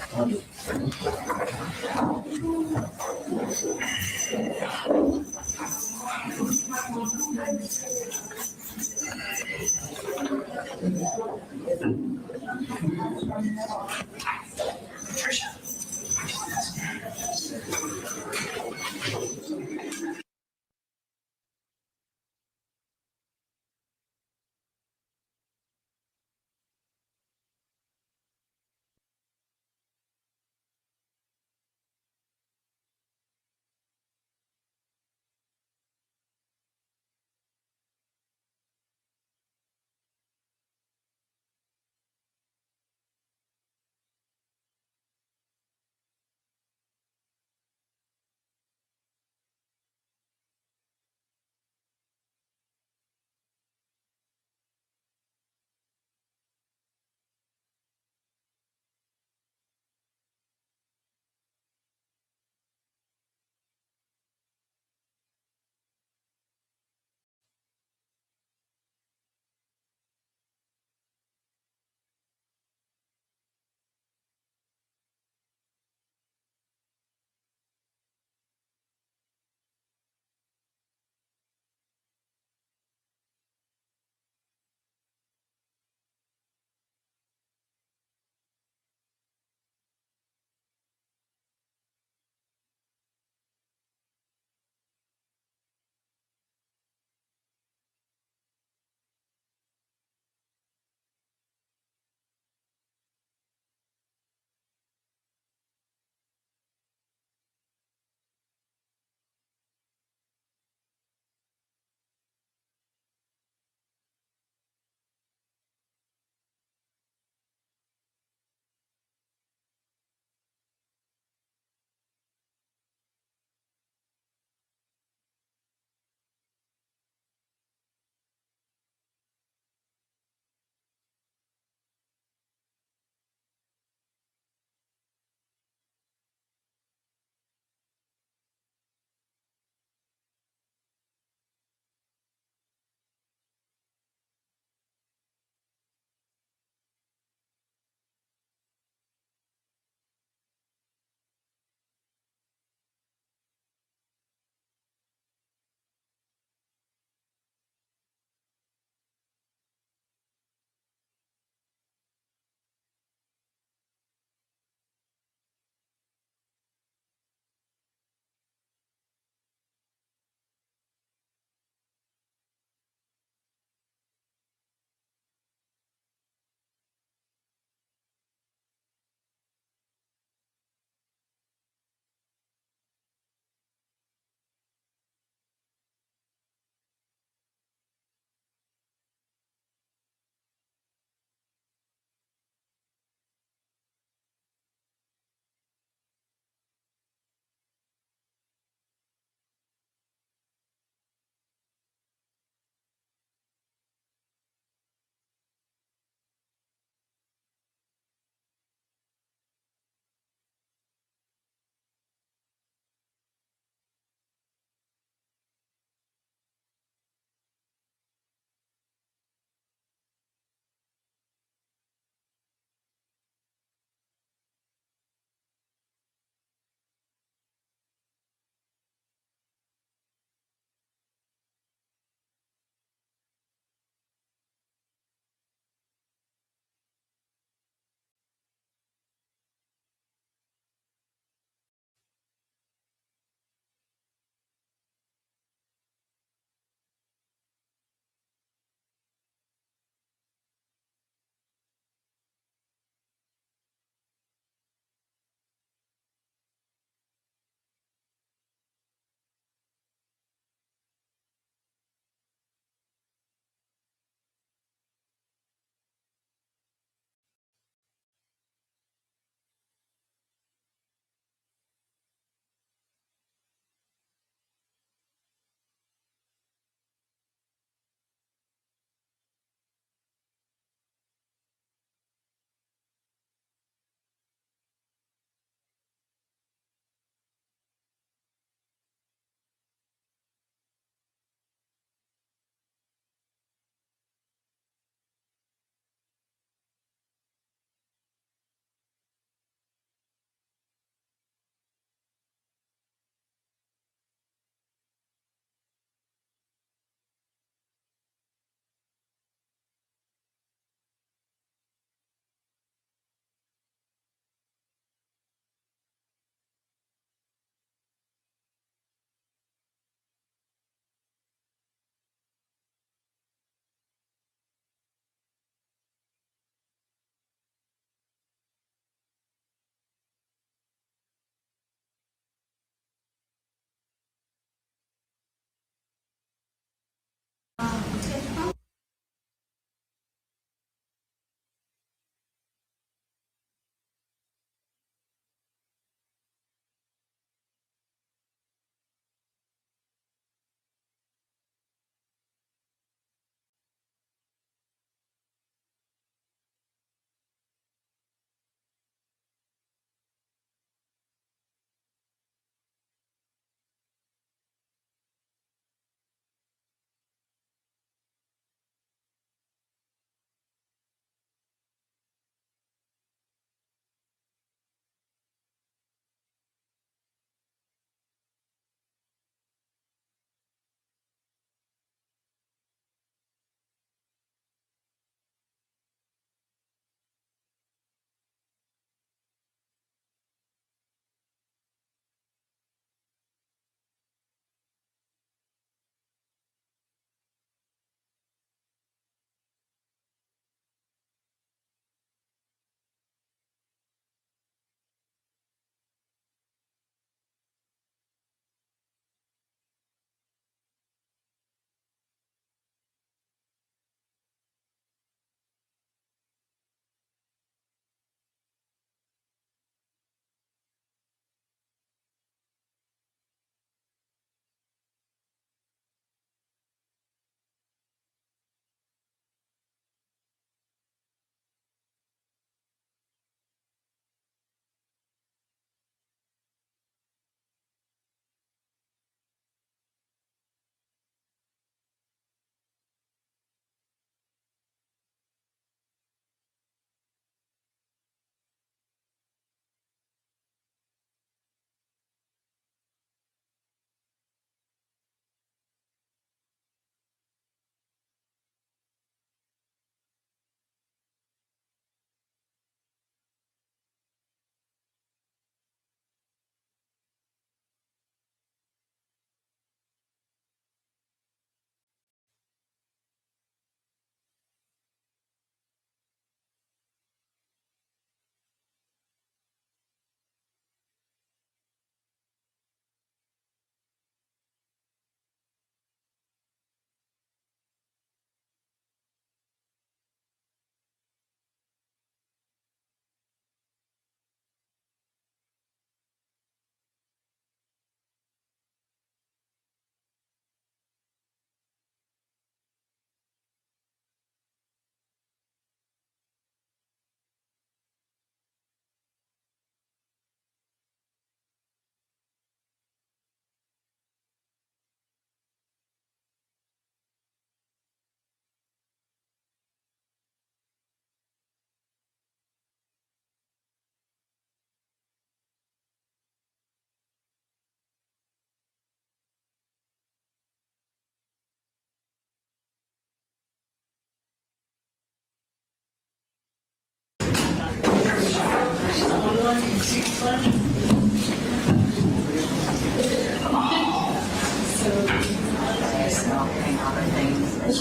This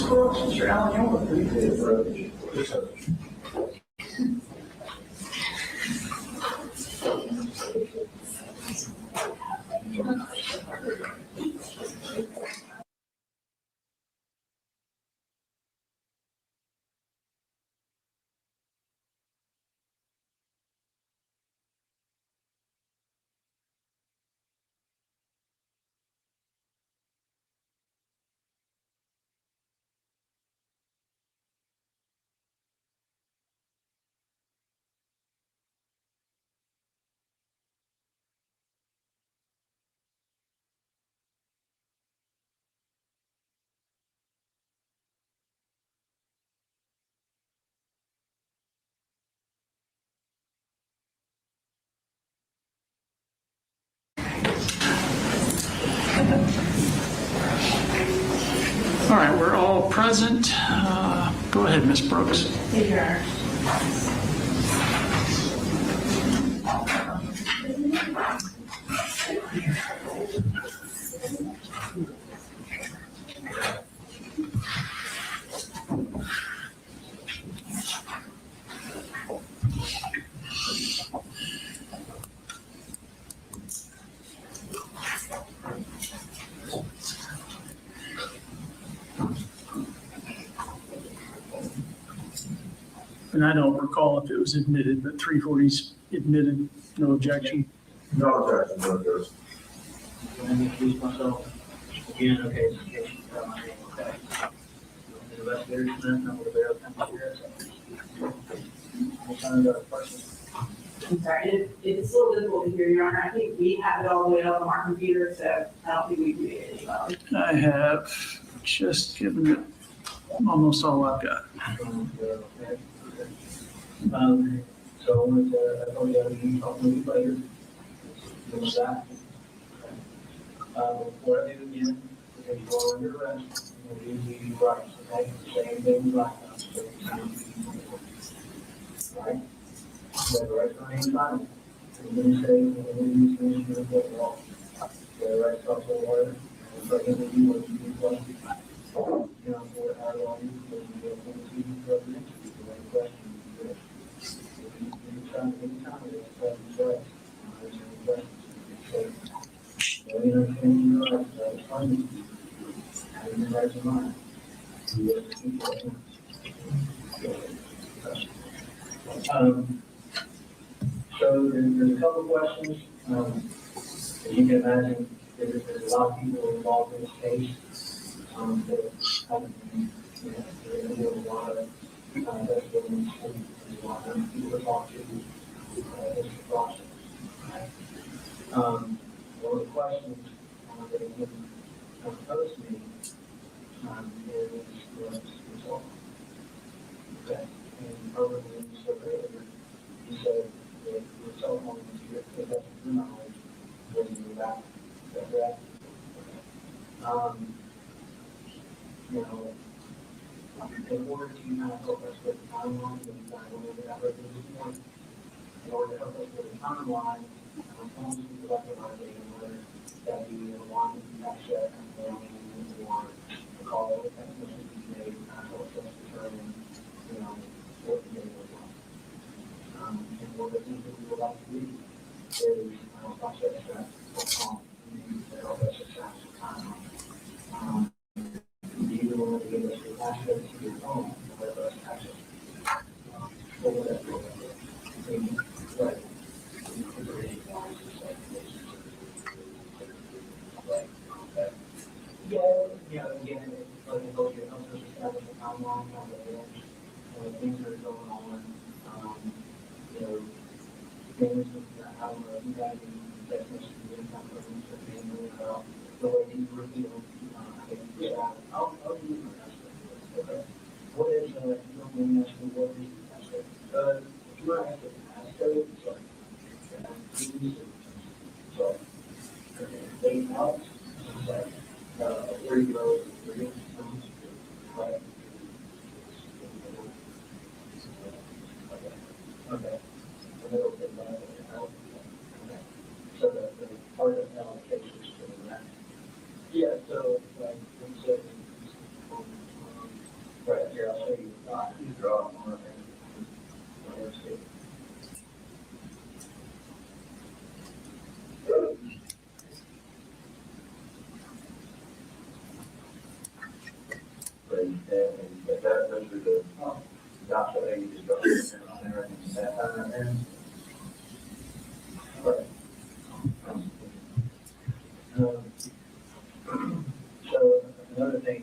girl, Mr. Allen, you look pretty good, bro. All right, we're all present. Go ahead, Ms. Brooks. Thank you, Your Honor. And I don't recall if it was admitted, but 340's admitted, no objection. No objection, no objection. Can I introduce myself again? Okay, in case you forgot my name, okay? I'm the investigator Smith, I'm with the Bear County Sheriff's Office. What kind of question? I'm sorry, it's a little difficult to hear, Your Honor. I think we have it all the way up on our computer, so I don't think we can get it any louder. I have just given it almost all I've got. Okay. So I wanted to, I told you I'd be talking with you later. Doing that. Before I do again, because you are under arrest, you're going to do these rights, okay? Same thing as last time. Right? You have the right to remain silent. You're going to say, you're going to use things you're going to law. You have the right to talk to a lawyer, and so you're going to do what you do well. You know, for how long you can do it, when you represent you, if you have a question, you do it. Anytime, it's right. There's any questions. So, you know, changing your life, that's fine. Having your rights in mind. You have to keep that. So there's a couple of questions. As you can imagine, there's a lot of people involved in this case. That haven't been, you know, there's a lot of, that's what we see. There's a lot of people to talk to, this process. One of the questions that have been posed to me is result. Okay, and earlier when you said earlier, you said that your cell phone was your, if that's your knowledge, was in your back. Is that correct? Okay. You know, in order to kind of help us with the timeline, and kind of went over that right this morning, in order to help us with the timeline, once we collect our data, whether that be a one access and one call, that's what should be made, helps us determine, you know, what the data was like. And one of the things that we would like to do is process that to help us assess the timeline. You either want to give us the access to your phone, or let us access or whatever. Right. Yeah, again, like I told you, it helps us establish a timeline, how the things that are going on, you know, things that how you guys in text messages and conferences are handling about the way you reveal, I'll do my best. Okay. What is, you don't mean that's what is the aspect? If you're asking aspect, so, they out, where you go, where you right? Okay. A little bit better. closer to, Josh, I think you just go on there and set that there. But, so another thing,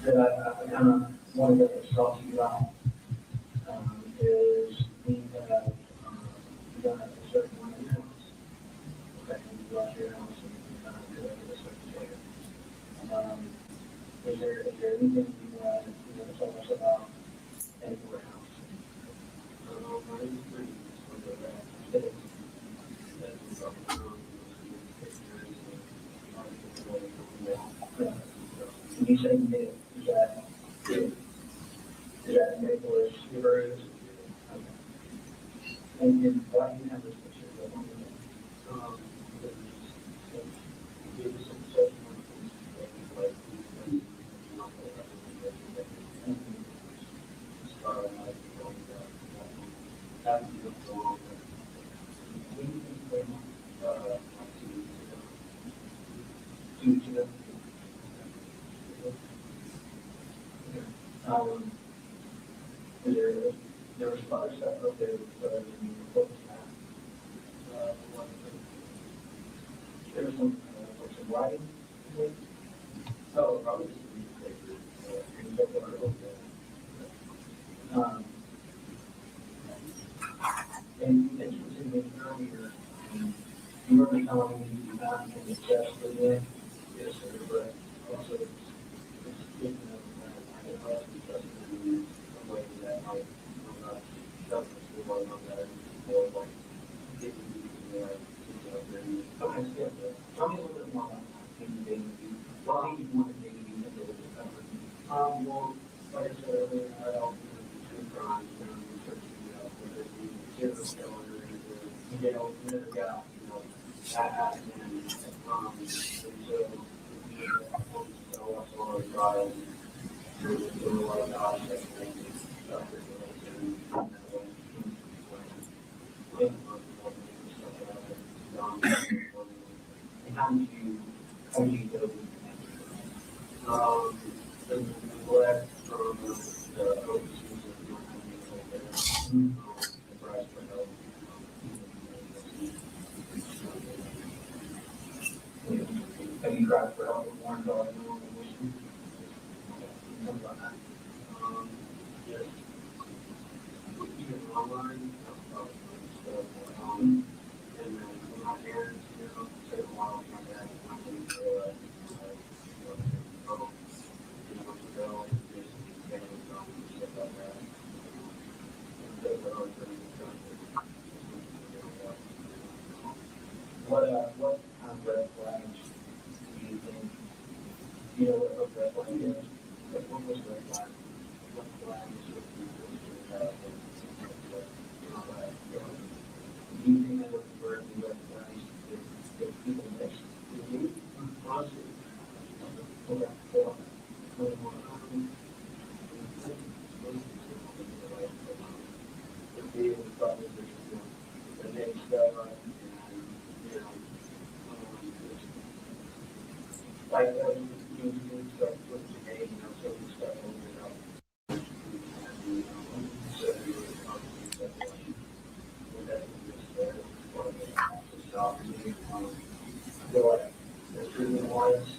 that I kind of wanted to talk to you about, is we have, done a certain one in your house. Okay, you brought your house and you do it a certain way. Is there anything you want to tell us about in your house? You say mid, is that Nicholas Rivers? And why do you have this picture of him? There was a lot of stuff out there, what was that? There was some writing. Oh, probably just and you mentioned to me earlier, you were telling me you found in the chest again. Yes, sir, but also it's speaking of I guess because of the way that like stuff is going on that or like getting there. Okay, yeah. Tell me a little bit more about why you want to maybe be a little bit better. Well, like I said earlier, I don't do crimes, serial killer, you know, never got, that happened, and so a lot of trials, there's a lot of objects, and stuff and how do you go the neglect from the overseas of the price for help. Have you tried for help with $1 minimum wage? Yes. Even online, and then when my parents, took a while with my dad, I think realize, go, just getting stuff like that. What kind of red flags do you think, you know what a red flag is? What was red flag? What flag is what you have? Do you think that would convert the red flags if people mix with you? Honestly. Okay. The next step, like you start with today, so we start opening up. I feel like the treatment wise,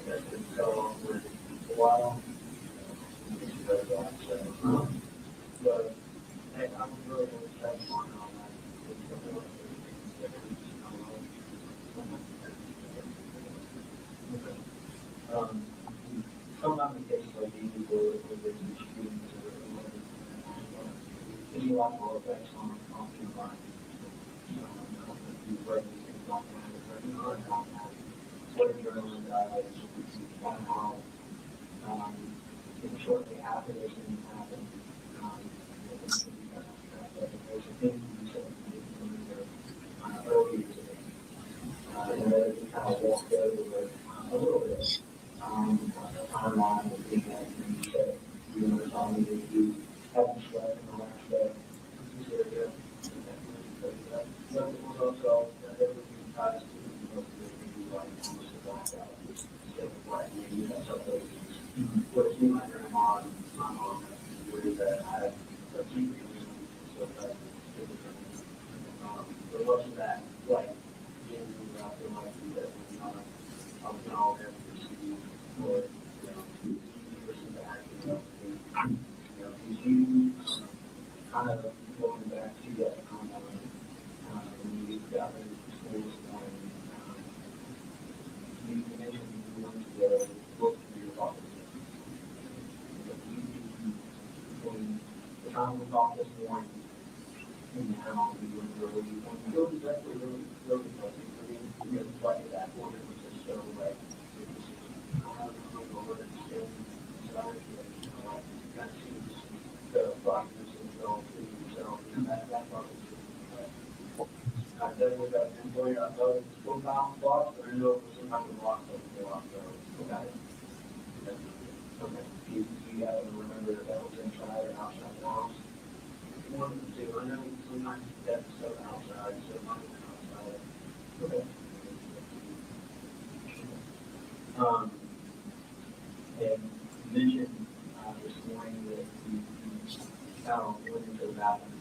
that's been so on for a while. But hey, I'm really going to touch on that. Sometimes in cases like these, where there's shootings or any logical effects on the environment. What if you're on how shortly after this thing happened, there's a thing you said earlier today, and then you kind of walked over a little bit, the timeline of being that, and you said, you were telling me that you hadn't slept in the last day. You said, but it was also that everything ties to like almost a blackout. So, like, maybe that's something. What if you But wasn't that, like, you know, I feel like that I was not all there for you, or, you know, you listen back, you know, you kind of going back to that, when you got into school this morning, you mentioned you wanted to look through your office. When the time we talked this morning, and now we were really, when you go directly, really closely, I mean, you know, like at that point, it was just so, like, it was, I don't know, over and still, sorry, you know, like, you kind of see the process and go through yourself, and that part was really, I definitely got an employee, I know it's full time boss, but I know it was some type of boss that would go out there, got it. Okay, you gotta remember that that was inside or outside the house. One of the two, I know sometimes that's so outside, so much outside. Okay. And you mentioned, this morning that you found went into the bathroom.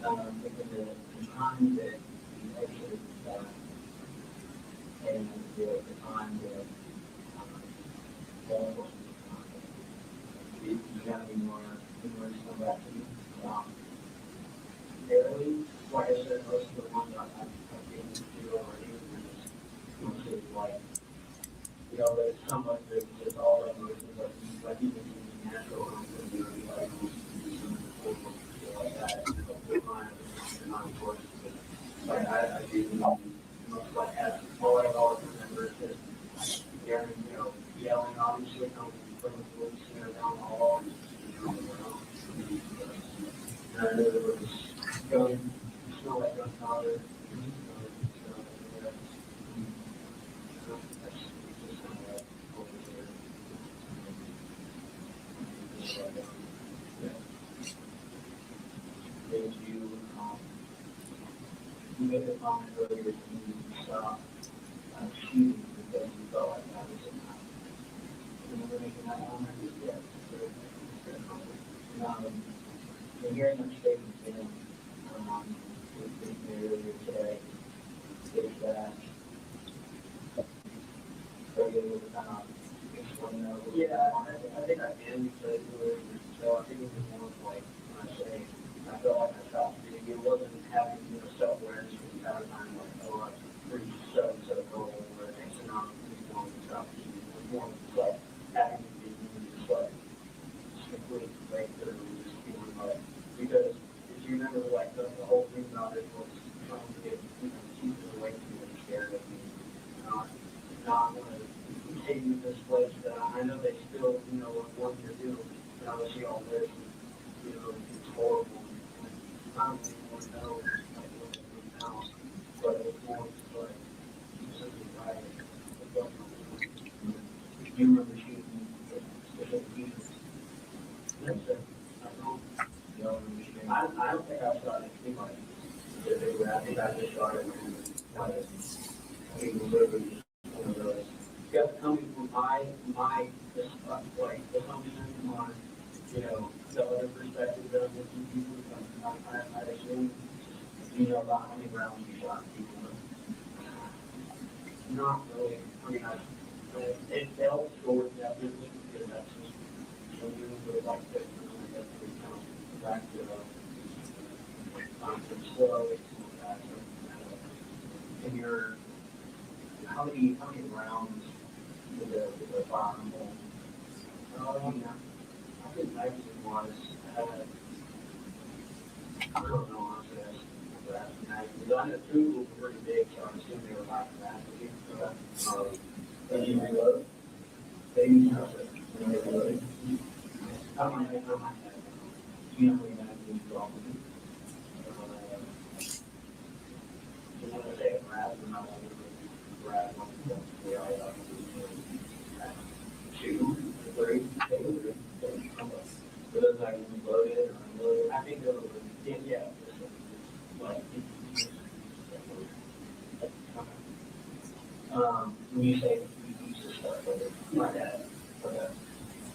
Thinking that the time that you exited that, and the time that, that was, you gotta be more, come back to you. Barely, like I said, most of the ones I've been to already, mostly like, you know, there's so much that it's all that moves, like even in natural, I'm going to be like, like that, of course, like I do, like, all I always remember is just hearing, you know, yelling, obviously, from the police, you know, down the hall, and I knew there was going, smell like gunpowder. You made a comment earlier that you saw shooting because you felt like that was enough. Remember making that comment? Yeah. And hearing that statement again, earlier today, is that yeah, I think I can say it earlier, so I think it was more like when I say I felt like I stopped reading. It wasn't having, you know, self-awareness for the entire time, like, oh, I'm pretty so goal or things are not really going to stop reading. It was more like having to be just like complete breakthrough, just feeling like, because if you remember, like, the whole thing about it was trying to get, you know, keep it away from you and scared of you, not want to take you to this place that I know they still, you know, what you're doing, and I will see all this, you know, it's horrible. I don't even want to know, like, what they're doing now, but it was more like, something right. You remember shooting the Jesus? Yes, sir. I don't. You know, I don't think I started anybody. I think I just started when I think literally one of those. Kept coming from my like the assumption, my, you know, the other perspective that I'm looking people. I assume, you know, about how many rounds you shot people. Not really. I mean, it felt short definitely because that's just so you would like to come back to slow that. And your how many rounds with the firearm? I think Mexican was I don't know honestly. I know two were pretty big, so I'm assuming they were like that. Did you reload? They use reloading. I don't mind. You know, we have to do I want to say a grab, and I want to grab one of them. We all have to do 2, 3, 8, so those like loaded or unloaded. I think those were, yeah. Like, when you say you use this stuff, like that,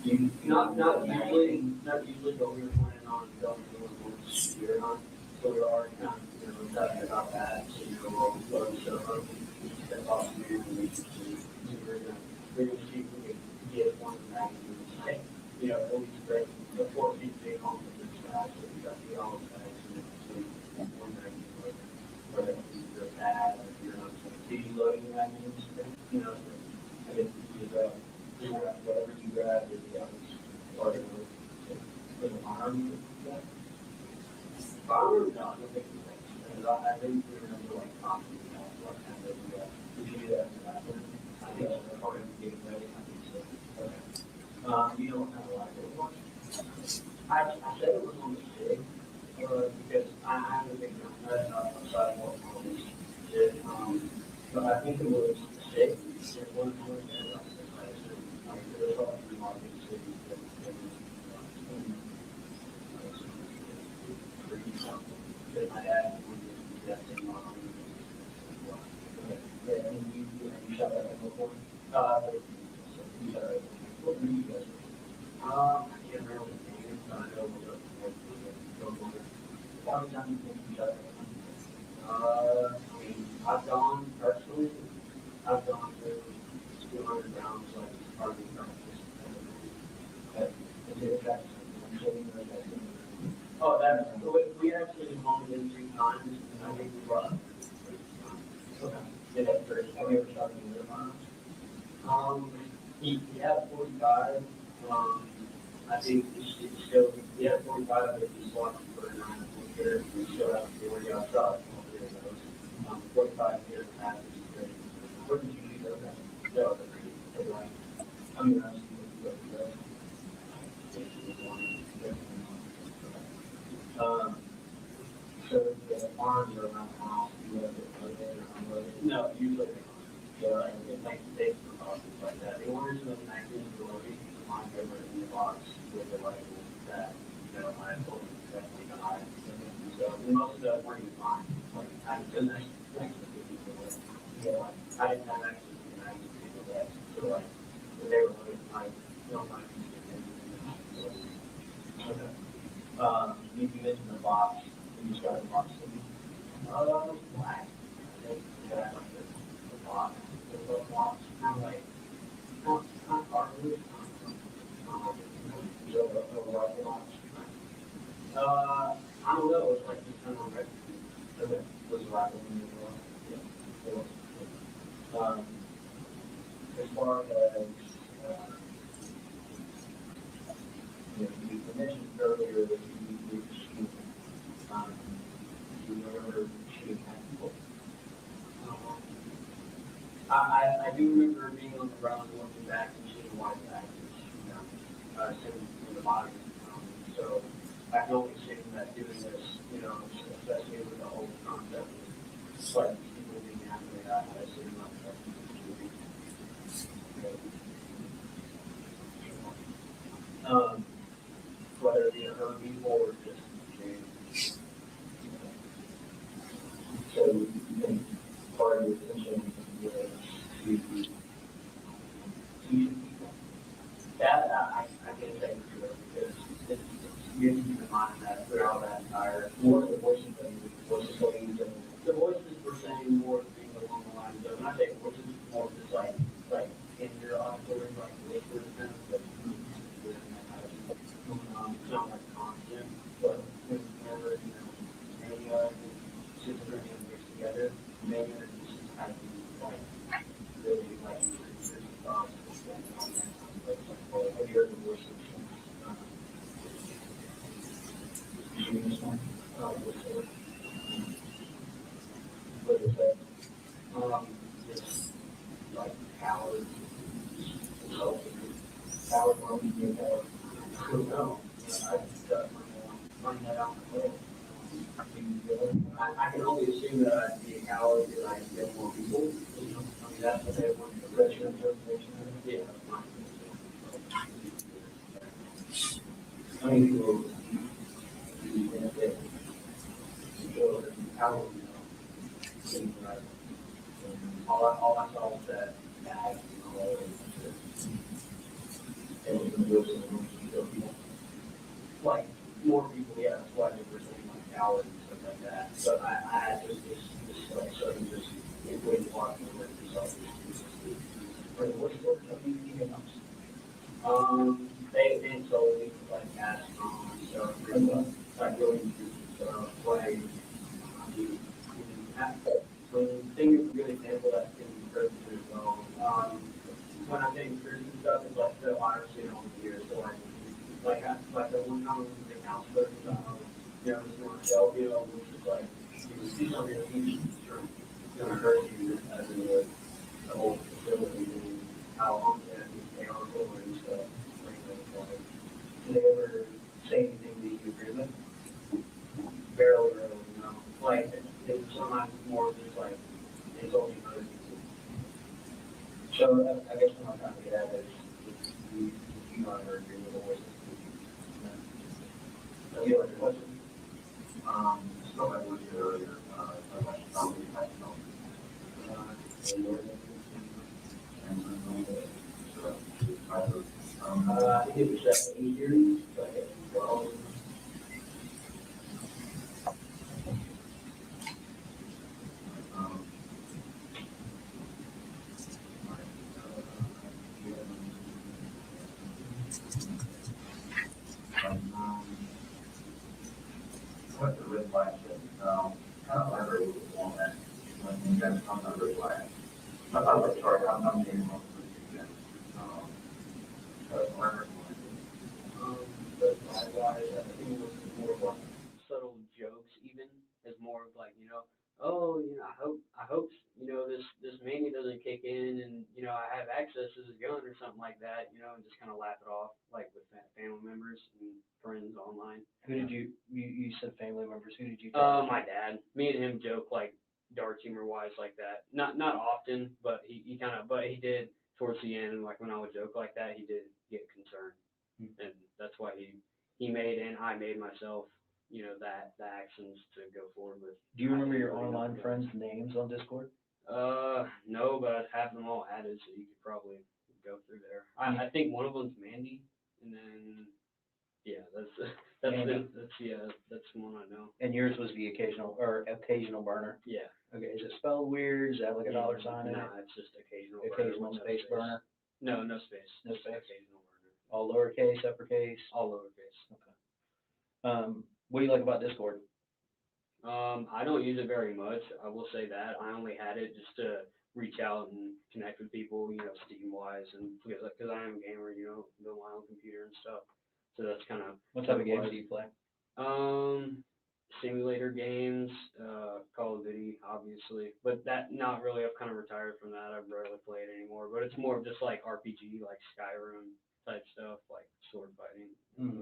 you not Not usually, but we were planning on going to one this year, so we're already kind of, talking about that, so, we'll stuff up, step off here, and we we're gonna see if we can get one of that, at least break the 14th day home with this guy, so we got the all guys, and one night, whether you're bad, or you're not, loading that means, I guess, whatever you grab is the other part of the arm. Farm, no, I don't think we I think we remember like coffee, what kind of, did you do that in the bathroom? I think that's part of getting ready, I think so. Okay. You know what kind of light it was? I said it was on the stick, because I haven't been read up on sidewalk on this shit, but I think it was a stick, it wasn't really bad, it was all through market city, that my dad would do that thing on. Yeah, and you shot that before? You shot it. What were you guys? I can't remember the name, but I know it was how many times do you think you shot that? I mean, I've gone personally, I've gone through 200 rounds, like, hardly practice. Oh, we actually only been 3 times, and I think we brought up 3 times. Okay. Yeah, that's great. Have you ever shot any other rounds? He had 45. I think it's still, he had 45, but he's watching for a 9 here. We still have 40 outside. 45 here, half is great. What did you do though? No, I mean, I was so the farms are around the house, you have it loaded or unloaded? No, usually it makes mistakes for boxes like that. The owners of the magazines are loading, you mind over in the box with the label that, I told them exactly to hide. So most of that working fine. Like, I've done that next to people. Yeah, I didn't have access to the magazine people that, so like, when they were loading, like, don't mind. Okay. You mentioned the box. You describe the box to me. Black. I think that like the box. The little box. Kind of like, not hardwood. I don't know. It was like just kind of red. Okay. Was black in the middle. Yeah. As far as you mentioned earlier that you were shooting. Do you remember shooting at people? I do remember being on the ground looking back and seeing white bags, sitting in the body. So I can only assume that doing this, especially with the whole concept of like people being after that, I assume that whether it be a hurt people or just so you think part of your attention was to people. That I can't say for sure because you have to keep in mind that throughout that entire more of the voices thing was saying the voices were saying more things along the lines of, and I think voices more just like in your auditory like whispers kind of but sound like constant, but whenever maybe schizophrenia mixed together, maybe it's just kind of like really like thoughts have you heard the voices? Shooting this one? What is that? It's like coward, coward moment, I don't know. I just find that out in the way. I can only assume that I'd be a coward because I get more people. I mean, that's what they want to pressure interpretation. Yeah, that's mine. How many people benefit? So, coward, right? All I saw was that bag, and was going to go to the room. you know, just want to help you, which is like, you can see something that you gonna hurt you as in the whole facility and how long they are for and stuff. Like, do they ever say anything that you agree with? Barely, you know, like, it's sometimes more just like insulting other people. So I guess what I'm trying to get at is, you not ever agree with the voices. I feel like it wasn't. Still like we did earlier, probably had to know. I think it was 7 years, but well. What the red flag said, kind of library was on that, when you guys come to the red flag. I was sorry, I'm not getting one for you again. But I think it was more of like subtle jokes even, as more of like, you know, oh, you know, I hope, you know, this mania doesn't kick in and, you know, I have access to this gun or something like that, you know, and just kind of laugh it off, like with family members and friends online. Who did you said family members, who did you? My dad, me and him joke like dark humor wise like that. Not often, but he kind of, but he did towards the end, like when I would joke like that, he did get concerned. And that's why he made and I made myself, you know, the actions to go forward with. Do you remember your online friends' names on Discord? No, but I have them all added, so you could probably go through there. I think one of them's Mandy, and then yeah, that's one I know. And yours was the occasional burner? Yeah. Okay, is it spelled weird? Is that like a dollar sign in it? No, it's just occasional. Occasional space burner? No, no space. No space. Occasional burner. All lowercase, uppercase? All lowercase. Okay. What do you like about Discord? I don't use it very much. I will say that. I only had it just to reach out and connect with people, you know, Steam-wise, and because I am a gamer, you know, build my own computer and stuff. So that's kind of. What type of games do you play? Simulator games, Call of Duty, obviously, but that not really. I've kind of retired from that. I rarely play it anymore. But it's more of just like RPG, like Skyrim type stuff, like sword fighting. I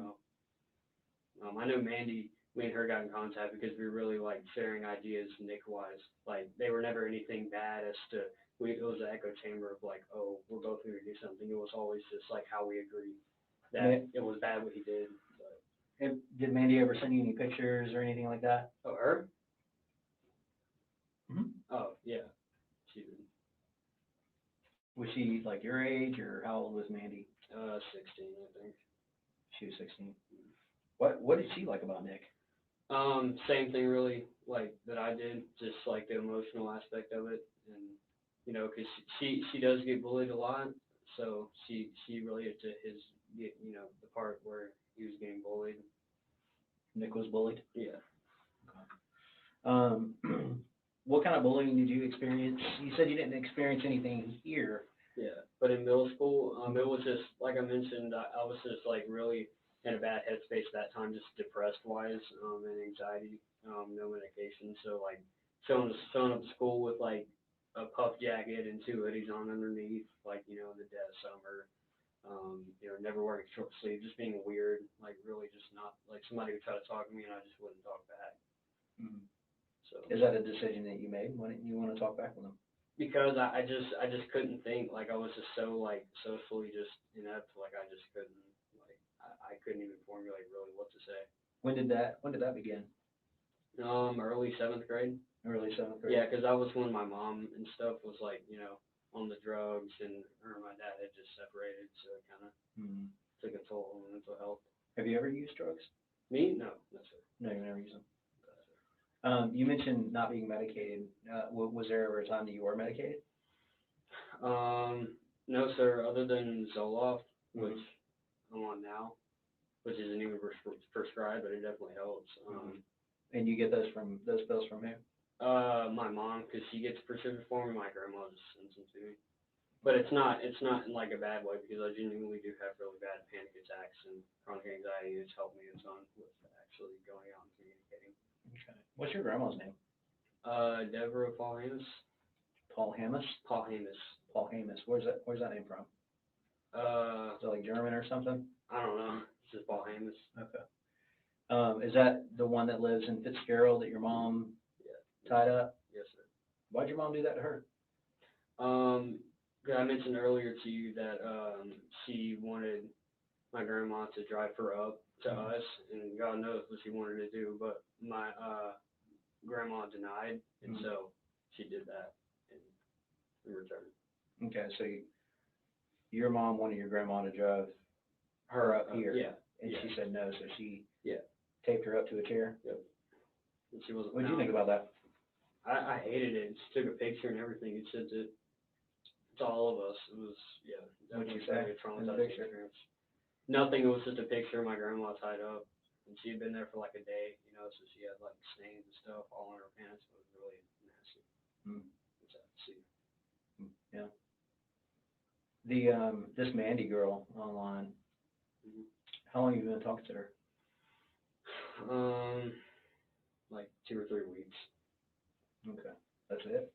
know Mandy. Me and her got in contact because we were really like sharing ideas Nick-wise. Like they were never anything bad as to. It was an echo chamber of like, oh, we're both going to do something. It was always just like how we agreed that it was bad what he did. But. Did Mandy ever send you any pictures or anything like that? Oh, her? Mm-hmm. Oh, yeah. She did. Was she like your age, or how old was Mandy? 16, I think. She was 16. What did she like about Nick? Same thing really, like that I did, just like the emotional aspect of it, and you know, because she does get bullied a lot, so she related to his, you know, the part where he was getting bullied. Nick was bullied? Yeah. Okay. What kind of bullying did you experience? You said you didn't experience anything here. Yeah, but in middle school, it was just, like I mentioned, I was just like really in a bad headspace at that time, just depressed-wise, and anxiety, no medication. So like showing up to school with like a puff jacket and 2 hoodies on underneath, like, you know, in the dead of summer, you know, never wearing short sleeves, just being weird, like really just not, like somebody would try to talk to me and I just wouldn't talk back. Mm-hmm. So. Is that a decision that you made? Why didn't you want to talk back with them? Because I just couldn't think, like I was just so like socially just inept, like I just couldn't, like I couldn't even formulate really what to say. When did that begin? Early 7th grade. Early 7th grade? Yeah, because that was when my mom and stuff was like, you know, on the drugs, and her and my dad had just separated, so it kind of took a toll on mental health. Have you ever used drugs? Me? No, no sir. No, you never used them. You mentioned not being medicated. Was there ever a time that you were medicated? No, sir. Other than Zoloft, which I'm on now, which isn't even prescribed, but it definitely helps. And you get those pills from who? My mom, because she gets prescription for me. My grandma just sends them to me. But it's not in like a bad way because I genuinely do have really bad panic attacks and chronic anxiety. It's helped me a ton with actually going out and communicating. Okay. What's your grandma's name? Deborah Paul Hamus. Paul Hamus? Paul Hamus. Paul Hamus. Where's that name from? Is it like German or something? I don't know. It's just Paul Hamus. Okay. Is that the one that lives in Fitzgerald that your mom tied up? Yes, sir. Why'd your mom do that to her? I mentioned earlier to you that she wanted my grandma to drive her up to us, and God knows what she wanted to do, but my grandma denied, and so she did that in return. Okay, so your mom wanted your grandma to drive her up here. Yeah. And she said no, so she Yeah. taped her up to a chair. Yep. And she wasn't. What did you think about that? I hated it. She took a picture and everything. It sent it to all of us. It was, What'd you definitely say very in the traumatizing picture? experience. Nothing. It was just a picture of my grandma tied up, and she had been there for like a day, so she had like stains and stuff all on her pants. It was really nasty. It's sad to see. Yeah. The this Mandy girl online. How long have you been talking to her? Like 2 or 3 weeks. Okay, that's it.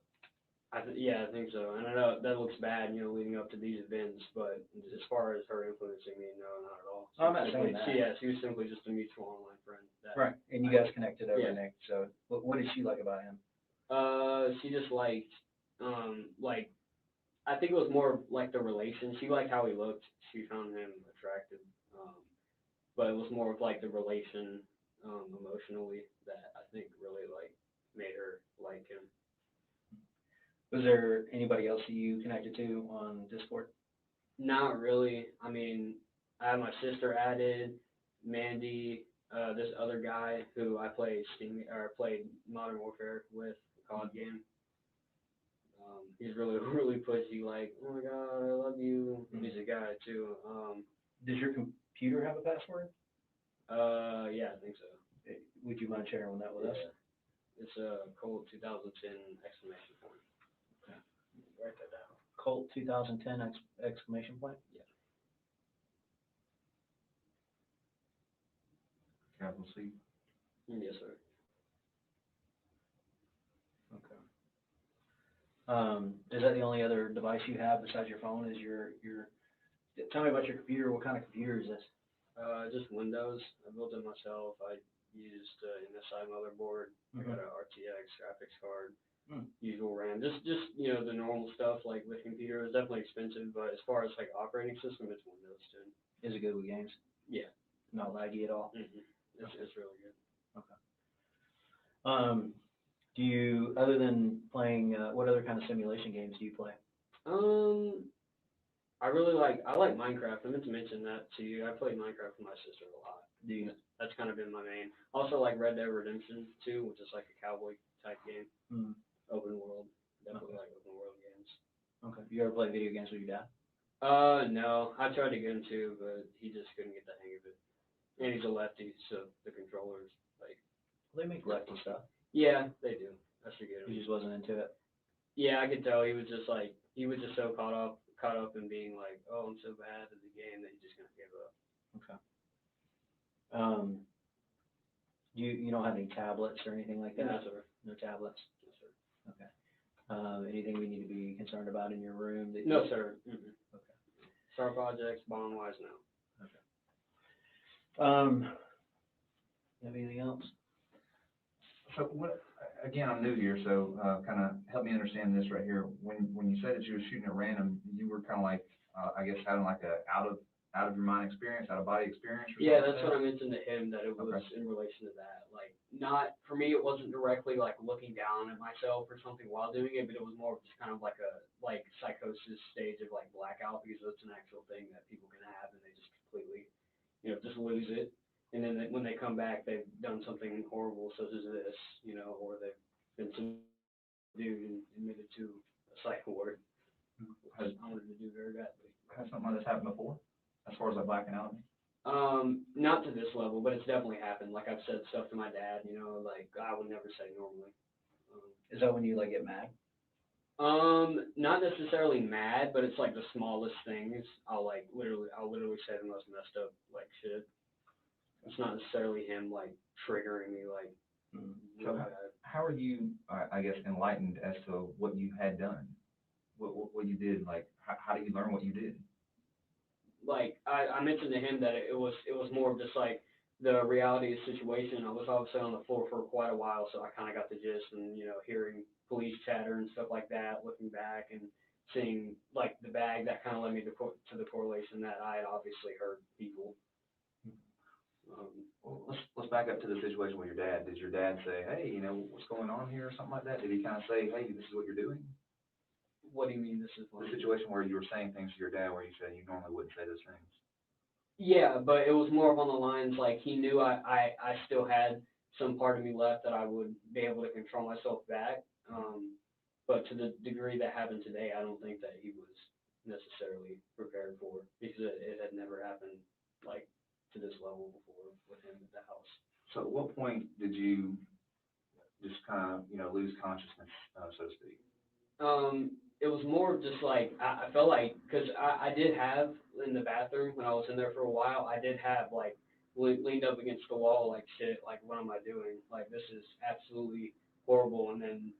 I think so. And I know that looks bad, leading up to these events, but as far as her influencing me, no, not at all. I'm not saying that. She was simply just a mutual online friend. Right, and you guys connected over Nick. So, what did she like about him? She just liked, I think it was more like the relation. She liked how he looked. She found him attractive, but it was more of like the relation, emotionally, that I think really made her like him. Was there anybody else that you connected to on Discord? Not really. I mean, I had my sister added, Mandy, this other guy who I played Modern Warfare with, the COD game. He's really, really pushy, like, oh my God, I love you. He's a guy too. Does your computer have a password? Yeah, I think so. Would you mind sharing that with us? It's a Colt 2010 exclamation point. Okay. Write that down. Colt 2010 exclamation point? Yeah. Capital C. Yes, sir. Okay. Is that the only other device you have besides your phone? Is your tell me about your computer. What kind of computer is this? Just Windows. I built it myself. I used an MSI motherboard. I got an RTX graphics card. Usual RAM. Just the normal stuff like with computer. It's definitely expensive, but as far as like operating system, it's Windows 10. Is it good with games? Yeah. Not laggy at all? It's really good. Okay. Do you, other than playing, what other kind of simulation games do you play? I like Minecraft. I meant to mention that to you. I played Minecraft with my sister a lot. Do you? That's kind of been my main. Also like Red Dead Redemption 2, which is like a cowboy type game. Open world. Definitely like open world games. Okay. You ever play video games with your dad? No. I tried to get him to, but he just couldn't get the hang of it. And he's a lefty, so the controllers, They make lefty stuff. Yeah, they do. I should get him. He just wasn't into it. Yeah, I could tell he was just so caught up in being like, oh, I'm so bad at the game that he just kind of gave up. Okay. You don't have any tablets or anything like that? No, sir. No tablets? Yes, sir. Okay. Anything we need to be concerned about in your room? No, sir. Okay. Star projects, bomb-wise, no. Okay. You have anything else? So again, I'm new here, so kind of help me understand this right here. When you said that you were shooting at random, you were kind of like, I guess, having like a out of your mind experience, out of body experience or something? Yeah, that's what I mentioned to him, that it was in relation to that. For me, it wasn't directly looking down at myself or something while doing it, but it was more of just kind of like a psychosis stage of blackout, because that's an actual thing that people can have, and they just completely, just lose it. And then when they come back, they've done something horrible, such as this, or they've been subdued and admitted to a psych ward. I wanted to do very badly. Has something like this happened before, as far as blacking out? Not to this level, but it's definitely happened. I've said stuff to my dad, I would never say normally. Is that when you get mad? Not necessarily mad, but it's like the smallest things. I'll literally say the most messed up like shit. It's not necessarily him like triggering me like. So how are you, I guess, enlightened as to what you had done? What you did, like, how did you learn what you did? Like I mentioned to him that it was more of just like the reality of the situation. I was obviously on the floor for quite a while, so I kind of got the gist, and hearing police chatter and stuff like that, looking back and seeing like the bag, that kind of led me to the correlation that I had obviously heard people. Well, let's back up to the situation with your dad. Did your dad say, hey, what's going on here or something like that? Did he kind of say, hey, this is what you're doing? What do you mean this is The situation where you were saying things to your dad where you said you normally wouldn't say those things. Yeah, but it was more of on the lines like he knew I still had some part of me left that I would be able to control myself back. But to the degree that happened today, I don't think that he was necessarily prepared for, because it had never happened like to this level before with him at the house. So at what point did you just kind of, lose consciousness, so to speak? It was more of just like, I felt like, because I did have in the bathroom when I was in there for a while, I did have like leaned up against the wall like shit, like what am I doing? Like this is absolutely horrible. And then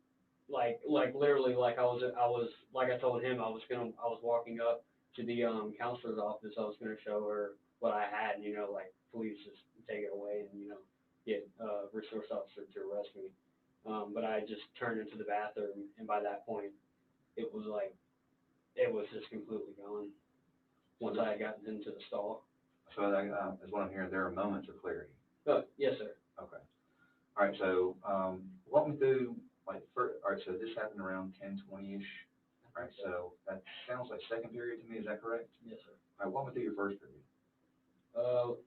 like literally like I was like I told him I was walking up to the counselor's office. I was gonna show her what I had, like please just take it away and get a resource officer to arrest me. But I just turned into the bathroom, and by that point it was just completely gone once I had gotten into the stall. So is what I'm hearing, there are moments of clarity. Yes, sir. Okay. All right, so walk me through, all right, so this happened around 10:20-ish. All right, so that sounds like second period to me, is that correct? Yes, sir. All right, walk me through your first period.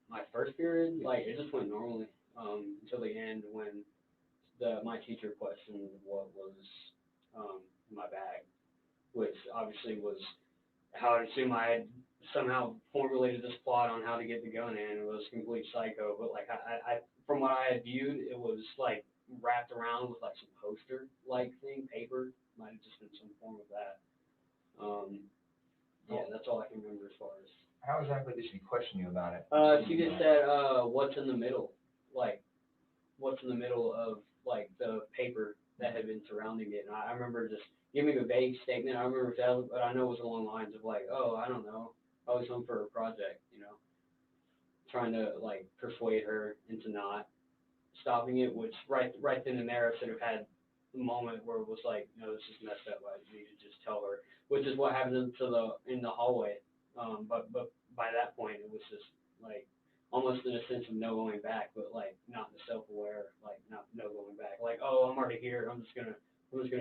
My first period, like, it just went normally until the end when my teacher questioned what was my bag, which obviously was how I assume I had somehow formulated this plot on how to get the gun in. It was complete psycho, but like I from what I had viewed, it was like wrapped around with like some poster like thing, paper. Might have just been some form of that. Yeah, that's all I can remember as far as. How exactly did she question you about it? She just said, what's in the middle? Like, what's in the middle of like the paper that had been surrounding it? And I remember just giving a vague statement. I remember that, but I know it was along the lines of like, oh, I don't know, I was home for a project, trying to like persuade her into not stopping it, which right then and there I should have had the moment where it was like, no, this is messed up. I need to just tell her, which is what happened in the hallway. But by that point, it was just like almost in a sense of no going back, but like not the self-aware, like not no going back. Like, oh, I'm already here. I'm just gonna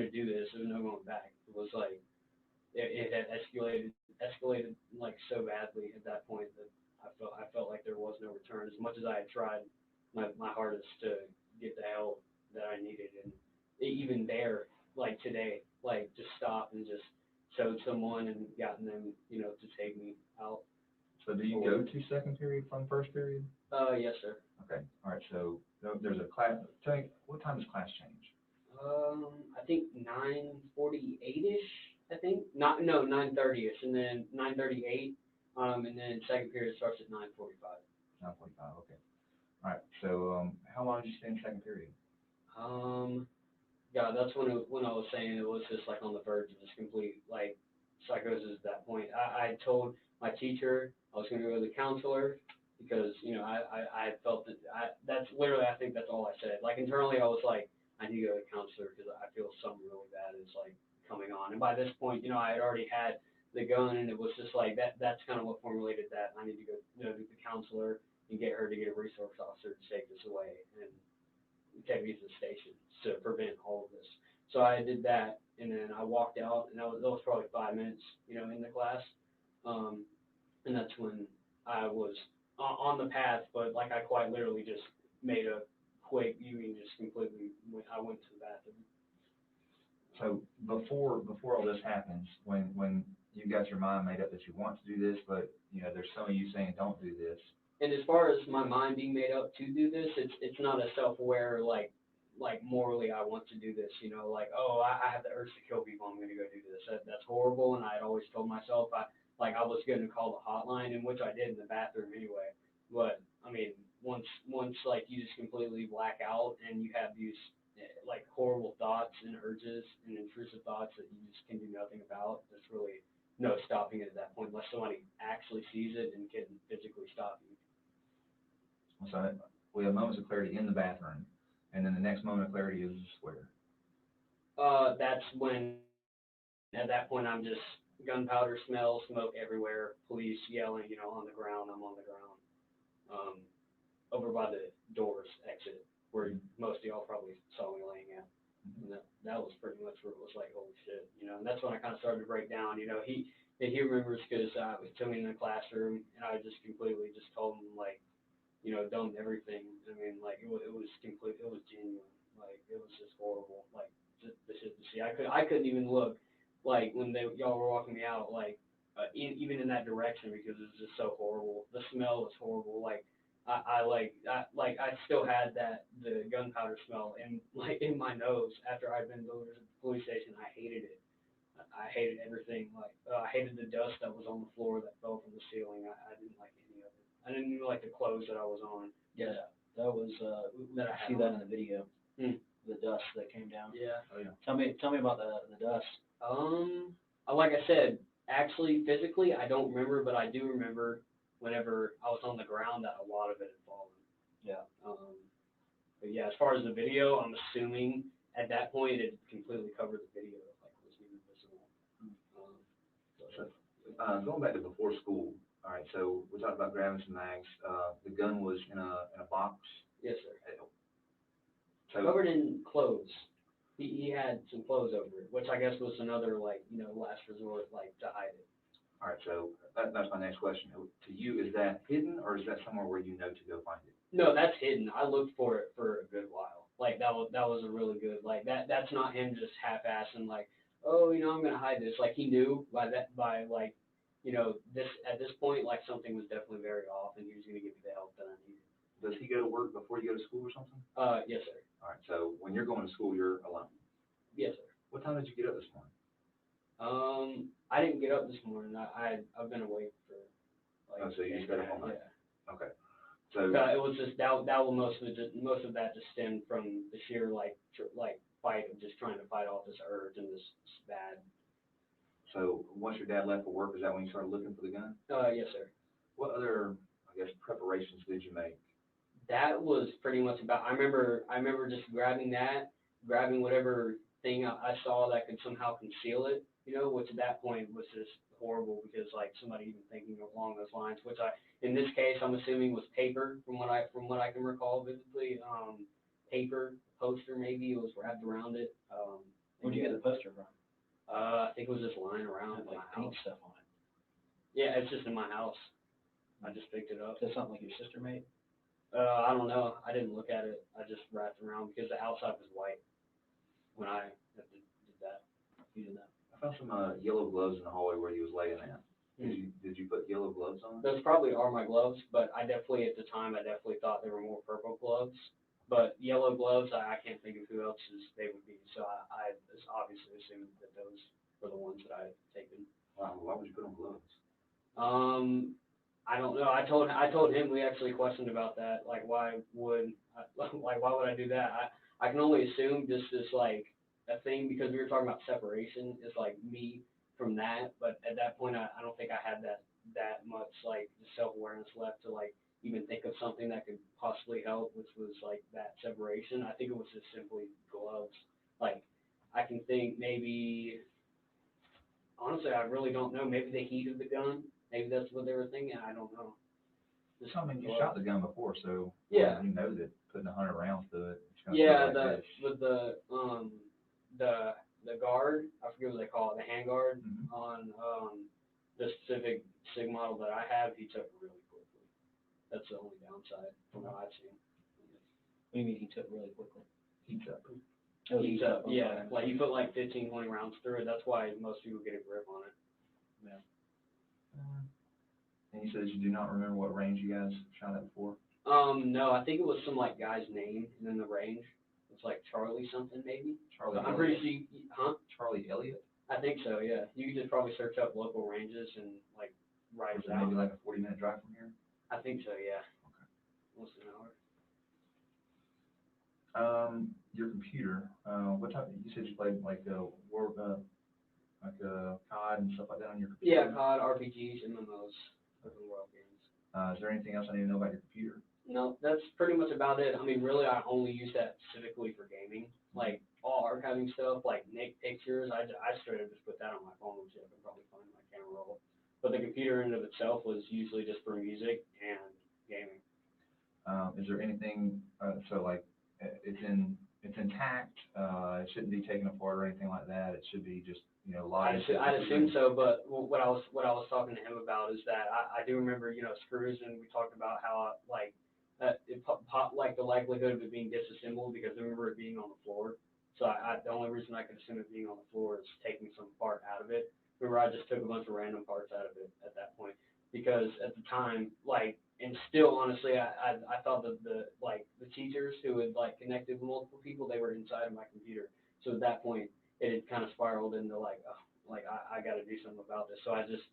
do this. There's no going back. It was like it had escalated like so badly at that point that I felt like there was no return. As much as I had tried my hardest to get the help that I needed, and even there, like today, like just stopped and just showed someone and gotten them, to take me out. So do you go to second period from first period? Yes, sir. Okay, all right, so there's a class, tell me, what time does class change? I think 9:48-ish, I think. 9:30-ish, and then 9:38, and then second period starts at 9:45. 9:45, okay. All right, so how long did you stay in second period? Yeah, that's when I was saying it was just like on the verge of just complete like psychosis at that point. I told my teacher I was going to go to the counselor because I felt that that's literally, I think that's all I said. Like internally I was like, I need to go to the counselor because I feel something really bad is like coming on. And by this point, I had already had the gun, and it was just like that's kind of what formulated that I need to go to the counselor and get her to get a resource officer to take this away and take me to the station to prevent all of this. So I did that, and then I walked out, and that was probably 5 minutes, in the class. And that's when I was on the path, but like I quite literally just made a quick, just completely, I went to the bathroom. So before all this happens, when you got your mind made up that you want to do this, but there's some of you saying don't do this. And as far as my mind being made up to do this, it's not a self-aware like like morally I want to do this, you know, like, oh, I have the urge to kill people, I'm going to go do this. That's horrible. And I had always told myself I was going to call the hotline, and which I did in the bathroom anyway. But I mean, once like you just completely black out and you have these like horrible thoughts and urges and intrusive thoughts that you just can do nothing about, there's really no stopping it at that point unless somebody actually sees it and can physically stop you. So we have moments of clarity in the bathroom, and then the next moment of clarity is where? That's when, at that point, I'm just gunpowder smell, smoke everywhere, police yelling, you know, on the ground, I'm on the ground, over by the doors exit, where most of y'all probably saw me laying at. And that was pretty much where it was like, holy shit, you know, and that's when I kind of started to break down, you know, he remembers because it was to me in the classroom, and I just completely just told him, like, you know, dumped everything. I mean, like, it was complete, it was genuine, like, it was just horrible, like, just the shit to see. I couldn't even look, like, when y'all were walking me out, like, even in that direction, because it was just so horrible. The smell was horrible, like, I still had the gunpowder smell in my nose after I'd been delivered to the police station. I hated it. I hated everything. Like, I hated the dust that was on the floor that fell from the ceiling. I didn't like any of it. I didn't even like the clothes that I was on. Yeah, that was, That I I see had that on. in the video, the dust that came down. Yeah. Oh, yeah. Tell me about the dust. Like I said, actually, physically, I don't remember, but I do remember whenever I was on the ground that a lot of it had fallen. Yeah. But yeah, as far as the video, I'm assuming at that point it completely covered the video, like it wasn't even visible. Going back to before school, all right, so we talked about grabbing some mags. The gun was in a box. Yes, sir. So, Covered in clothes. He had some clothes over it, which I guess was another, like, you know, last resort, like, to hide it. all right, so that's my next question. To you, is that hidden, or is that somewhere where you know to go find it? No, that's hidden. I looked for it for a good while. Like, that was a really good, like, that's not him just half-assing, like, oh, you know, I'm gonna hide this. Like, he knew by like, you know, at this point, like, something was definitely very off, and he was gonna give me the help that I needed. Does he go to work before you go to school or something? Yes, sir. All right, so when you're going to school, you're alone. Yes, sir. What time did you get up this morning? I didn't get up this morning. I've been awake for, like, Oh, so you stayed up all night? Yeah. Okay. So It was just that was most of that just stemmed from the sheer fight of just trying to fight off this urge and this bad. So once your dad left for work, is that when you started looking for the gun? Yes, sir. What other, I guess, preparations did you make? That was pretty much about. I remember just grabbing whatever thing I saw that could somehow conceal it. You know, which at that point was just horrible because like somebody even thinking along those lines, which in this case I'm assuming was paper from what I can recall vividly. Paper poster maybe, it was wrapped around it. Where'd you get the poster from? I think it was just lying around Had, in my like paint house. stuff on it. Yeah, it's just in my house. I just picked it up. Is that something like your sister made? I don't know. I didn't look at it. I just wrapped around because the outside was white when I did that. You did that. I found some yellow gloves in the hallway where he was laying at. Did you put yellow gloves on? Those probably are my gloves, but I definitely thought they were more purple gloves. But yellow gloves, I can't think of who else's they would be. So I obviously assumed that those were the ones that I had taken. Wow, why would you put on gloves? I don't know. I told him, we actually questioned about that. Like, why would I do that? I can only assume just as like a thing because we were talking about separation is like me from that. But at that point, I don't think I had that much like self-awareness left to like even think of something that could possibly help, which was like that separation. I think it was just simply gloves. Like, I can think maybe, honestly, I really don't know. Maybe the heat of the gun. Maybe that's what they were thinking. I don't know. Just I mean, you shot the gun before, so yeah, you know that putting 100 rounds to it. yeah. With the guard, I forget what they call it, the hand guard on the specific SIG model that I have, he took really quickly. That's the only downside from what I've seen. What do you mean he took really quickly? Heats up. Oh, Heats up, yeah. Like you put like 15, 20 rounds through it. That's why most people get a grip on it. Yeah. And you said you do not remember what range you guys shot at before? No, I think it was some like guy's name and then the range was It's like Charlie something maybe. Charlie I'm pretty Elliott? sure, huh? Charlie Elliott? I think so, yeah. You can just probably search up local ranges and like write Which it is out. maybe like a 40-minute drive from here? I think so, yeah. Okay. Almost an hour. Your computer, what type, you said you played like COD and stuff like that on your computer? Yeah, COD, RPGs, MMOs, open world games. Is there anything else I need to know about your computer? No, that's pretty much about it. I mean, really, I only use that specifically for gaming. Like, all archiving stuff, like Nick pictures, I straight up just put that on my phone, which I can probably find my camera roll. But the computer in and of itself was usually just for music and gaming. Is there anything, so like, it's intact, it shouldn't be taken apart or anything like that, it should be just, you know, logged into? I'd assume so, but what I was talking to him about is that I do remember, you know, screws, and we talked about how, like, it popped, like, the likelihood of it being disassembled, because I remember it being on the floor. So the only reason I could assume it being on the floor is taking some part out of it. Remember, I just took a bunch of random parts out of it at that point, because at the time, like, and still, honestly, I thought that the teachers who had, like, connected with multiple people, they were inside of my computer. So at that point, it had kind of spiraled into, like, I got to do something about this. So I just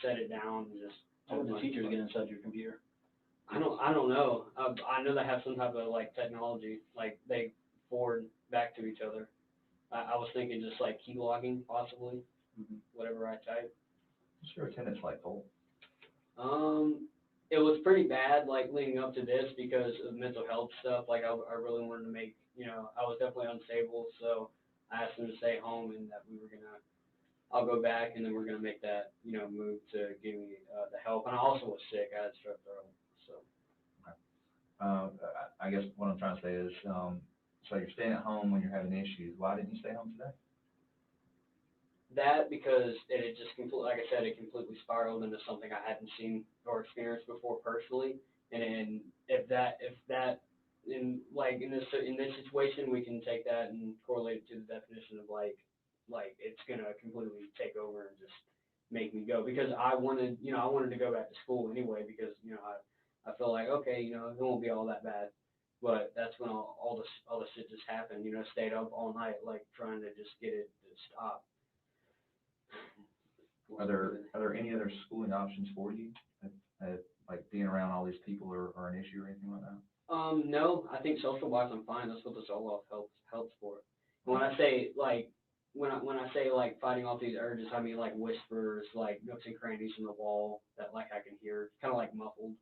set it down and just. How would the teachers get inside your computer? I don't know. I know they have some type of, like, technology, like they forward back to each other. I was thinking just like key logging, possibly, whatever I type. What's your attendance like, Colt? It was pretty bad, like, leading up to this, because of mental health stuff. Like, I really wanted to make, you know, I was definitely unstable, so I asked them to stay home, and that I'll go back, and then we're gonna make that, you know, move to give me the help. And I also was sick. I had strep throat, so. I guess what I'm trying to say is, so you're staying at home when you're having issues. Why didn't you stay home today? That, because it had just completely, like I said, it completely spiraled into something I hadn't seen or experienced before personally. And then if that, in this situation, we can take that and correlate it to the definition of like it's gonna completely take over and just make me go, because I wanted to go back to school anyway, because, you know, I feel like, okay, you know, it won't be all that bad. But that's when all the shit just happened, you know, stayed up all night, like, trying to just get it to stop. Are there any other schooling options for you? Like being around all these people are an issue or anything like that? No, I think social wise I'm fine. That's what the Zoloft helps for. When I say like fighting off these urges, I mean like whispers, like nooks and crannies in the wall that, like, I can hear, kind of like muffled.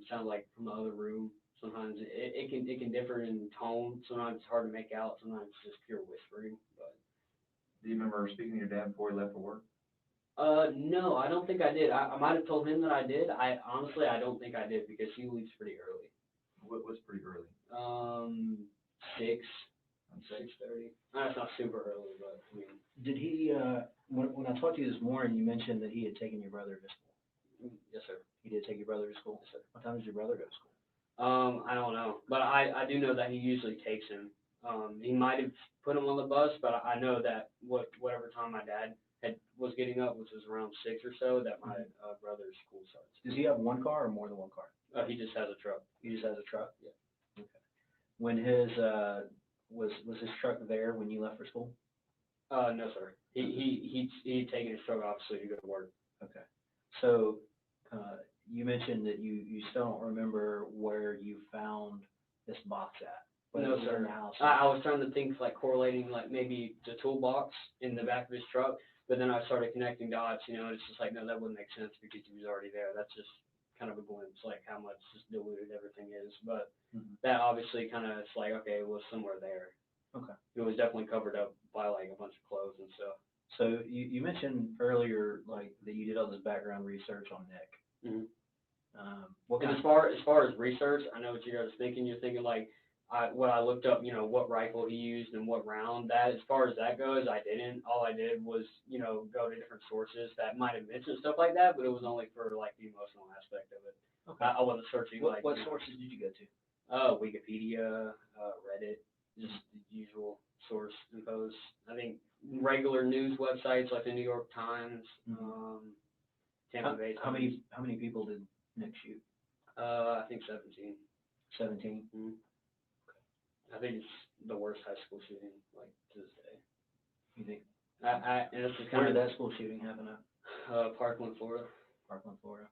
Sound like from the other room. Sometimes it can differ in tone. Sometimes it's hard to make out. Sometimes it's just pure whispering. But Do you remember speaking to your dad before he left for work? no, I don't think I did. I might have told him that I did. I don't think I did, because he leaves pretty early. What's pretty early? 6:30. That's not super early, but I mean. Did he, when I talked to you this morning, you mentioned that he had taken your brother to school. Yes, sir. He did take your brother to school? Yes, sir. What time does your brother go to school? I don't know, but I do know that he usually takes him. He might have put him on the bus, but I know that whatever time my dad was getting up, which was around 6 or so, that my brother's school starts. Does he have one car or more than one car? He just has a truck. He just has a truck? Yeah. Okay. When his, was his truck there when you left for school? No, sir. He'd taken his truck, obviously, to go to work. Okay. So, you mentioned that you still don't remember where you found this box at. But No, it was sir. in the house. I was trying to think, like, correlating, like, maybe the toolbox in the back of his truck, but then I started connecting dots, you know, and it's just like, no, that wouldn't make sense because he was already there. That's just kind of a glimpse, like, how much just diluted everything is. But that obviously kind of, it's like, okay, it was somewhere there. Okay. It was definitely covered up by, like, a bunch of clothes and stuff. So you mentioned earlier, like, that you did all this background research on Nick. And as far as research, I know what you guys are thinking. You're thinking, like, what I looked up, you know, what rifle he used and what round. That, as far as that goes, I didn't. All I did was, you know, go to different sources that might have mentioned stuff like that, but it was only for, like, the emotional aspect of it. Okay. I wasn't searching, what sources did you go to? Wikipedia, Reddit, just the usual source infos. I think regular news websites like the New York Times, Tampa Bay Times. How many people did Nick shoot? I think 17. 17? Mm-hmm. I think it's the worst high school shooting, like, to this day. You think? And it's just Where kind did of, that school shooting happen at? Parkland, Florida. Parkland, Florida.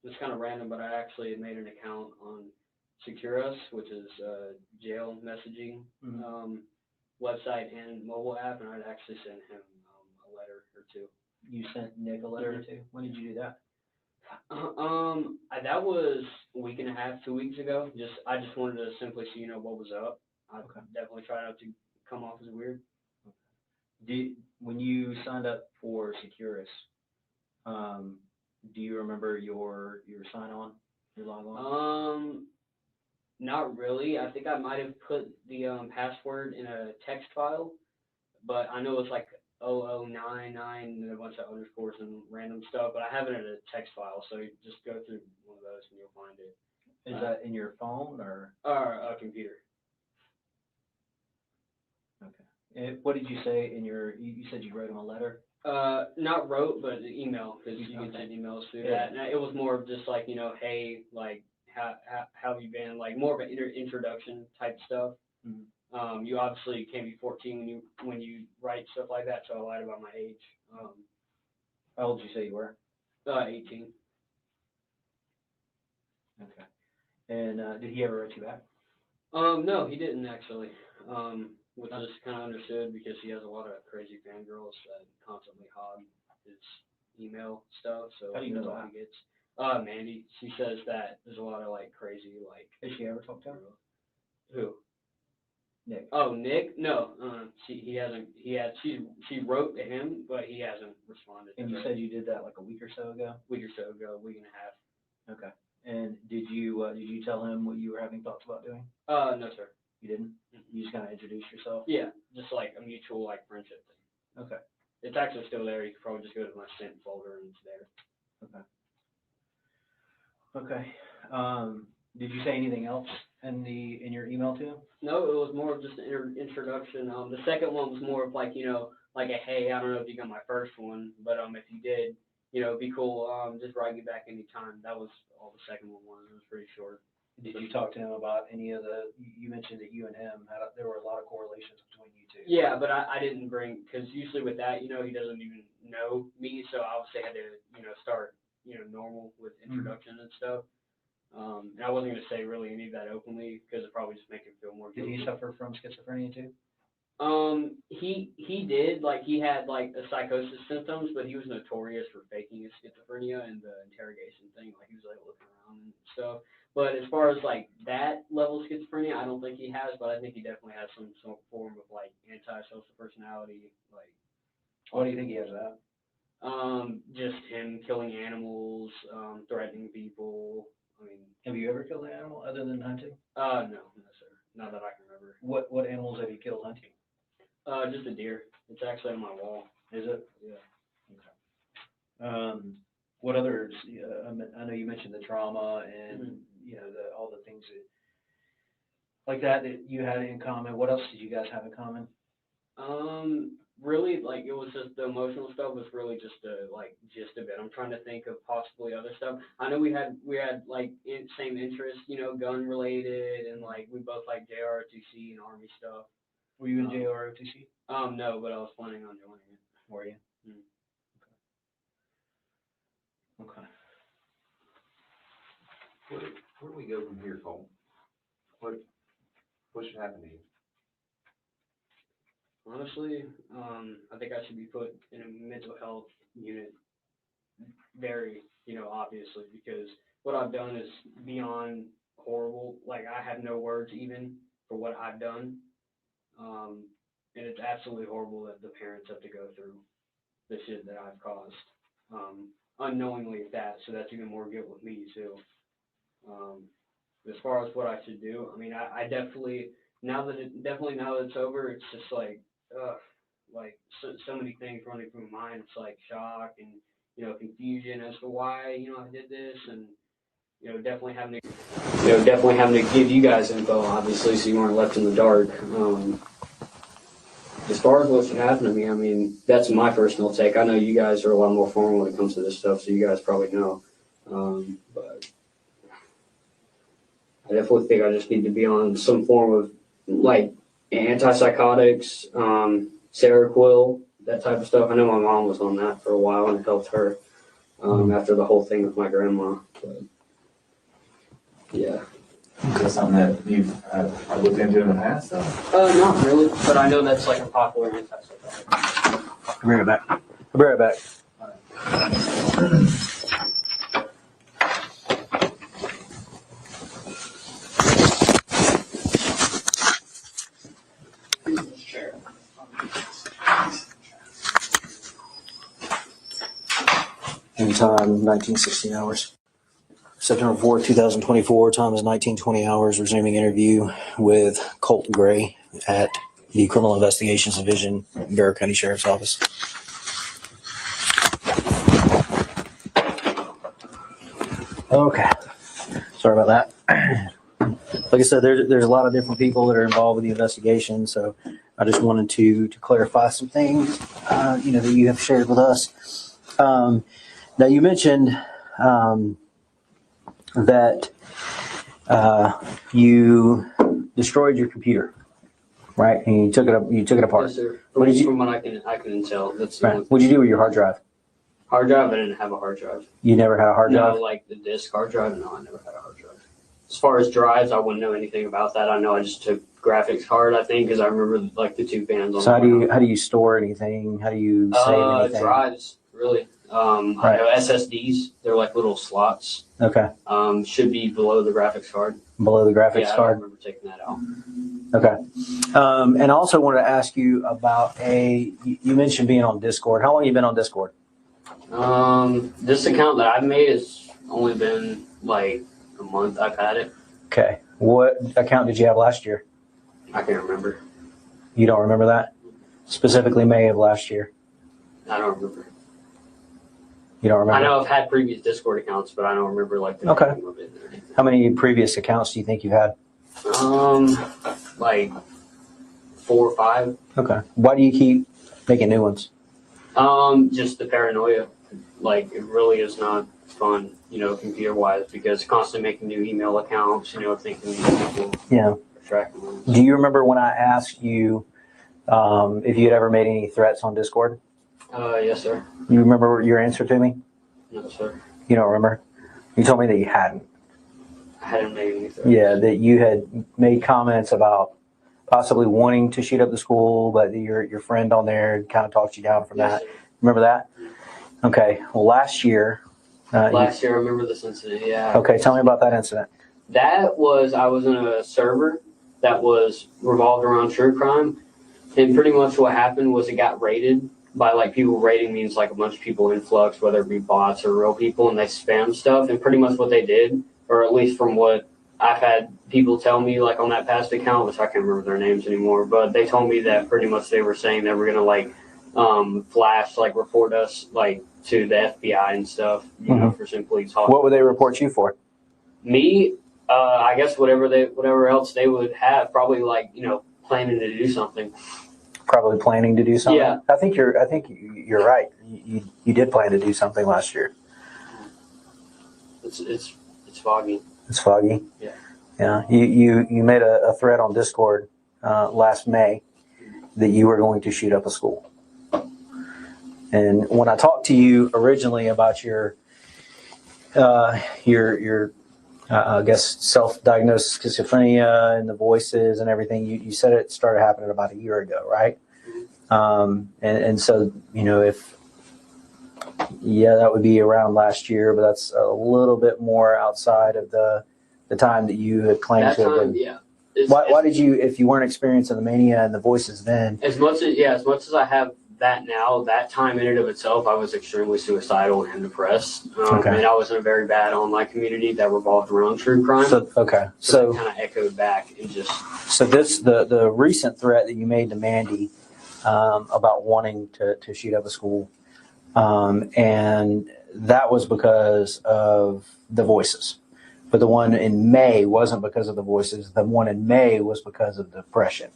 It's kind of random, but I actually made an account on Securus, which is jail messaging website and mobile app, and I'd actually sent him a letter or two. You sent Nick a letter or two? When did you do that? That was a week and a half, 2 weeks ago. I just wanted to simply see, what was up. I definitely tried not to come off as weird. When you signed up for Securus, do you remember your sign on, your log on? Not really. I think I might have put the password in a text file, but I know it's like 0099 and a bunch of underscores and random stuff, but I have it in a text file, so you just go through one of those and you'll find it. Is that in your phone or? Or a computer. Okay. And what did you say in you said you wrote him a letter? Not wrote, but email, because you can send emails through that. And it was more of just like, hey, like, how have you been? Like, more of an introduction type stuff. Mm-hmm. You obviously can't be 14 when you write stuff like that, so I lied about my age. How old did you say you were? 18. Okay. And did he ever write you back? No, he didn't actually. Which I just kind of understood because he has a lot of crazy fangirls that constantly hog his email stuff. So how do you know that's all that? he gets. Mandy, she says that there's a lot of like crazy like. Has she ever talked to him? Who? Nick. Oh, Nick? No, he hasn't. She wrote to him, but he hasn't responded. And you said you did that like a week or so ago? Week or so ago, week and a half. Okay. And did you tell him what you were having thoughts about doing? No, sir. You didn't? You just kind of introduced yourself? Yeah, just like a mutual like friendship thing. Okay. It's actually still there. You could probably just go to my sent folder and it's there. Okay. Did you say anything else in your email to him? No, it was more of just an introduction. The second one was more of like, like a, hey, I don't know if you got my first one, but if you did, it'd be cool. Just write me back anytime. That was all the second one was. It was pretty short. Did you talk to him about any of you mentioned that you and him there were a lot of correlations between you two. Yeah, but I didn't bring, because usually with that, he doesn't even know me, so I obviously had to, start, normal with introduction and stuff. And I wasn't going to say really any of that openly, because it probably just make him feel more guilty. Did he suffer from schizophrenia too? He did, like, he had, like, a psychosis symptoms, but he was notorious for faking his schizophrenia and the interrogation thing, like, he was, like, looking around and stuff. But as far as, like, that level of schizophrenia, I don't think he has, but I think he definitely has some form of, like, antisocial personality, like. Why do you think he has that? Just him killing animals, threatening people, I mean. Have you ever killed an animal other than hunting? No, sir, not that I can remember. What animals have you killed hunting? Just a deer. It's actually on my wall. Is it? Yeah. Okay. What others? I know you mentioned the trauma and all the things like that you had in common. What else did you guys have in common? Really, like, it was just the emotional stuff was really just like gist of it. I'm trying to think of possibly other stuff. I know we had like same interests, gun related, and like we both like JROTC and Army stuff. Were you in JROTC? No, but I was planning on joining it. Were you? Okay. Where do we go from here, Colt? What should happen to you? Honestly, I think I should be put in a mental health unit very, obviously, because what I've done is beyond horrible. Like, I have no words even for what I've done. And it's absolutely horrible that the parents have to go through the shit that I've caused, unknowingly at that, so that's even more guilt with me, too. As far as what I should do, I mean, I definitely, now that it's over, it's just like so many things running through my mind. It's like shock and, confusion as to why, I did this, and, definitely having to give you guys info, obviously, so you weren't left in the dark. As far as what should happen to me, I mean, that's my personal take. I know you guys are a lot more formal when it comes to this stuff, so you guys probably know. But I definitely think I just need to be on some form of like antipsychotics, Seroquel, that type of stuff. I know my mom was on that for a while and it helped her after the whole thing with my grandma. But, yeah. Is that something that you've looked into in the past, though? Not really, but I know that's like a popular antipsychotic. I'll be right back. I'll be right back. In time, 1916 hours. September 4th, 2024, time is 19:20 hours. Resuming interview with Colt Gray at the Criminal Investigations Division, Barrow County Sheriff's Office. Okay, sorry about that. Like I said, there's a lot of different people that are involved with the investigation, so I just wanted to clarify some things, that you have shared with us. Now you mentioned that you destroyed your computer, right? And you took it apart. Yes, sir. What did you? From what I can tell, that's the Right. only What'd you do with your hard drive? hard drive. I didn't have a hard drive. You never had a hard drive? No, like the disk hard drive. No, I never had a hard drive. As far as drives, I wouldn't know anything about that. I know I just took graphics card, I think, because I remember like the two bands on. So how do you store anything? How do you save anything? Drives, really. Right. I know SSDs. They're like little slots. Okay. Should be below the graphics card. Below the graphics Yeah, I card. remember taking that out. Okay. And I also wanted to ask you about you mentioned being on Discord. How long have you been on Discord? This account that I've made has only been like a month. I've had it. Okay. What account did you have last year? I can't remember. You don't remember that? Specifically May of last year. I don't remember. You don't remember? I know I've had previous Discord accounts, but I don't remember like the Okay. name of it or anything. How many previous accounts do you think you've had? Like 4 or 5. Okay. Why do you keep making new ones? Just the paranoia. Like it really is not fun, computer wise, because constantly making new email accounts, thinking these people Yeah. are tracking them. Do you remember when I asked you if you had ever made any threats on Discord? Yes, sir. You remember your answer to me? No, sir. You don't remember? You told me that you hadn't. I hadn't made any threats. Yeah, that you had made comments about possibly wanting to shoot up the school, but your friend on there kind of talked you down from Yes, that. sir. Remember that? Okay. Well, last year. Last year, I remember this incident. Yeah. Okay, tell me about that incident. I was in a server that was revolved around true crime, and pretty much what happened was it got raided by like people. Raiding means like a bunch of people influx, whether it be bots or real people, and they spam stuff. And pretty much what they did, or at least from what I've had people tell me, like on that past account, which I can't remember their names anymore, but they told me that pretty much they were saying they were gonna like flash, like report us like to the FBI and stuff, for simply talking. What would they report you for? Me, I guess whatever else they would have, probably like planning to do something. Probably planning to do something. Yeah. I think you're right. You did plan to do something last year. It's foggy. It's foggy. Yeah. Yeah. You made a threat on Discord last May that you were going to shoot up a school. And when I talked to you originally about your I guess self-diagnosed schizophrenia and the voices and everything, you said it started happening about a year ago, right? And so that would be around last year, but that's a little bit more outside of the time that you had claimed That to have time, been. yeah. Why did you, if you weren't experiencing the mania and the voices then? As much as I have that now, that time in and of itself, I was extremely suicidal and depressed. Okay. And I was in a very bad online community that revolved around true crime. So it kind of echoed back and just. So the recent threat that you made to Mandy about wanting to shoot up a school, and that was because of the voices. But the one in May wasn't because of the voices. The one in May was because of depression.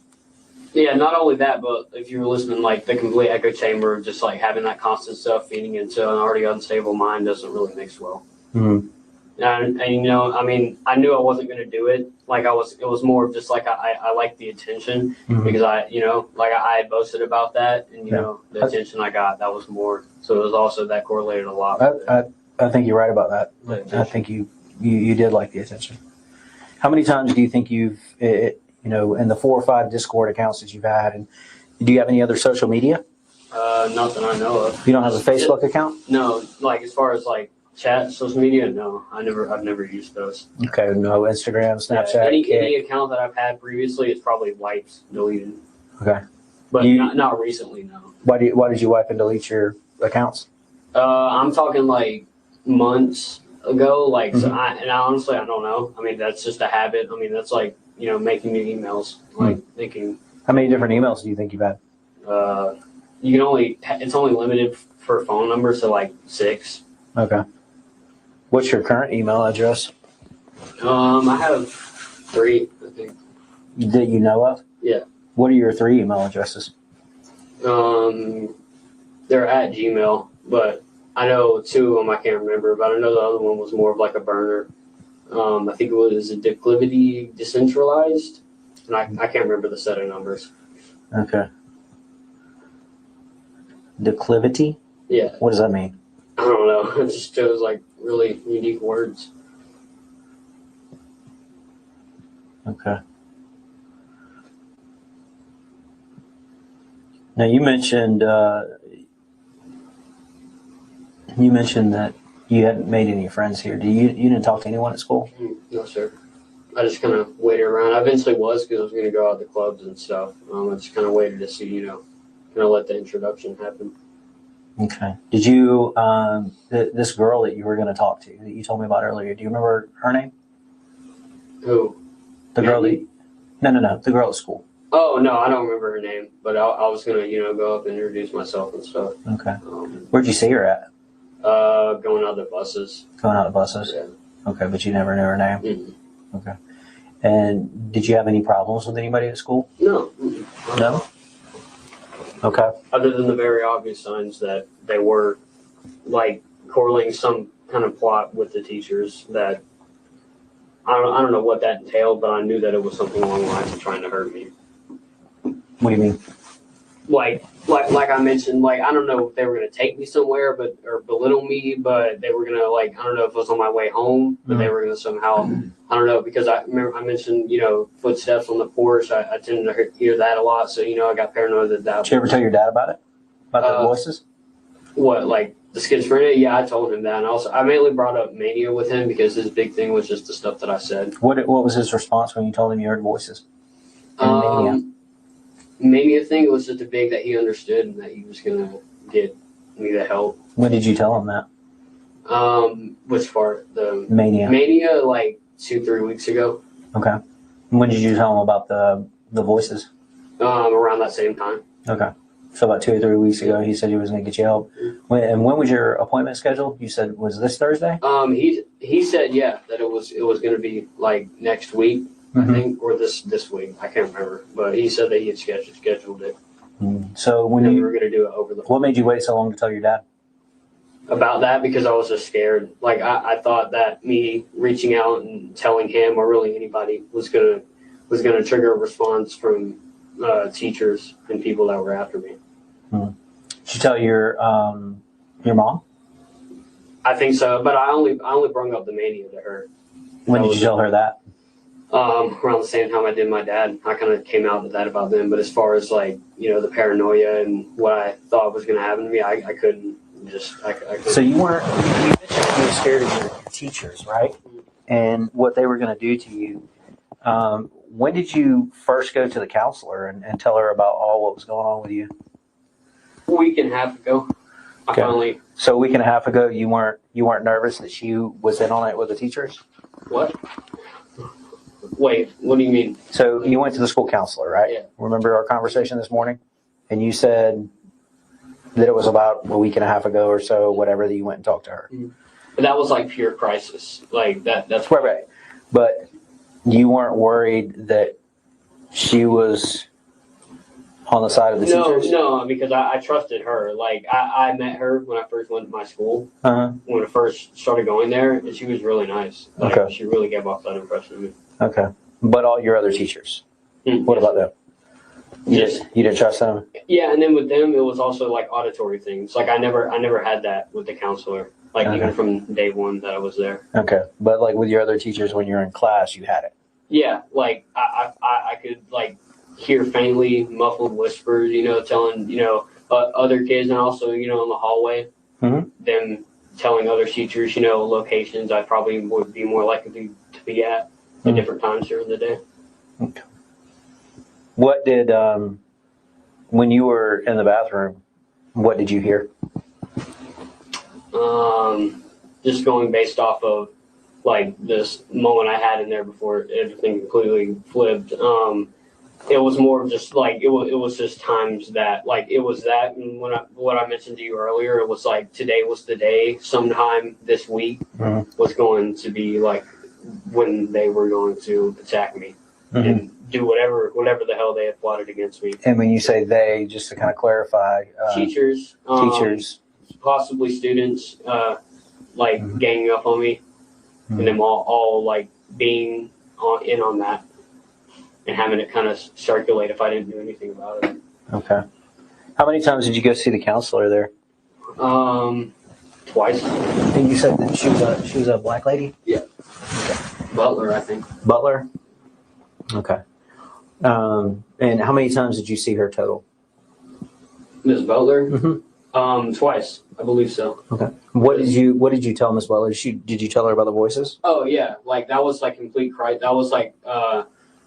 Yeah, not only that, but if you were listening, like the complete echo chamber of just like having that constant stuff feeding into an already unstable mind doesn't really mix well. Mm-hmm. And you know, I mean, I knew I wasn't gonna do it. Like it was more of just like I liked the attention because I had boasted about that, and you know, the attention I got, that was more. So it was also that correlated a lot. I think you're right about that. I think you did like the attention. How many times do you think you've, in the 4 or 5 Discord accounts that you've had, and do you have any other social media? Nothing I know of. You don't have a Facebook account? No, like as far as like chat, social media, no. I've never used those. Okay, no Instagram, Snapchat. Yeah, any account that I've had previously, it's probably wiped, deleted. Okay. But not recently, no. Why did you wipe and delete your accounts? I'm talking like months ago. Like, so honestly, I don't know. I mean, that's just a habit. I mean, that's like, making new emails, like thinking. How many different emails do you think you've had? It's only limited for phone numbers to like 6. Okay. What's your current email address? I have 3, I think. That you know of? Yeah. What are your 3 email addresses? They're at Gmail, but I know 2 of them I can't remember, but I know the other one was more of like a burner. I think it was a declivity decentralized, and I can't remember the set of numbers. Okay. Declivity? Yeah. What does that mean? I don't know. It just shows like really unique words. Okay. Now you mentioned that you hadn't made any friends here. You didn't talk to anyone at school? No, sir. I just kind of waited around. I eventually was because I was going to go out to clubs and stuff. I just kind of waited to see, kind of let the introduction happen. Okay. Did you, this girl that you were going to talk to, that you told me about earlier, do you remember her name? Who? The girl that, no, the girl at school. Oh, no, I don't remember her name, but I was going to, go up and introduce myself and stuff. Okay. Where'd you see her at? Going out the buses. Going out the buses? Yeah. Okay, but you never knew her name? Mm-hmm. Okay. And did you have any problems with anybody at school? No. No? Okay. Other than the very obvious signs that they were, like, correlating some kind of plot with the teachers that, I don't know what that entailed, but I knew that it was something along the lines of trying to hurt me. What do you mean? Like I mentioned, like, I don't know if they were going to take me somewhere or belittle me, but they were going to, like, I don't know if it was on my way home, but they were going to somehow, I don't know, because I remember I mentioned, footsteps on the porch. I tended to hear that a lot. So, I got paranoid that. Did you ever tell your dad about it? About the voices? What, like the schizophrenia? Yeah, I told him that. And also, I mainly brought up mania with him because his big thing was just the stuff that I said. What was his response when you told him you heard voices? Mania? Mania thing was just a big that he understood and that he was going to get me the help. When did you tell him that? Which part? The Mania. Mania, like 2-3 weeks ago. Okay. When did you tell him about the voices? Around that same time. Okay. So about 2 or 3 weeks ago, he said he was going to get you help. And when was your appointment scheduled? You said, was this Thursday? He said, yeah, that it was going to be like next week, I think, or this week. I can't remember, but he said that he had scheduled it. So when we were going to do it over the. What made you wait so long to tell your dad? About that, because I was just scared. Like I thought that me reaching out and telling him or really anybody was gonna trigger a response from teachers and people that were after me. Did you tell your mom? I think so, but I only brought up the mania to her. When did you tell her that? Around the same time I did my dad. I kind of came out with that about them. But as far as like, the paranoia and what I thought was going to happen to me, I couldn't just, I couldn't. So you mentioned you were scared of your teachers, right? And what they were going to do to you. When did you first go to the counselor and tell her about all what was going on with you? A week and a half ago. Okay. So a week and a half ago, you weren't nervous that she was in on it with the teachers? What? Wait, what do you mean? So you went to the school counselor, right? Yeah. Remember our conversation this morning? And you said that it was about a week and a half ago or so, whatever, that you went and talked to her. But that was like pure crisis. Like that's right. But you weren't worried that she was on the side of the No, teachers? no, because I trusted her. Like, I met her when I first went to my school, Uh-huh. when I first started going there, and she was really nice. Like, Okay. she really gave off that impression of me. Okay. But all your other teachers, Mm. what about them? Just, You didn't trust them? yeah, and then with them, it was also like auditory things. Like, I never had that with the counselor. Like, Okay. even from day one that I was there. Okay. But like with your other teachers, when you're in class, you had it? Yeah, like, I could, like, hear faintly muffled whispers, telling, other kids, and also, in the hallway, them telling other teachers, locations I probably would be more likely to be at different times during the day. Okay. What did, when you were in the bathroom, what did you hear? Just going based off of, like, this moment I had in there before everything completely flipped. It was more of just like it was just times that, like, it was that, and what I mentioned to you earlier, it was like today was the day. Sometime this week was going to be like when they were going to attack me and do whatever the hell they had plotted against me. And when you say they, just to kind of clarify, Teachers, possibly students, like ganging up on me, and them all like being on that. And having it kind of circulate if I didn't do anything about it. Okay. How many times did you go see the counselor there? Twice. And you said that she was a black lady? Yeah. Okay. Butler, I think. Butler? Okay. And how many times did you see her total? Ms. Butler? Twice, I believe so. Okay. What did you tell Ms. Butler? Did you tell her about the voices? Oh yeah, like that was like complete crisis. That was like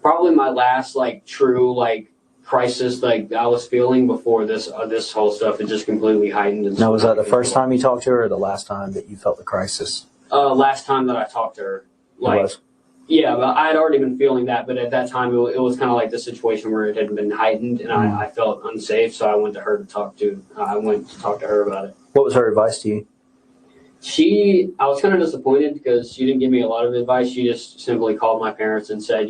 probably my last like true like crisis like I was feeling before this whole stuff. It just completely heightened. And now, was that the first time you talked to her, or the last time that you felt the crisis? Last time that I talked to her. Like, it was? Yeah, but I had already been feeling that, but at that time it was kind of like the situation where it had been heightened, and I felt unsafe, so I went to her to talk to. I went to talk to her about it. What was her advice to you? I was kind of disappointed because she didn't give me a lot of advice. She just simply called my parents and said,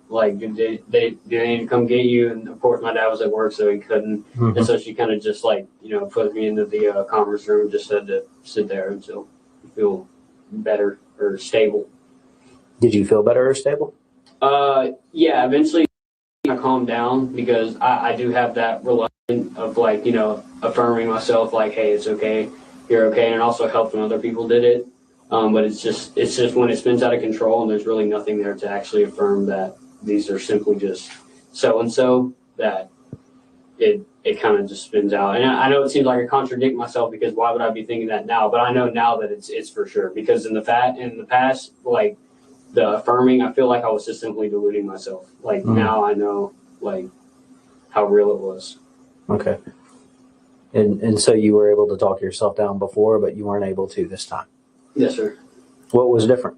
like, do they need to come get you? And of course, my dad was at work, so he couldn't. And so she kind of just like, put me into the conference room, just said to sit there until you feel better or stable. Did you feel better or stable? Yeah, eventually I calmed down because I do have that reluctance of like, affirming myself like, hey, it's okay. You're okay, and it also helped when other people did it. But it's just when it spins out of control and there's really nothing there to actually affirm that these are simply just so-and-so, that it kind of just spins out. And I know it seems like I contradict myself because why would I be thinking that now? But I know now that it's for sure, because in the past, like the affirming, I feel like I was just simply deluding myself. Like now I know like how real it was. Okay. And so you were able to talk yourself down before, but you weren't able to this time. Yes, sir. What was different?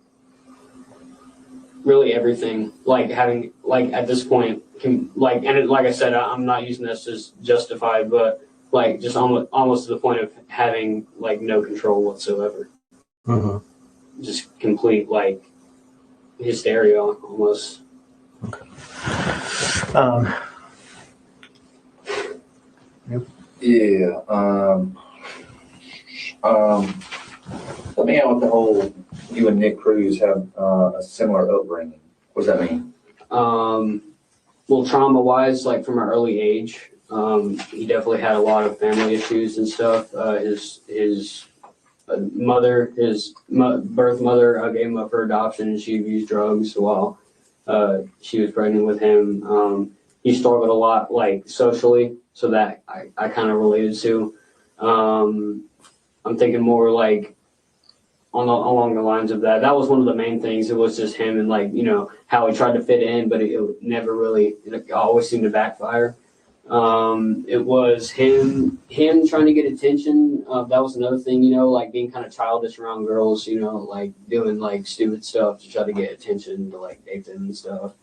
Really everything. Like having, like at this point, like I said, I'm not using this as justified, but like just almost to the point of having like no control whatsoever. Just complete like hysteria almost. Okay. Yeah. Let me out with the whole, you and Nick Cruz have a similar upbringing. What does that mean? Well, trauma-wise, like from an early age, he definitely had a lot of family issues and stuff. His mother, his birth mother, gave him up for adoption, and she abused drugs while she was pregnant with him. He struggled a lot, like socially, so that I kind of related to. I'm thinking more like along the lines of that. That was one of the main things. It was just him and like, how he tried to fit in, but it never really, it always seemed to backfire. It was him trying to get attention. That was another thing, like being kind of childish around girls, like doing like stupid stuff to try to get attention, to like date them and stuff.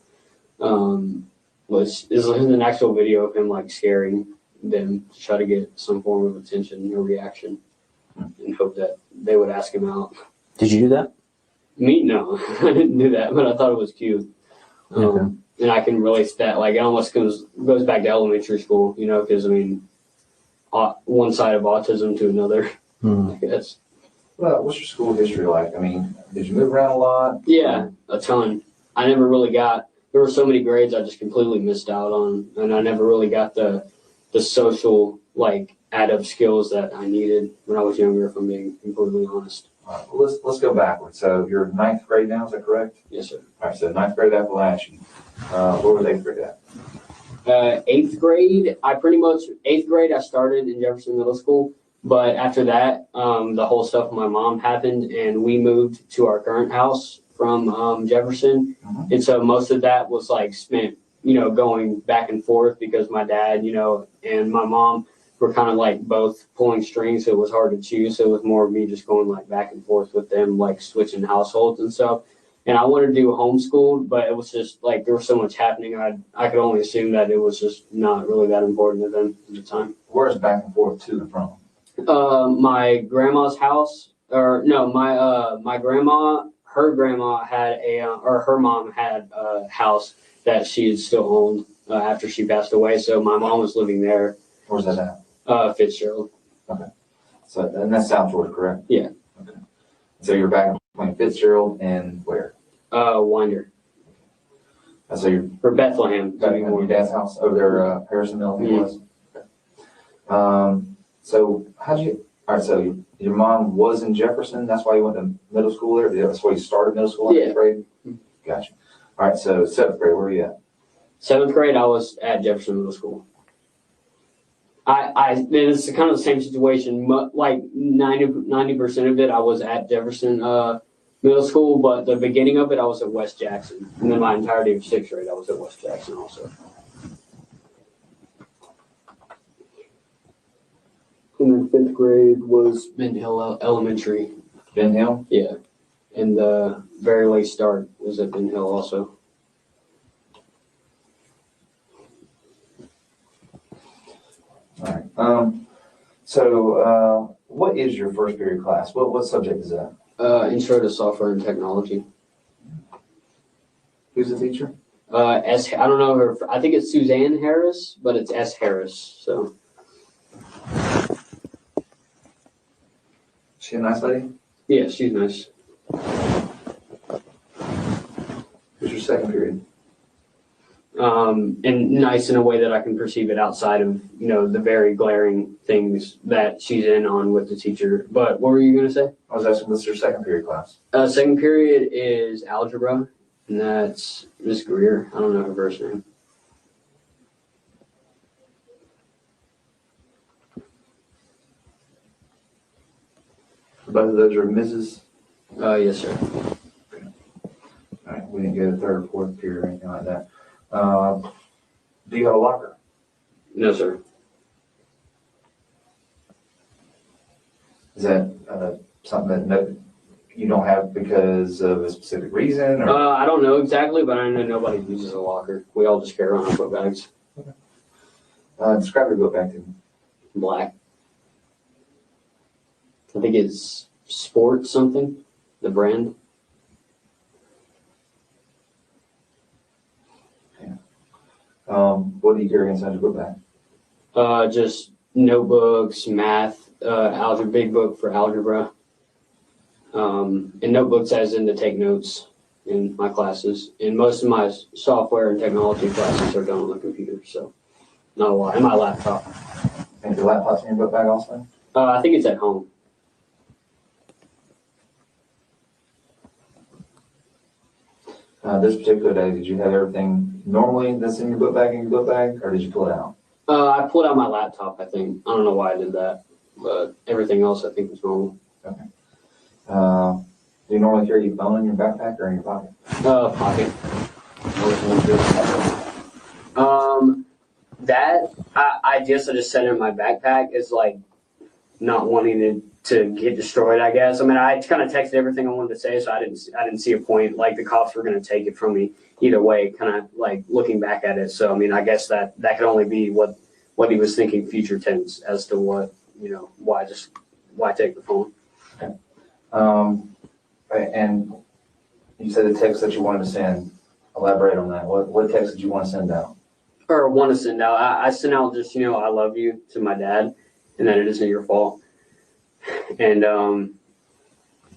There's an actual video of him like scaring them to try to get some form of attention or reaction and hope that they would ask him out. Did you do that? Me? No, I didn't do that, but I thought it was cute. And and I can relate to that. Like, it almost goes back to elementary school, you know, because, I mean, one side of autism to another, I guess. Well, what's your school history like? I mean, did you move around a lot? Yeah, a ton. I never really there were so many grades I just completely missed out on, and I never really got the social, like, add-up skills that I needed when I was younger, if I'm being completely honest. All right, well, let's go backwards. So you're in ninth grade now, is that correct? Yes, sir. All right, so ninth grade at Apalachee. What was eighth grade at? Eighth grade, eighth grade, I started in Jefferson Middle School, but after that, the whole stuff with my mom happened, and we moved to our current house from Jefferson. Mhm. And so most of that was like spent, you know, going back and forth because my dad, you know, and my mom were kind of like both pulling strings, so it was hard to choose. So it was more of me just going like back and forth with them, like switching households and stuff. And I wanted to do homeschooled, but it was just like there was so much happening. I could only assume that it was just not really that important to them at the time. Where's back and forth to and from? My grandma's house, or no, my grandma, her grandma had her mom had a house that she had still owned after she passed away. So my mom was living there. Where's that at? Fitzgerald. So, and that's South Georgia, correct? Yeah. Okay. So you're back between Fitzgerald and where? Winder. So you're Or Bethlehem. To back be at more. your dad's house over there, Harrison Mill, I think it was. Okay. So all right, so your mom was in Jefferson, that's why you went to middle school there? That's why you started middle school in Yeah. eighth grade? Gotcha. All right, so seventh grade, where were you at? Seventh grade, I was at Jefferson Middle School. It's kind of the same situation. Like 90% of it, I was at Jefferson Middle School, but the beginning of it, I was at West Jackson. And then my entirety of sixth grade, I was at West Jackson also. And then fifth grade was Ben Hill Elementary. Ben Hill? Yeah. And the very late start was at Ben Hill also. All right. So what is your first period class? What subject is that? Intro to Software and Technology. Who's the teacher? I don't know her. I think it's Suzanne Harris, but it's S. Harris. So. She a nice lady? Yeah, she's nice. Who's your second period? And nice in a way that I can perceive it outside of, you know, the very glaring things that she's in on with the teacher. But what were you going to say? I was asking, what's your second period class? Second period is algebra, and that's Miss Greer. I don't know her first name. Both of those are Mrs.? Yes, sir. All right, we didn't get a third or fourth period or anything like that. Do you have a locker? No, sir. Is that something that you don't have because of a specific reason? Or? I don't know exactly, but I know nobody uses a locker. We all just carry around our book bags. Describe your book bag to me. Black. I think it's Sport something, the brand. What do you carry inside your book bag? Just notebooks, math, algebra, big book for algebra, and notebooks as in to take notes in my classes. And most of my software and technology classes are done on the computer, so not a lot. And my laptop. And your laptop's in your book bag also? I think it's at home. This particular day, did you have everything normally that's in your book bag or did you pull it out? I pulled out my laptop, I think. I don't know why I did that, but everything else I think was normal. Okay. Do you normally carry your phone in your backpack or in your pocket? Pocket. That I guess I just set it in my backpack is like not wanting to get destroyed, I guess. I mean, I kind of texted everything I wanted to say, so I didn't see a point. Like the cops were going to take it from me either way. Kind of like looking back at it. So I mean, I guess that could only be what he was thinking future tense as to what, you know, why take the phone. Okay. And you said the text that you wanted to send. elaborate on that. What text did you want to send out? Or want to send out. I sent out just, I love you to my dad and that it isn't your fault. And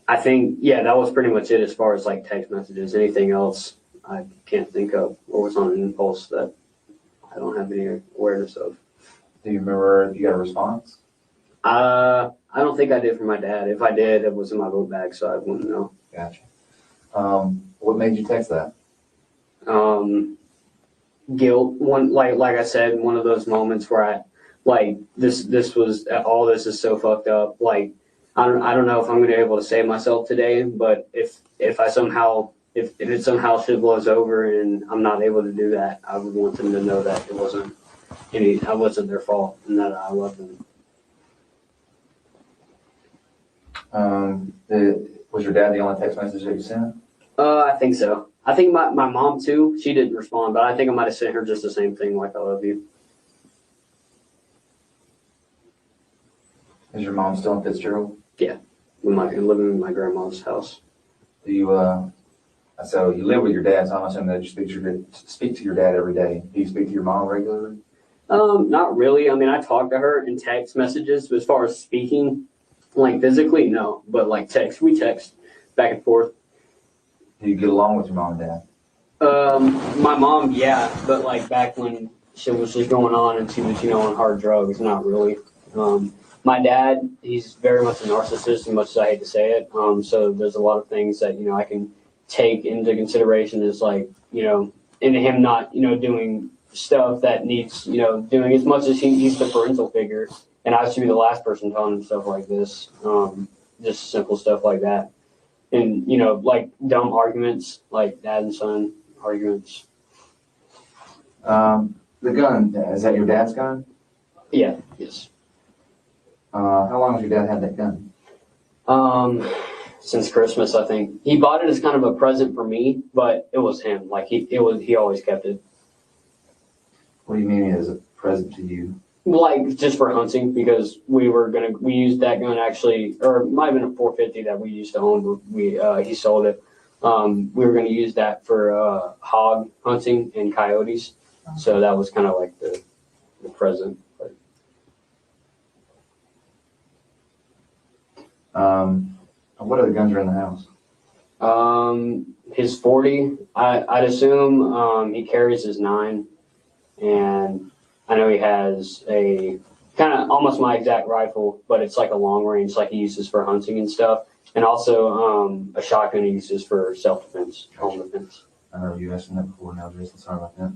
I think, yeah, that was pretty much it as far as like text messages. Anything else I can't think of or was on an impulse that I don't have any awareness of. Do you remember if you got a response? I don't think I did for my dad. If I did, it was in my book bag, so I wouldn't know. Gotcha. What made you text that? Guilt. One, like I said, one of those moments where I, like, this was, all this is so fucked up. Like, I don't know if I'm going to be able to save myself today, but if it somehow shit blows over and I'm not able to do that, I would want them to know that I wasn't their fault and that I love them. Was your dad the only text message that you sent? I think so. I think my mom too, she didn't respond, but I think I might have sent her just the same thing, like I love you. Is your mom still in Fitzgerald? Yeah. Living in my grandma's house. Do you, so you live with your dad, so I'm assuming that you speak to your dad every day. Do you speak to your mom regularly? Not really. I mean, I talk to her in text messages, but as far as speaking, like physically, no, but like text, we text back and forth. Do you get along with your mom and dad? My mom, yeah, but like back when shit was just going on and she was, on hard drugs, not really. My dad, he's very much a narcissist, as much as I hate to say it. So there's a lot of things that, I can take into consideration as like, into him not, doing stuff that needs, doing as much as he's the parental figure. And I should be the last person telling him stuff like this. Just simple stuff like that. And, like dumb arguments, like dad and son arguments. The gun, is that your dad's gun? Yeah, yes. How long has your dad had that gun? Since Christmas, I think. He bought it as kind of a present for me, but it was him. Like he always kept it. What do you mean as a present to you? Like just for hunting, because we used that gun actually, or it might have been a 450 that we used to own, but he sold it. We were gonna use that for hog hunting and coyotes. So that was kind of like the present. What other guns are in the house? His 40, I'd assume, he carries his 9, and I know he has a kind of almost my exact rifle, but it's like a long range, like he uses for hunting and stuff, and also a shotgun he uses for self-defense, home defense. I remember you asking that before. Now, Jason, sorry about that.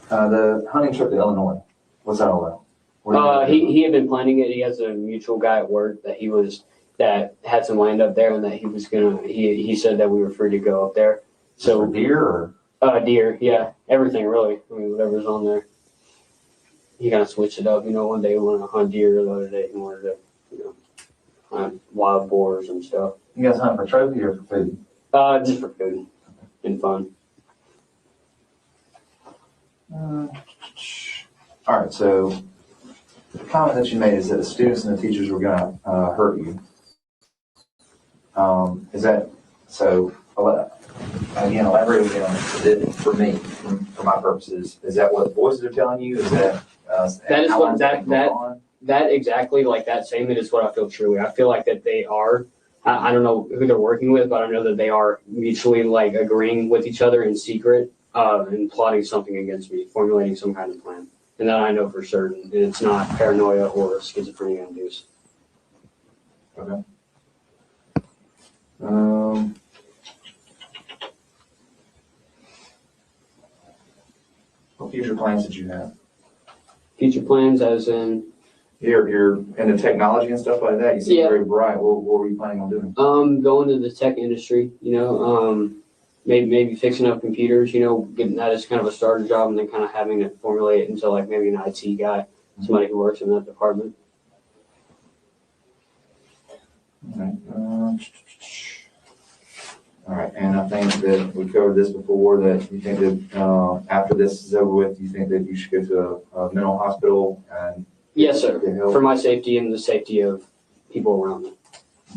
The hunting trip to Illinois, what's that all about? He had been planning it. He has a mutual guy at work that had some land up there, and that he was he said that we were free to go up there. So for deer or? Deer, yeah, everything really. I mean, whatever's on there. He kind of switched it up. One day he wanted to hunt deer, the other day he wanted to, hunt wild boars and stuff. You guys hunt for trophy or for food? Just for food and fun. All right, so the comment that you made is that the students and the teachers were going to hurt you. Is that so? Again, elaborate again on it. For me, for my purposes, is that what the voices are telling you? Is that that is what that exactly like that statement is what I feel truly. I feel like that they are. I don't know who they're working with, but I know that they are mutually like agreeing with each other in secret and plotting something against me, formulating some kind of plan. And that I know for certain, and it's not paranoia or schizophrenia induced. Okay. What future plans did you have? Future plans as in? You're into technology and stuff like that. You seem very bright. What were you planning on doing? Going to the tech industry, maybe fixing up computers, getting that as kind of a starter job and then kind of having to formulate it into like maybe an IT guy, somebody who works in that department. All right, and I think that we covered this before, that you think that after this is over with, you think that you should go to a mental hospital and yes, sir, for my safety and the safety of people around me.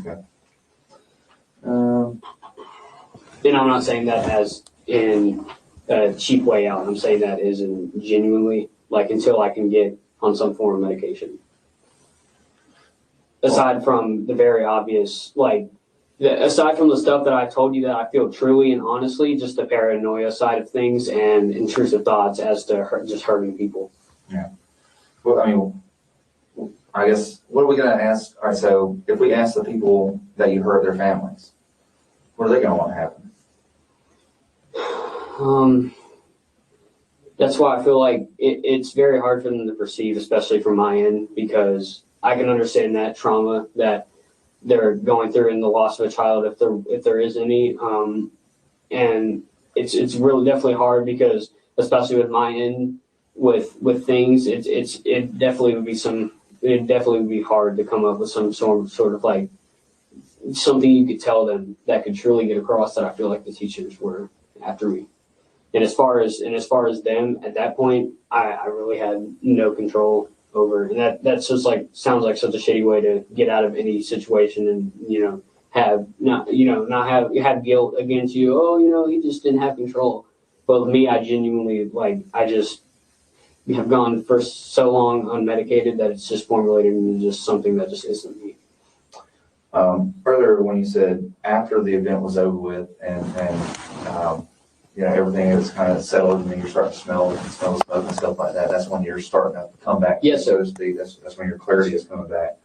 Okay. And I'm not saying that as in a cheap way out. I'm saying that as in genuinely, like until I can get on some form of medication. Aside from the very obvious, like, aside from the stuff that I told you that I feel truly and honestly, just the paranoia side of things and intrusive thoughts as to just hurting people. Yeah. Well, I mean, I guess, what are we gonna ask? All right, so if we ask the people that you hurt their families, what are they gonna want to happen? That's why I feel like it's very hard for them to perceive, especially from my end, because I can understand that trauma that they're going through in the loss of a child, if there is any. And it's really definitely hard because, especially with my end, with things, it definitely would be hard to come up with some sort of like something you could tell them that could truly get across that I feel like the teachers were after me. And as far as them at that point, I really had no control over, and that's just like sounds like such a shitty way to get out of any situation, and have guilt against you. Oh, you just didn't have control. But with me, I genuinely I just have gone for so long unmedicated that it's just formulated into just something that just isn't me. Further, when you said after the event was over with and everything is kind of settled and then you're starting to smell the smoke and stuff like that, that's when you're starting to come back. Yes, so to speak. That's when your clarity is coming back.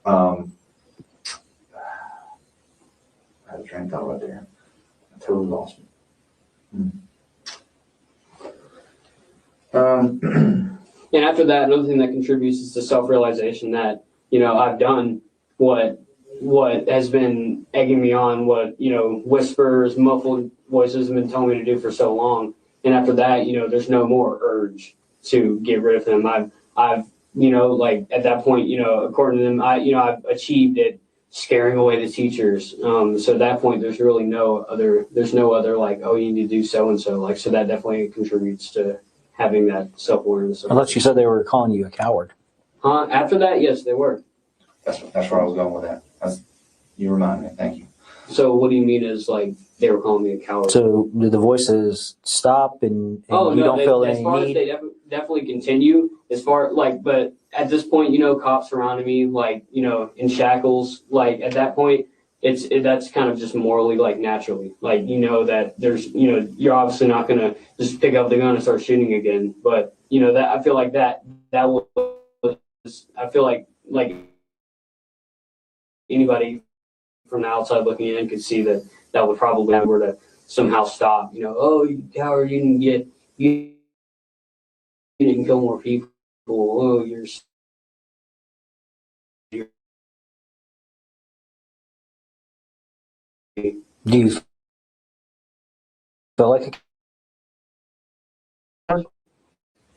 I had a train of thought right there. I totally lost me. And after that, another thing that contributes is the self-realization that, I've done what has been egging me on, what, whispers, muffled voices have been telling me to do for so long. And after that, there's no more urge to get rid of them. I've at that point, according to them, I've achieved it, scaring away the teachers. So at that point, there's really no other like, oh, you need to do so-and-so. So that definitely contributes to having that self-awareness. Unless you said they were calling you a coward. After that, yes, they were. That's where I was going with that. You remind me. Thank you. So what do you mean is they were calling me a coward? So did the voices stop and you don't feel any need? They definitely continue but at this point, cops surrounding me, in shackles, at that point, that's kind of just morally, naturally, that there's, you're obviously not going to just pick up the gun and start shooting again. But, that I feel like that was, I feel like anybody from the outside looking in could see that would probably were to somehow stop, oh, you coward, you didn't kill more people. Oh, you're Do you feel like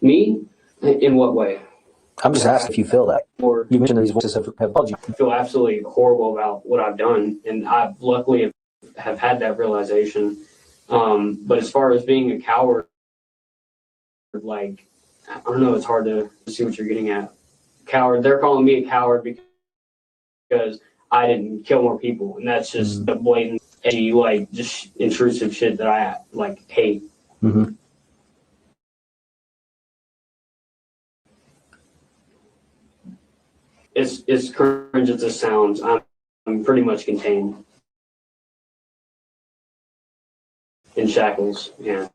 me? In what way? I'm just asking if you feel that. Or You mentioned these voices have called you. I feel absolutely horrible about what I've done, and I luckily have had that realization. But as far as being a coward, I don't know, it's hard to see what you're getting at. Coward, they're calling me a coward because I didn't kill more people, and that's just the blatant, edgy, just intrusive shit that I hate. Mm-hmm. It's cringe as it sounds. I'm pretty much contained in shackles, and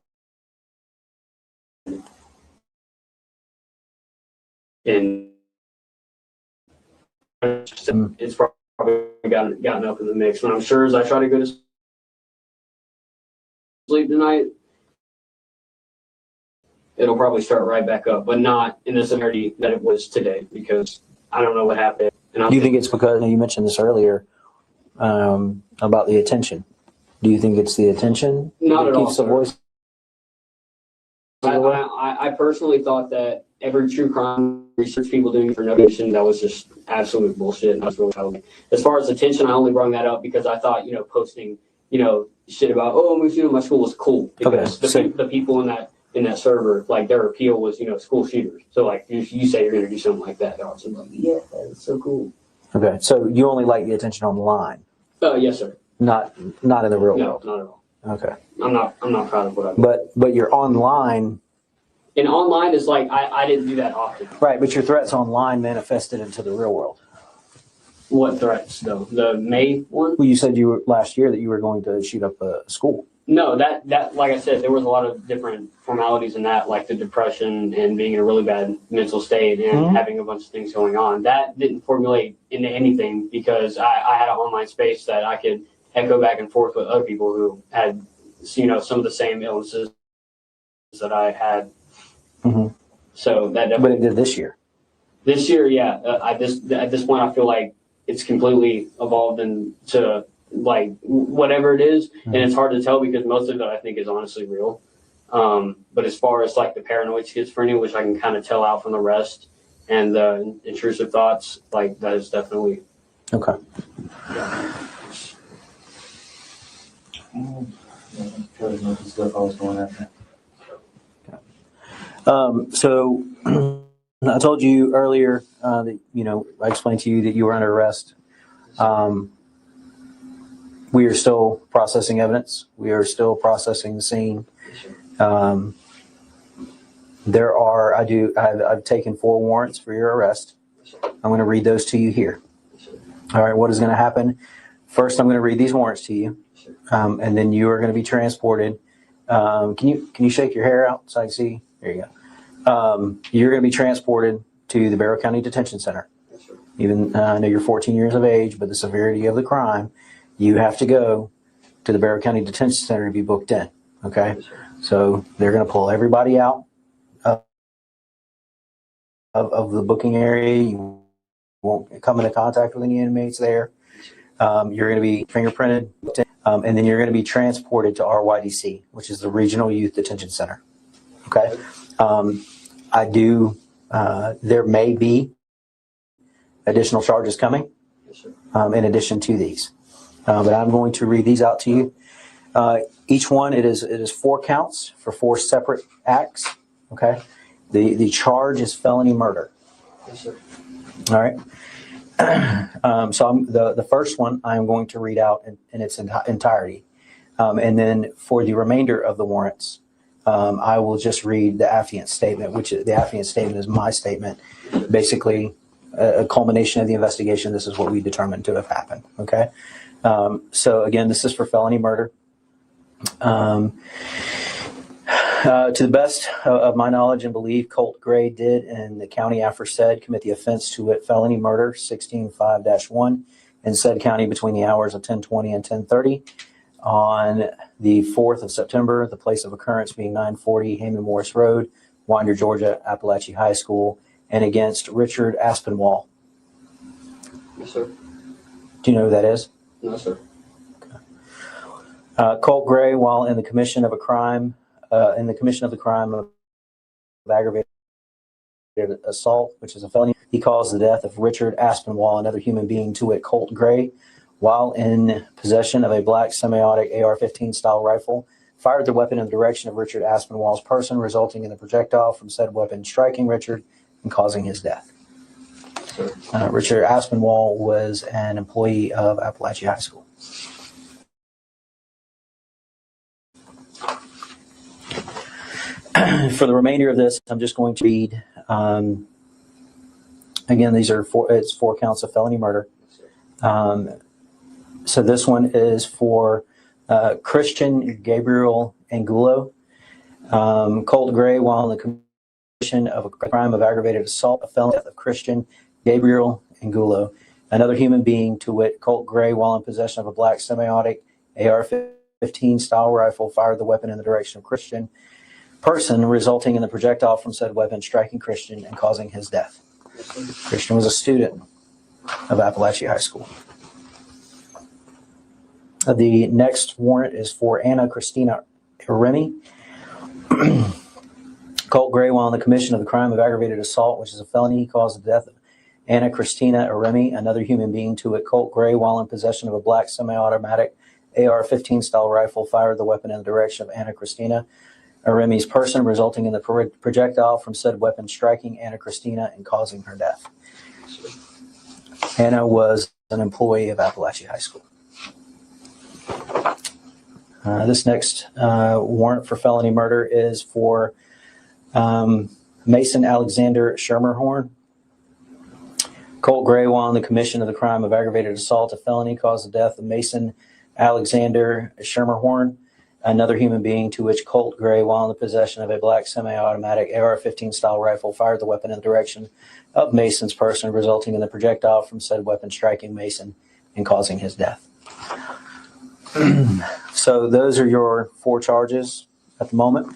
it's probably gotten up in the mix. And I'm sure as I try to go to sleep tonight, it'll probably start right back up, but not in the severity that it was today, because I don't know what happened. And Do you think it's because, you mentioned this earlier, about the attention? Do you think it's the attention Not that at all, keeps the sir. voice? I personally thought that every true crime research people doing it for no reason, that was just absolute bullshit. And I was really telling. As far as attention, I only brought that up because I thought, posting, shit about, oh, I'm shooting my school was cool, because the people in that server, their appeal was, school shooters. So if you say you're going to do something like that, they're also like, yeah, that's so cool. Okay, so you only like the attention on the line, Yes, sir. not in the real world. No, not at all. Okay. I'm not proud of what I did. But you're online, And online is like, I didn't do that often. right? But your threats online manifested into the real world. What threats though? The May one? Well, you said last year that you were going to shoot up a school. No, that like I said, there was a lot of different formalities in that, like the depression and being in a really bad mental state and having a bunch of things going on. That didn't formulate into anything because I had an online space that I could echo back and forth with other people who had, some of the same illnesses that I had. Mm-hmm. So that But it did this year. This year, yeah. At this point, I feel like it's completely evolved into like whatever it is, and it's hard to tell because most of it I think is honestly real. But as far as like the paranoid schizophrenia, which I can kind of tell out from the rest, and the intrusive thoughts, like that is definitely Okay. So I told you earlier that, I explained to you that you were under arrest. We are still processing evidence. We are still processing the scene. I've taken 4 warrants for your arrest. I'm going to read those to you here. All right. What is going to happen? First, I'm going to read these warrants to you. And then you are going to be transported. Can you shake your hair out so I can see? There you go. You're going to be transported to the Barrow County Detention Center. Even I know you're 14 years of age, but the severity of the crime, you have to go to the Barrow County Detention Center to be booked in. Okay, so they're going to pull everybody out of the booking area. You won't come into contact with any inmates there. You're going to be fingerprinted, and then you're going to be transported to RYDC, which is the Regional Youth Detention Center. Okay, there may be additional charges coming in addition to these, but I'm going to read these out to you. Each one, it is 4 counts for 4 separate acts. Okay, the charge is felony murder. yes, sir. All right. So the first one I'm going to read out in its entirety, and then for the remainder of the warrants, I will just read the affiant statement, which the affiant statement is my statement, basically a culmination of the investigation. This is what we determined to have happened. Okay. So again, this is for felony murder. To the best of my knowledge and belief, Colt Gray did, and the county aforesaid, commit the offense to wit felony murder 16-5-1 in said county between the hours of 10:20 and 10:30 on the 4th of September, the place of occurrence being 940 Heyman Morris Road, Winder, Georgia, Apalachee High School, and against Richard Aspinwall. Yes, sir. Do you know who that is? No, sir. Colt Gray, while in the commission of a crime, of aggravated assault, which is a felony, he caused the death of Richard Aspinwall, another human being, to wit Colt Gray, while in possession of a black semi-automatic AR-15 style rifle, fired the weapon in the direction of Richard Aspinwall's person, resulting in the projectile from said weapon striking Richard and causing his death. Richard Aspinwall was an employee of Apalachee High School. For the remainder of this, I'm just going to read. Again, these are 4 counts of felony murder. So this one is for Christian Gabriel Angulo. Colt Gray, while in the commission of a crime of aggravated assault, a felony death of Christian Gabriel Angulo, another human being, to wit Colt Gray, while in possession of a black semi-automatic AR-15 style rifle, fired the weapon in the direction of Christian person, resulting in the projectile from said weapon striking Christian and causing his death. Christian was a student of Apalachee High School. The next warrant is for Anna Christina Remy. Colt Gray, while in the commission of the crime of aggravated assault, which is a felony, he caused the death of Anna Christina Remy, another human being, to wit Colt Gray, while in possession of a black semi-automatic AR-15 style rifle, fired the weapon in the direction of Anna Christina Remy's person, resulting in the projectile from said weapon striking Anna Christina and causing her death. Anna was an employee of Apalachee High School. This next warrant for felony murder is for Mason Alexander Schermerhorn. Colt Gray, while in the commission of the crime of aggravated assault, a felony, caused the death of Mason Alexander Schermerhorn, another human being, to which Colt Gray, while in the possession of a black semi-automatic AR-15 style rifle, fired the weapon in the direction of Mason's person, resulting in the projectile from said weapon striking Mason and causing his death. So those are your 4 charges at the moment.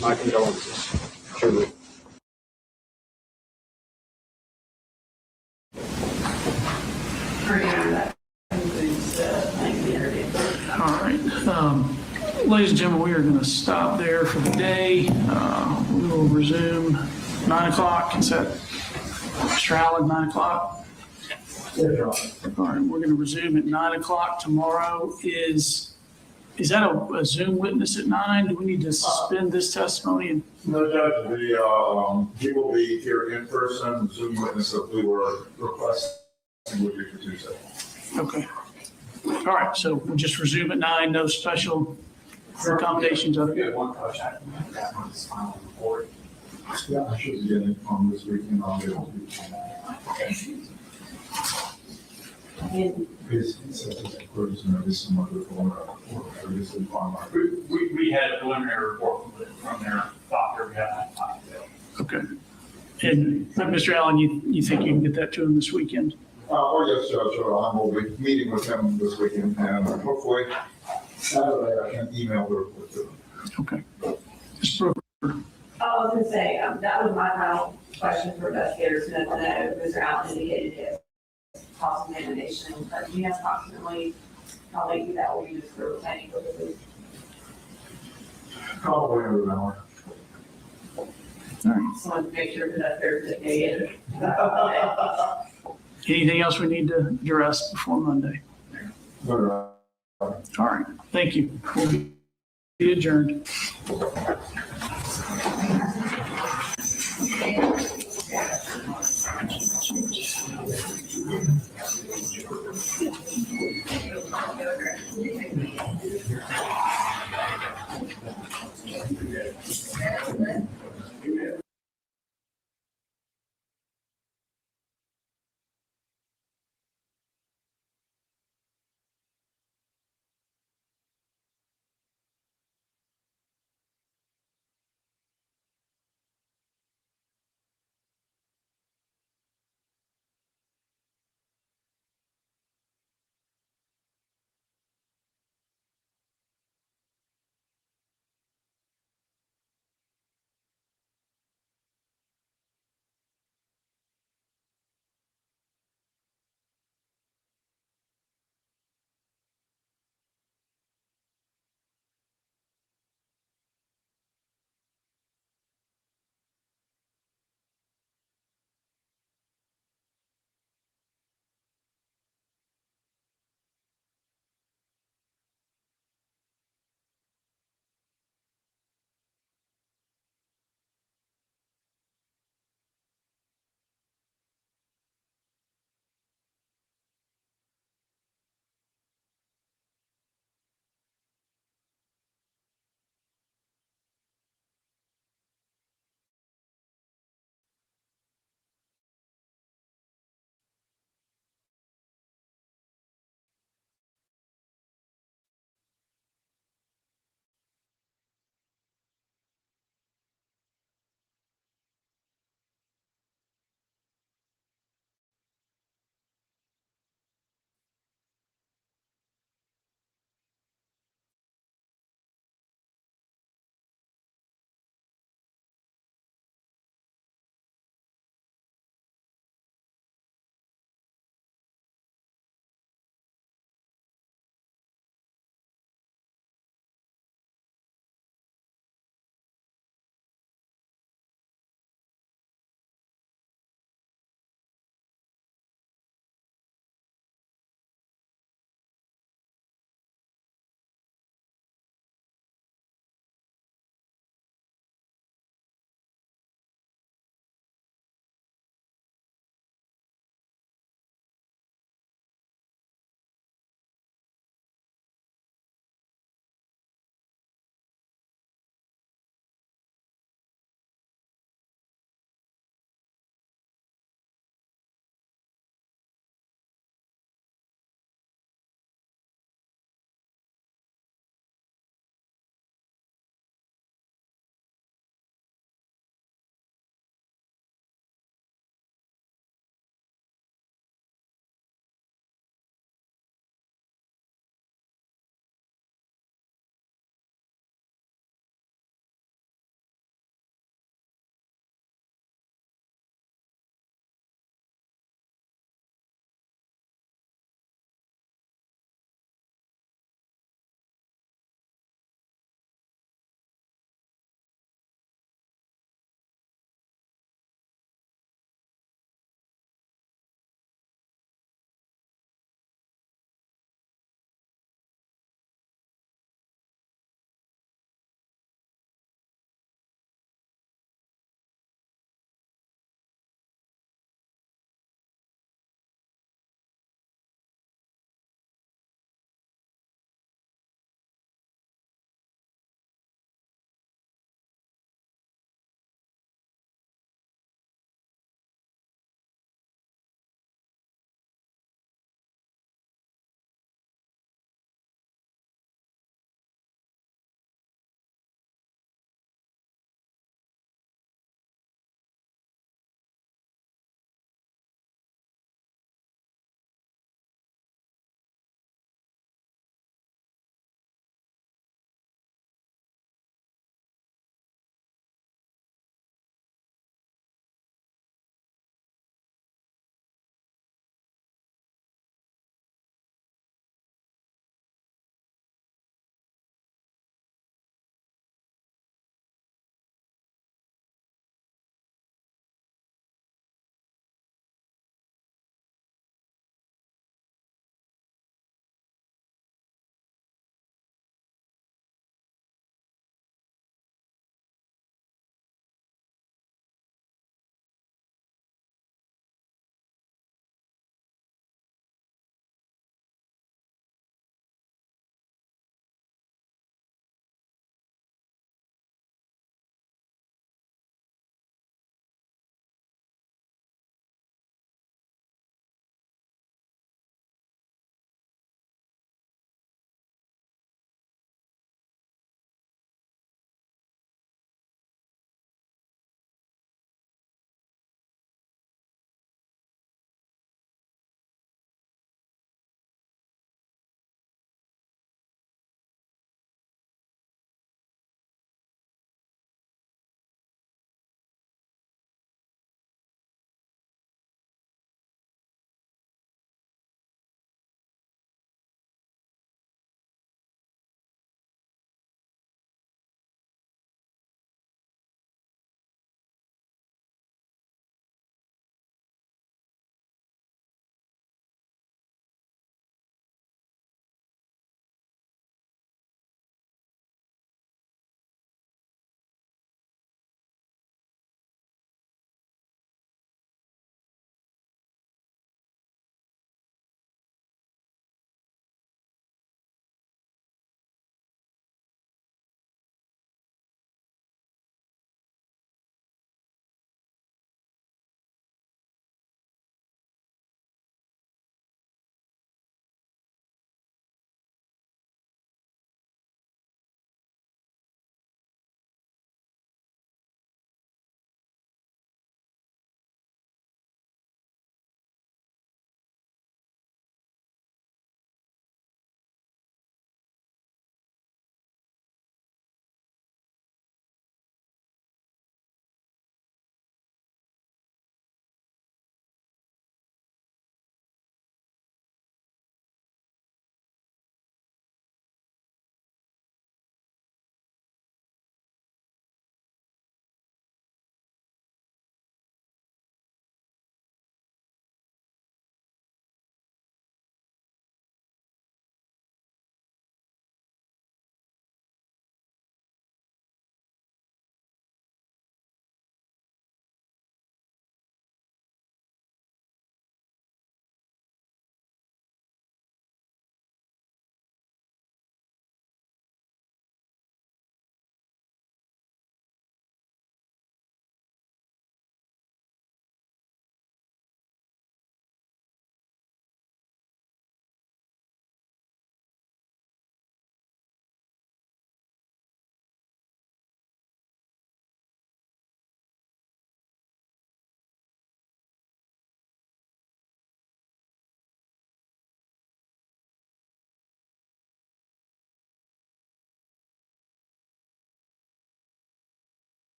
My condolences, truly. All right. Ladies and gentlemen, we are going to stop there for the day. We will resume 9 o'clock. Is that Mr. Allen, 9 o'clock? All right, we're going to resume at 9 o'clock tomorrow. Is that a Zoom witness at 9? Do we need to suspend this testimony? No, Judge, he will be here in person. Zoom witness that we were requesting would be for Tuesday. Okay. All right, so we'll just resume at 9, no special accommodations. One question. That one's final report. Yeah, I should be getting it on this weekend. I'll be able to. He said his report is going to be similar to the one I previously finalized. We had a preliminary report from their doctor. We haven't had time yet. Okay. And Mr. Allen, you think you can get that to him this weekend? Oh, yes, Judge, I will be meeting with him this weekend, and hopefully Saturday I can email the report to him. Okay. Mr. Brooker. I was gonna say, that was my final question for investigators, no, Mr. Allen indicated his cross-examination, but do you know approximately how late that will be just for planning purposes? Probably in an hour. All right. Just wanted to make sure that there's a day. Anything else we need to address before Monday? But, All right. Thank you. We'll be adjourned.